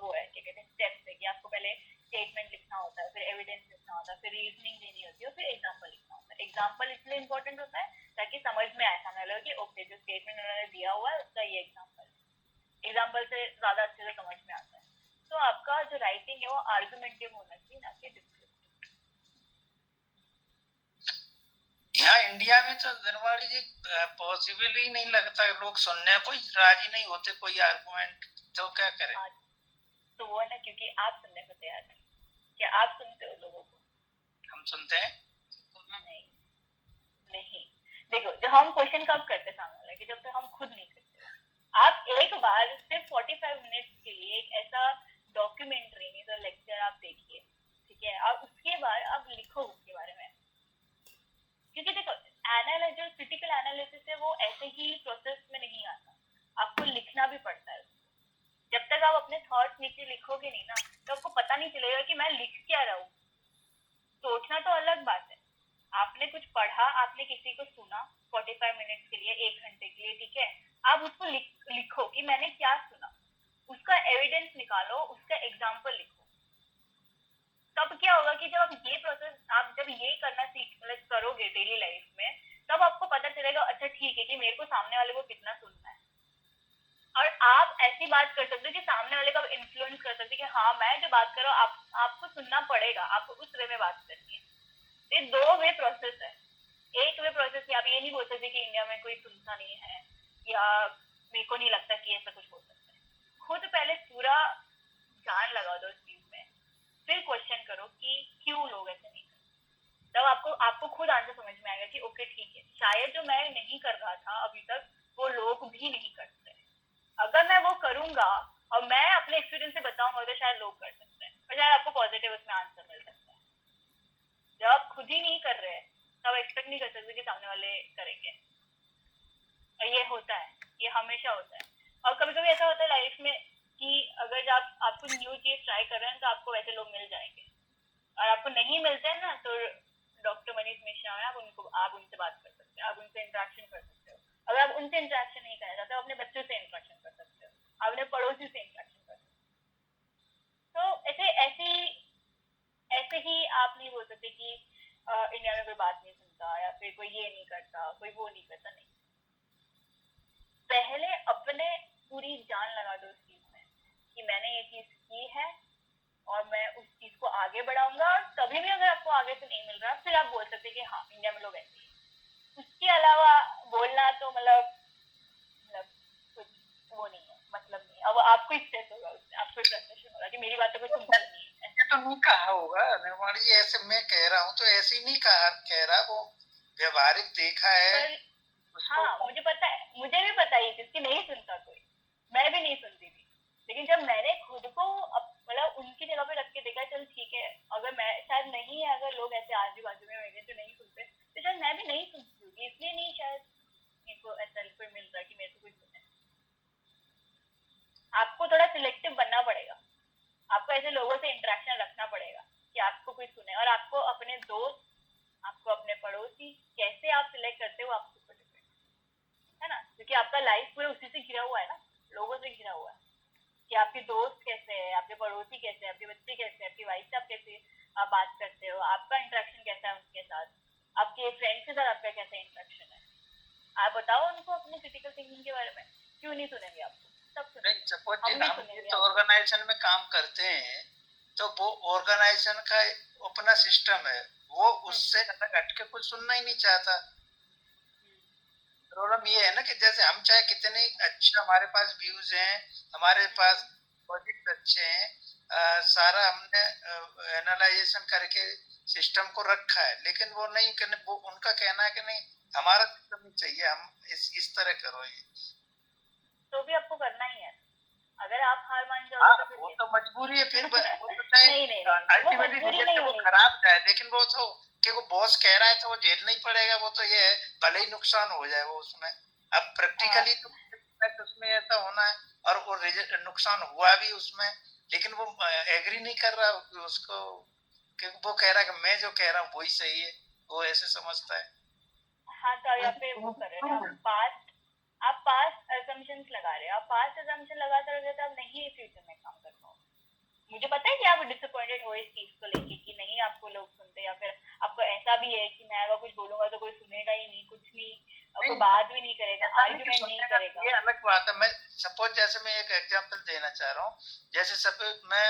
वो है क्या कहते हैं स्टेप्स है कि आपको पहले स्टेटमेंट लिखना होता है, फिर एविडेंस लिखना होता है, फिर रीजनिंग देनी होती है, फिर एग्जांपल लिखना होता है। एग्जांपल इसलिए इंपॉर्टेंट होता है ताकि समझ में आए सामने वाले कि ओके जो स्टेटमेंट उन्होंने दिया हुआ है उसका ये एग्जांपल से ज्यादा अच्छे से समझ में आता है। तो आपका जो राइटिंग है वो आर्गुमेंटिव होना चाहिए, ना कि डिस्क्रिप्टिव। यहाँ इंडिया में तो धनवाड़ी जी पॉसिबल ही नहीं लगता, लोग सुनने को ही राजी नहीं होते कोई आर्गुमेंट, तो क्या करें। तो वो ना, क्योंकि आप सुनने को तैयार नहीं, क्या आप सुनते हो लोगों को? हम सुनते हैं नहीं नहीं, देखो जब हम क्वेश्चन कब करते सामने वाले कि जब तक हम खुद नहीं करते। आप एक बार सिर्फ 45 मिनट्स के लिए एक ऐसा डॉक्यूमेंट्री नहीं तो लेक्चर आप देखिए, ठीक है, और उसके बाद आप लिखो उसके बारे में। क्योंकि देखो जो क्रिटिकल एनालिसिस है वो ऐसे ही प्रोसेस में नहीं आता, आपको लिखना भी पड़ता है। जब तक आप अपने थॉट्स नीचे लिखोगे नहीं ना, तो आपको पता नहीं चलेगा कि मैं लिख क्या रहा हूँ। सोचना तो अलग बात है, आपने कुछ पढ़ा, आपने किसी को सुना 45 मिनट्स के लिए, 1 घंटे के लिए, ठीक है, आप उसको लिखो कि मैंने क्या सुना, उसका एविडेंस निकालो, उसका एग्जाम्पल लिखो। तब क्या होगा कि जब आप ये प्रोसेस, आप जब ये करना करोगे डेली लाइफ में, तब आपको पता चलेगा अच्छा ठीक है कि मेरे को सामने वाले को कितना सुनना है। और आप ऐसी बात कर सकते हो कि सामने वाले को इन्फ्लुएंस कर सकते हो कि हाँ मैं जो बात कर रहा हूँ आपको सुनना पड़ेगा, आपको उस वे में बात करनी है। ये 2 वे प्रोसेस है। एक वे प्रोसेस कि आप ये नहीं बोल सकते कि इंडिया में कोई सुनता नहीं है या मेरे को नहीं लगता कि ऐसा कुछ हो सकता है। खुद पहले पूरा जान लगा दो इस चीज में, फिर क्वेश्चन करो कि क्यों लोग ऐसे नहीं करते। तब आपको खुद आंसर समझ में आएगा कि ओके ठीक है, शायद जो मैं नहीं कर रहा था अभी तक वो लोग भी नहीं करते। अगर मैं वो करूंगा और मैं अपने एक्सपीरियंस से बताऊंगा तो शायद लोग कर सकते हैं, और शायद आपको पॉजिटिव उसमें आंसर मिल सकता है। जब आप खुद ही नहीं कर रहे हैं तब एक्सपेक्ट नहीं कर सकते कि सामने वाले करेंगे। और ये होता है, ये हमेशा होता है। और कभी कभी ऐसा होता है लाइफ में कि अगर आपको न्यू चीज ट्राई कर रहे हैं तो आपको वैसे लोग मिल जाएंगे, और आपको नहीं मिलते हैं ना तो डॉक्टर मनीष मिश्रा है, आप उनसे बात कर सकते हो, आप उनसे इंटरेक्शन कर सकते हो। अगर आप उनसे इंटरेक्शन नहीं करना चाहते, अपने बच्चों से इंटरेक्शन कर सकते हो, आप अपने पड़ोसी से इंटरेक्शन कर सकते हो। तो ऐसे ही आप नहीं बोल सकते कि इंडिया में कोई बात नहीं सुनता या फिर कोई ये नहीं करता, कोई वो नहीं करता। नहीं, पहले अपने पूरी जान लगा दो उस चीज में कि मैंने ये चीज की है और मैं उस चीज को आगे बढ़ाऊंगा। और कभी भी अगर आपको आगे से नहीं मिल रहा, फिर आप बोल सकते कि हाँ इंडिया में लोग ऐसे हैं। उसके अलावा बोलना तो मतलब कुछ वो नहीं है, मतलब नहीं। अब आपको स्ट्रेस होगा उससे, आपको फ्रस्ट्रेशन होगा कि मेरी बातों को सुनता नहीं है। ऐसे तो नहीं कहा होगा निर्मला जी, ऐसे मैं कह रहा हूँ तो ऐसे ही नहीं कह रहा, वो व्यवहारिक देखा है। हाँ मुझे भी पता है चीज कि नहीं सुनता कोई, मैं भी नहीं सुनती थी। लेकिन जब मैंने खुद को मतलब उनकी जगह पे रख के देखा, चल ठीक है अगर मैं शायद नहीं है, अगर लोग ऐसे आजू बाजू में मेरे जो नहीं सुनते तो शायद मैं भी नहीं सुनती होगी, इसलिए नहीं शायद मेरे को ऐसा रिपोर्ट मिल रहा है कि मेरे को कोई सुने। आपको थोड़ा सिलेक्टिव बनना पड़ेगा, आपको ऐसे लोगों से इंटरेक्शन रखना पड़ेगा कि आपको कोई सुने। और आपको अपने दोस्त, आपको अपने पड़ोसी कैसे आप सिलेक्ट करते हो आपके ऊपर डिपेंड है ना, क्योंकि आपका लाइफ पूरा उसी से घिरा हुआ है ना, लोगों से घिरा हुआ है कि आपके दोस्त कैसे है, आपके पड़ोसी कैसे है, आपके बच्चे कैसे है, आपकी वाइफ से आप कैसे बात करते हो, आपका इंटरेक्शन कैसा है उनके साथ, आपके फ्रेंड्स के साथ आपका कैसा इंटरेक्शन है। आप बताओ उनको अपने क्रिटिकल थिंकिंग के बारे में, क्यों नहीं सुनेंगे आपको? सब नहीं, सपोज हम तो ऑर्गेनाइजेशन में काम करते हैं तो वो ऑर्गेनाइजेशन का अपना सिस्टम है, वो उससे अलग हटके कुछ सुनना ही नहीं चाहता। प्रॉब्लम ये है ना कि जैसे हम चाहे कितने अच्छे हमारे पास व्यूज हैं, हमारे पास प्रोजेक्ट अच्छे हैं, सारा हमने एनालाइजेशन करके सिस्टम को रखा है, लेकिन वो नहीं करने, वो उनका कहना है कि नहीं हमारा सिस्टम ही चाहिए, हम इस तरह करो। ये तो भी आपको करना ही है, अगर आप हार मान जाओ तो फिर वो तो मजबूरी है, फिर वो तो चाहे नहीं, अल्टीमेटली रिजल्ट वो खराब जाए, लेकिन वो तो कि वो बॉस कह रहा है तो वो झेलना ही पड़ेगा, वो तो ये है भले ही नुकसान हो जाए वो उसमें। अब प्रैक्टिकली तो उसमें ऐसा होना है, और वो नुकसान हुआ भी उसमें, लेकिन वो एग्री नहीं कर रहा उसको, क्योंकि वो कह रहा है कि मैं जो कह रहा हूँ वही सही है, वो ऐसे समझता है। हाँ तो यहाँ पे वो कर रहे हैं आप पास्ट असम्पशंस लगा रहे हो, आप पास्ट असम्पशन लगाते रहोगे तो आप नहीं फ्यूचर में काम कर पाओगे। मुझे पता है कि आप डिसअपॉइंटेड हो इस चीज को लेके कि नहीं आपको लोग सुनते, या फिर आपको ऐसा भी है कि मैं अगर कुछ बोलूंगा तो कोई सुनेगा ही नहीं, कुछ भी कोई बात भी नहीं करेगा, आर्ग्यूमेंट नहीं करेगा। ये अलग बात है। मैं सपोज जैसे मैं एक एग्जांपल देना चाह रहा हूँ, जैसे सपोज मैं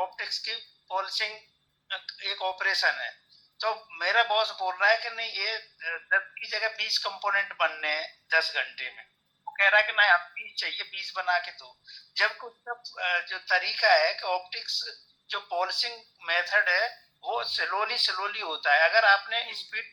ऑप्टिक्स की पॉलिशिंग एक ऑपरेशन है, तो मेरा बॉस बोल रहा है कि नहीं, ये 10 की जगह 20 कंपोनेंट बनने हैं 10 घंटे में। वो कह रहा है कि नहीं, आप 20 चाहिए, 20 बना के दो। जब कुछ जो तरीका है कि ऑप्टिक्स जो पॉलिशिंग मेथड है वो स्लोली होता है। अगर आपने स्पीड,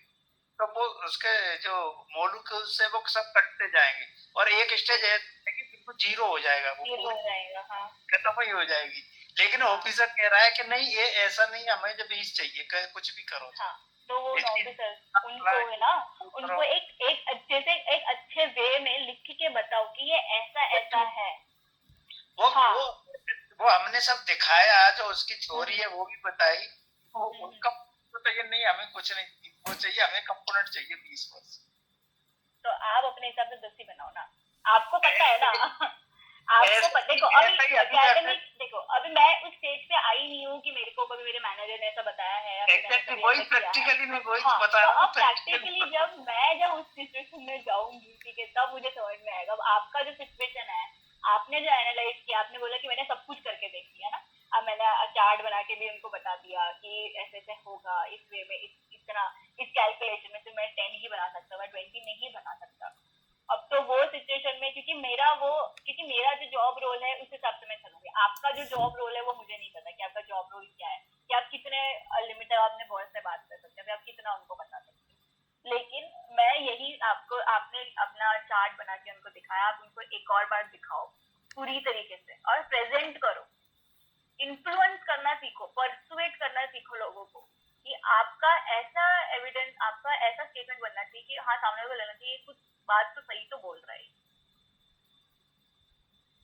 तो वो उसके जो मॉलिक्यूल्स है वो सब कटते जाएंगे और एक स्टेज है कि बिल्कुल जीरो हो जाएगा, वो ये हो पूरी जाएगा। हाँ खत्म ही हो जाएगी। लेकिन ऑफिसर कह रहा है कि नहीं, ये ऐसा नहीं, हमें जब 20 चाहिए, कुछ भी करो। हाँ, तो वो इसकी ऑफिसर उनको है ना, उनको एक अच्छे से एक अच्छे वे में लिख के बताओ कि ये ऐसा ऐसा है। वो हाँ। वो हमने सब दिखाया, जो उसकी थ्योरी है वो भी बताई। वो उनका तो ये नहीं, हमें कुछ नहीं वो चाहिए, हमें कंपोनेंट चाहिए 20 वर्ष। तो आप अपने हिसाब से 10 ही बनाओ ना, आपको पता है ना। आपको पता, देखो अभी एकेडमिक, देखो अभी मैं उस स्टेज पे आई नहीं हूँ कि मेरे को कभी मेरे मैनेजर ने ऐसा बताया है या फिर मैंने एग्जैक्टली कभी वही ऐसा किया है। प्रैक्टिकली मैं वही हाँ, बता तो रहा हूँ। अब प्रैक्टिकली जब उस सिचुएशन में जाऊंगी, ठीक है, तब मुझे समझ में आएगा। अब आपका जो सिचुएशन है, आपने जो एनालाइज किया, आपने बोला कि मैंने सब कुछ करके देख लिया ना, अब मैंने चार्ट बना के भी उनको बता दिया कि ऐसे ऐसे होगा, इस वे में, इतना इस कैलकुलेशन में से मैं 10 ही बना सकता, मैं 20 नहीं बना सकता। अब तो वो सिचुएशन में, क्योंकि मेरा जो जॉब रोल है उस हिसाब से मैं चलूंगी। आपका जो जॉब रोल है वो मुझे नहीं पता कि आपका जॉब रोल क्या है, कि आप कितने लिमिटेड आपने बॉस से बात कर सकते हैं, आप कितना उनको बता सकते हैं। लेकिन मैं यही आपने अपना चार्ट बना के उनको दिखाया, आप उनको एक और बार दिखाओ पूरी तरीके से और प्रेजेंट करो, इन्फ्लुएंस करना सीखो, परसुएट करना सीखो लोगों को कि आपका ऐसा एविडेंस, आपका ऐसा स्टेटमेंट बनना चाहिए कि हाँ, सामने को लगना चाहिए कुछ बात तो सही तो बोल रहा है।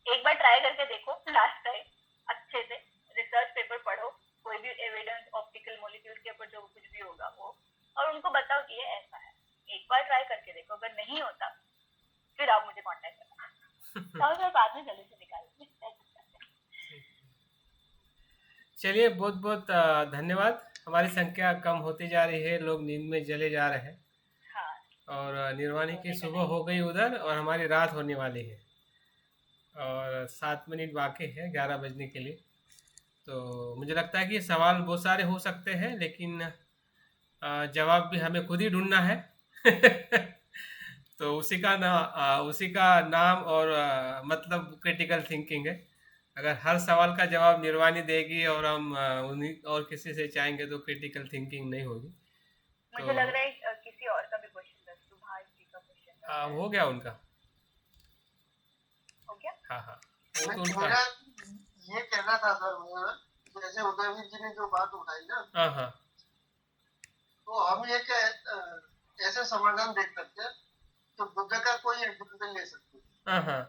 एक बार ट्राई करके देखो, लास्ट टाइम अच्छे से रिसर्च पेपर पढ़ो, कोई भी एविडेंस ऑप्टिकल मॉलिक्यूल्स के ऊपर जो कुछ भी होगा वो, और उनको बताओ कि ये ऐसा है। एक बार ट्राई करके देखो, अगर नहीं होता फिर आप मुझे कांटेक्ट करना, तो मैं बाद में सोल्यूशन निकालूंगी। चलिए, बहुत बहुत धन्यवाद। हमारी संख्या कम होती जा रही है, लोग नींद में चले जा रहे हैं हाँ, और निर्वाणी की सुबह हो गई उधर और हमारी रात होने वाली है और 7 मिनट बाकी है 11 बजने के लिए। तो मुझे लगता है कि सवाल बहुत सारे हो सकते हैं, लेकिन जवाब भी हमें खुद ही ढूंढना है। तो उसी का नाम और मतलब क्रिटिकल थिंकिंग है। अगर हर सवाल का जवाब निर्वाणी देगी और हम उन्हीं और किसी से चाहेंगे तो क्रिटिकल थिंकिंग नहीं होगी। मुझे लग रहा है किसी और का भी क्वेश्चन है, सुभाष जी का क्वेश्चन हो गया उनका। हो गया। हाँ हाँ, वो तो उनका। मेरा ये कहना था सर, मेरा जैसे उदयवीर जी ने जो बात उठाई ना, हाँ हाँ, तो हम एक ऐसे समाधान देख सकते हैं तो बुद्ध का कोई एग्जाम्पल ले सकते हैं हाँ हाँ,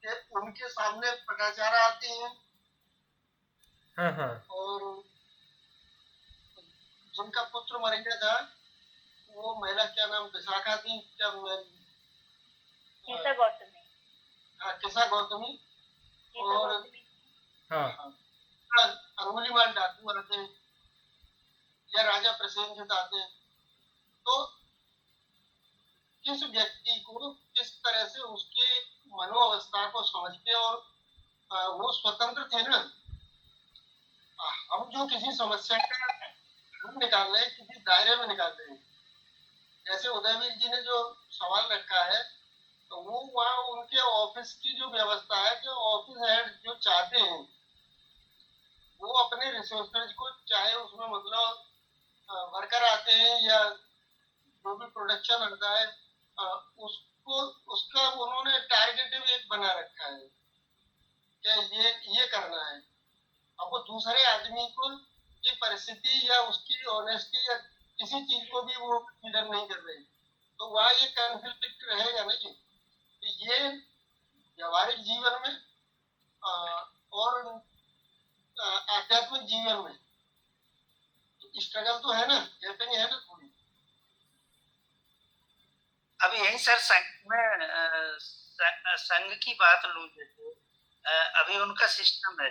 कि उनके सामने प्रकाचारा आती है हाँ हाँ, और जिनका पुत्र मर गया था, वो महिला क्या नाम, विशाखा थी क्या, किसा गौतमी, हाँ किसा गौतमी, और हाँ, अंगुलीमाल डाकू आते या राजा प्रसेनजित आते, तो किस व्यक्ति को किस तरह से उसके मनोअवस्था को समझ के, और वो स्वतंत्र थे ना। हम जो किसी समस्या का हल निकाल रहे हैं, किसी दायरे में निकाल रहे हैं, जैसे उदयवीर जी ने जो सवाल रखा है, तो वो वहाँ उनके ऑफिस की जो व्यवस्था है कि ऑफिस हेड जो चाहते हैं वो अपने रिसोर्सेज को, चाहे उसमें मतलब वर्कर आते हैं या जो भी प्रोडक्शन आता है, उसको उसका उन्होंने टारगेटिव एक बना रखा है कि ये करना है। अब वो दूसरे आदमी को की परिस्थिति या उसकी ऑनेस्टी या किसी चीज को भी वो कंसीडर नहीं कर रहे, तो वहाँ ये कॉन्फ्लिक्ट रहेगा नहीं। ये व्यवहारिक जीवन में और आध्यात्मिक जीवन में स्ट्रगल तो है ना, गैपिंग है ना थोड़ी। अब यही सर संघ की बात लूं, जैसे अभी उनका सिस्टम है।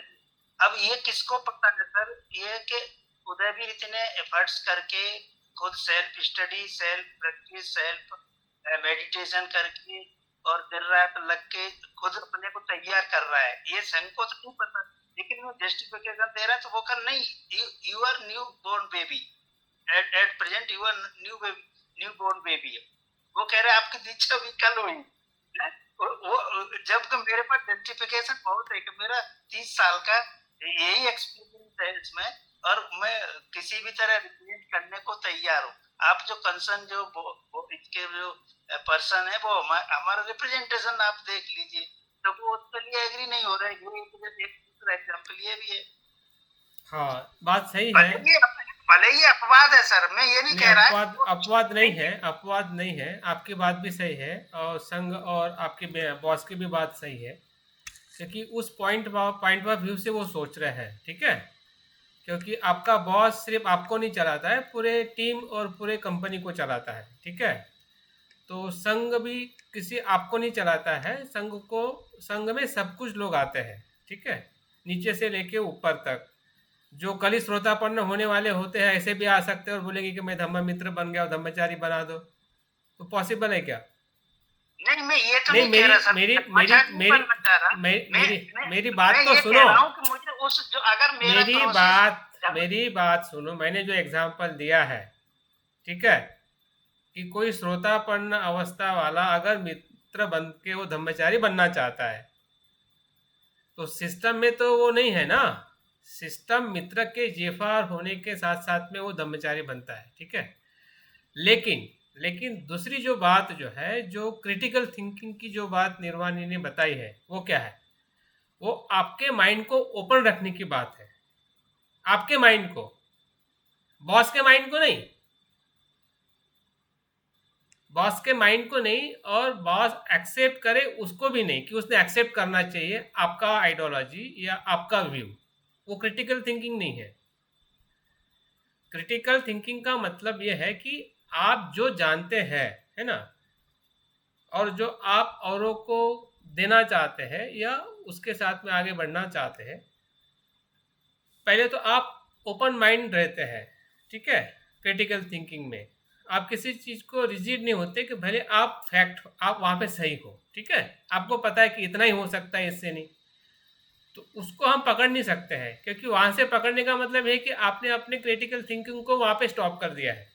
अब ये किसको पता है सर, ये कि उदयवीर इतने एफर्ट्स करके खुद self study, self practice, self meditation करके और दिन रात लग के खुद अपने को तैयार कर रहा है। ये संघ को तो नहीं पता, लेकिन वो जस्टिफिकेशन दे रहा है तो वो कर नहीं, you are new born baby, at present you are new born baby है। वो कह रहे हैं आपकी दीक्षा भी कल हुई है। वो जब मेरे पास जस्टिफिकेशन बहुत है कि मेरा 30 साल का यही एक्सपीरियंस है इसमें, और मैं किसी भी तरह रिप्रेजेंट करने को तैयार हूँ। आप जो कंसर्न जो इसके जो पर्सन है वो हमारा रिप्रेजेंटेशन आप देख लीजिए, तो वो उसके लिए एग्री नहीं हो रहा है। ये एक दूसरा एग्जाम्पल ये भी है। हाँ, बात सही है। भले ही अपवाद है सर, मैं ये नहीं कह रहा अपवाद नहीं है, अपवाद नहीं है, आपकी बात भी सही है और संघ और आपके बॉस की भी बात सही है, क्योंकि उस पॉइंट ऑफ व्यू से वो सोच रहे हैं, ठीक है। क्योंकि आपका बॉस सिर्फ आपको नहीं चलाता है, पूरे टीम और पूरे कंपनी को चलाता है, ठीक है। तो संघ भी किसी आपको नहीं चलाता है, संघ में सब कुछ लोग आते हैं, ठीक है, नीचे से लेके ऊपर तक। जो कल ही श्रोतापन्न होने वाले होते हैं ऐसे भी आ सकते हैं और बोलेंगे कि मैं धम्म मित्र बन गया और धम्मचारी बना दो, तो पॉसिबल है क्या? नहीं, मैं ये तो नहीं कह रहा सर, मेरी बात तो सुनो, मुझे उस जो अगर मेरी बात सुनो। मैंने जो एग्जांपल दिया है, ठीक है, कि कोई श्रोतापन्न अवस्था वाला अगर मित्र बन के वो धम्मचारी बनना चाहता है, तो सिस्टम में तो वो नहीं है ना। सिस्टम मित्र के जेफार होने के साथ साथ में वो धम्मचारी बनता है, ठीक है। लेकिन दूसरी जो बात जो है, जो क्रिटिकल थिंकिंग की जो बात निर्वाणी ने बताई है, वो क्या है? वो आपके माइंड को ओपन रखने की बात है। आपके माइंड को, बॉस के माइंड को नहीं, बॉस के माइंड को नहीं, और बॉस एक्सेप्ट करे उसको भी नहीं कि उसने एक्सेप्ट करना चाहिए आपका आइडियोलॉजी या आपका व्यू। वो क्रिटिकल थिंकिंग नहीं है। क्रिटिकल थिंकिंग का मतलब ये है कि आप जो जानते हैं, है ना, और जो आप औरों को देना चाहते हैं या उसके साथ में आगे बढ़ना चाहते हैं, पहले तो आप ओपन माइंड रहते हैं, ठीक है। क्रिटिकल थिंकिंग में आप किसी चीज़ को रिजिड नहीं होते कि भले आप वहाँ पे सही हो, ठीक है, आपको पता है कि इतना ही हो सकता है, इससे नहीं, तो उसको हम पकड़ नहीं सकते हैं, क्योंकि वहाँ से पकड़ने का मतलब है कि आपने अपने क्रिटिकल थिंकिंग को वहाँ पे स्टॉप कर दिया है।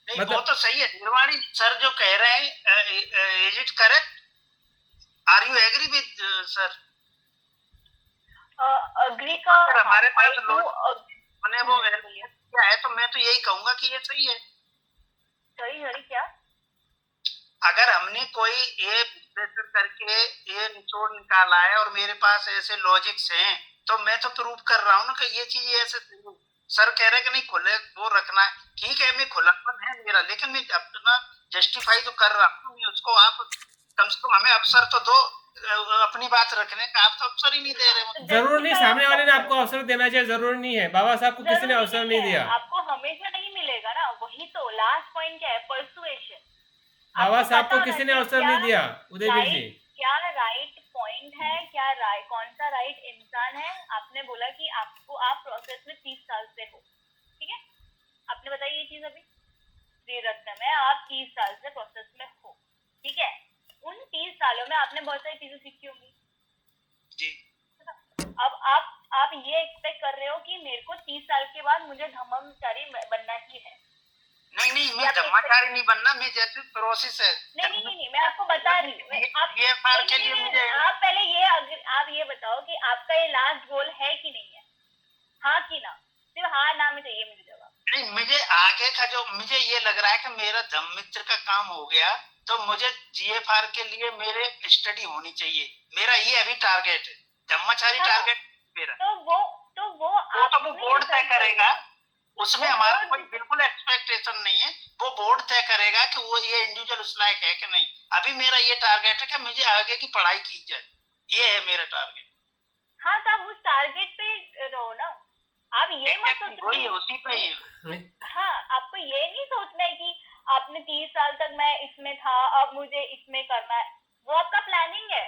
मतलब वो तो सही है, निर्वाणी सर जो कह रहे हैं, is it correct? Are you agree with sir? Agree का हमारे पास मैंने वो क्या है, तो मैं तो यही कहूंगा कि ये सही है। सही क्या? अगर हमने कोई ये विश्लेषण करके ये निचोड़ निकाला है और मेरे पास ऐसे लॉजिक्स हैं, तो मैं तो प्रूव कर रहा हूँ ना कि ये चीज ऐसे। सर कह रहे कि नहीं खुले वो रखना है, ठीक है, मैं खुलापन है मेरा, लेकिन मैं अपना जस्टिफाई तो कर रहा हूँ। उसको आप कम से कम हमें अवसर तो दो अपनी बात रखने का, आप तो अवसर ही नहीं दे रहे। जरूर नहीं, सामने वाले ने आपको अवसर देना चाहिए, जरूर नहीं है। बाबा साहब को किसी ने अवसर नहीं दिया, आपको हमेशा नहीं मिलेगा ना। वही तो लास्ट पॉइंट क्या है, परसुएशन। बाबा साहब को किसी ने अवसर नहीं दिया। उदयवीर जी, क्या राइट पॉइंट है, क्या कौन सा राइट इंसान है? आपने बोला कि आपको आप प्रोसेस में 30 साल से हो, ठीक है, आपने बताई ये चीज अभी त्रिरत्न में आप 30 साल से प्रोसेस में हो, ठीक है। उन 30 सालों में आपने बहुत सारी चीजें सीखी होंगी जी। अब आप ये एक्सपेक्ट कर रहे हो कि मेरे को 30 साल के बाद मुझे धम्मचारी बनना ही है। नहीं, मैं धम्मचारी नहीं बनना, मैं जैसे प्रोसेस है। नहीं, मैं आपको बता रही हूँ। आप पहले आप ये बताओ कि आपका ये लास्ट गोल है कि नहीं है, हाँ कि ना? सिर्फ हाँ ना में चाहिए मुझे जवाब। नहीं, मुझे आगे का जो मुझे ये लग रहा है कि मेरा धम्म मित्र का काम हो गया, तो मुझे जीएफआर के लिए मेरे स्टडी होनी चाहिए। मेरा ये अभी टारगेट है, धम्मचारी टारगेट मेरा। तो वो बोर्ड तय करेगा, उसमें हमारा कोई बिल्कुल एक्सपेक्टेशन नहीं है। वो बोर्ड तय करेगा कि वो ये इंडिविजुअल उस लायक है कि नहीं। अभी मेरा ये टारगेट है कि मुझे आगे की पढ़ाई की जाए, ये है मेरा टारगेट। हाँ, तो आप उस टारगेट पे रहो ना। आप ये मत सोचो उसी पे ही। हाँ, आपको ये नहीं सोचना है कि आपने 30 साल तक मैं इसमें था, अब मुझे इसमें करना है। वो आपका प्लानिंग है।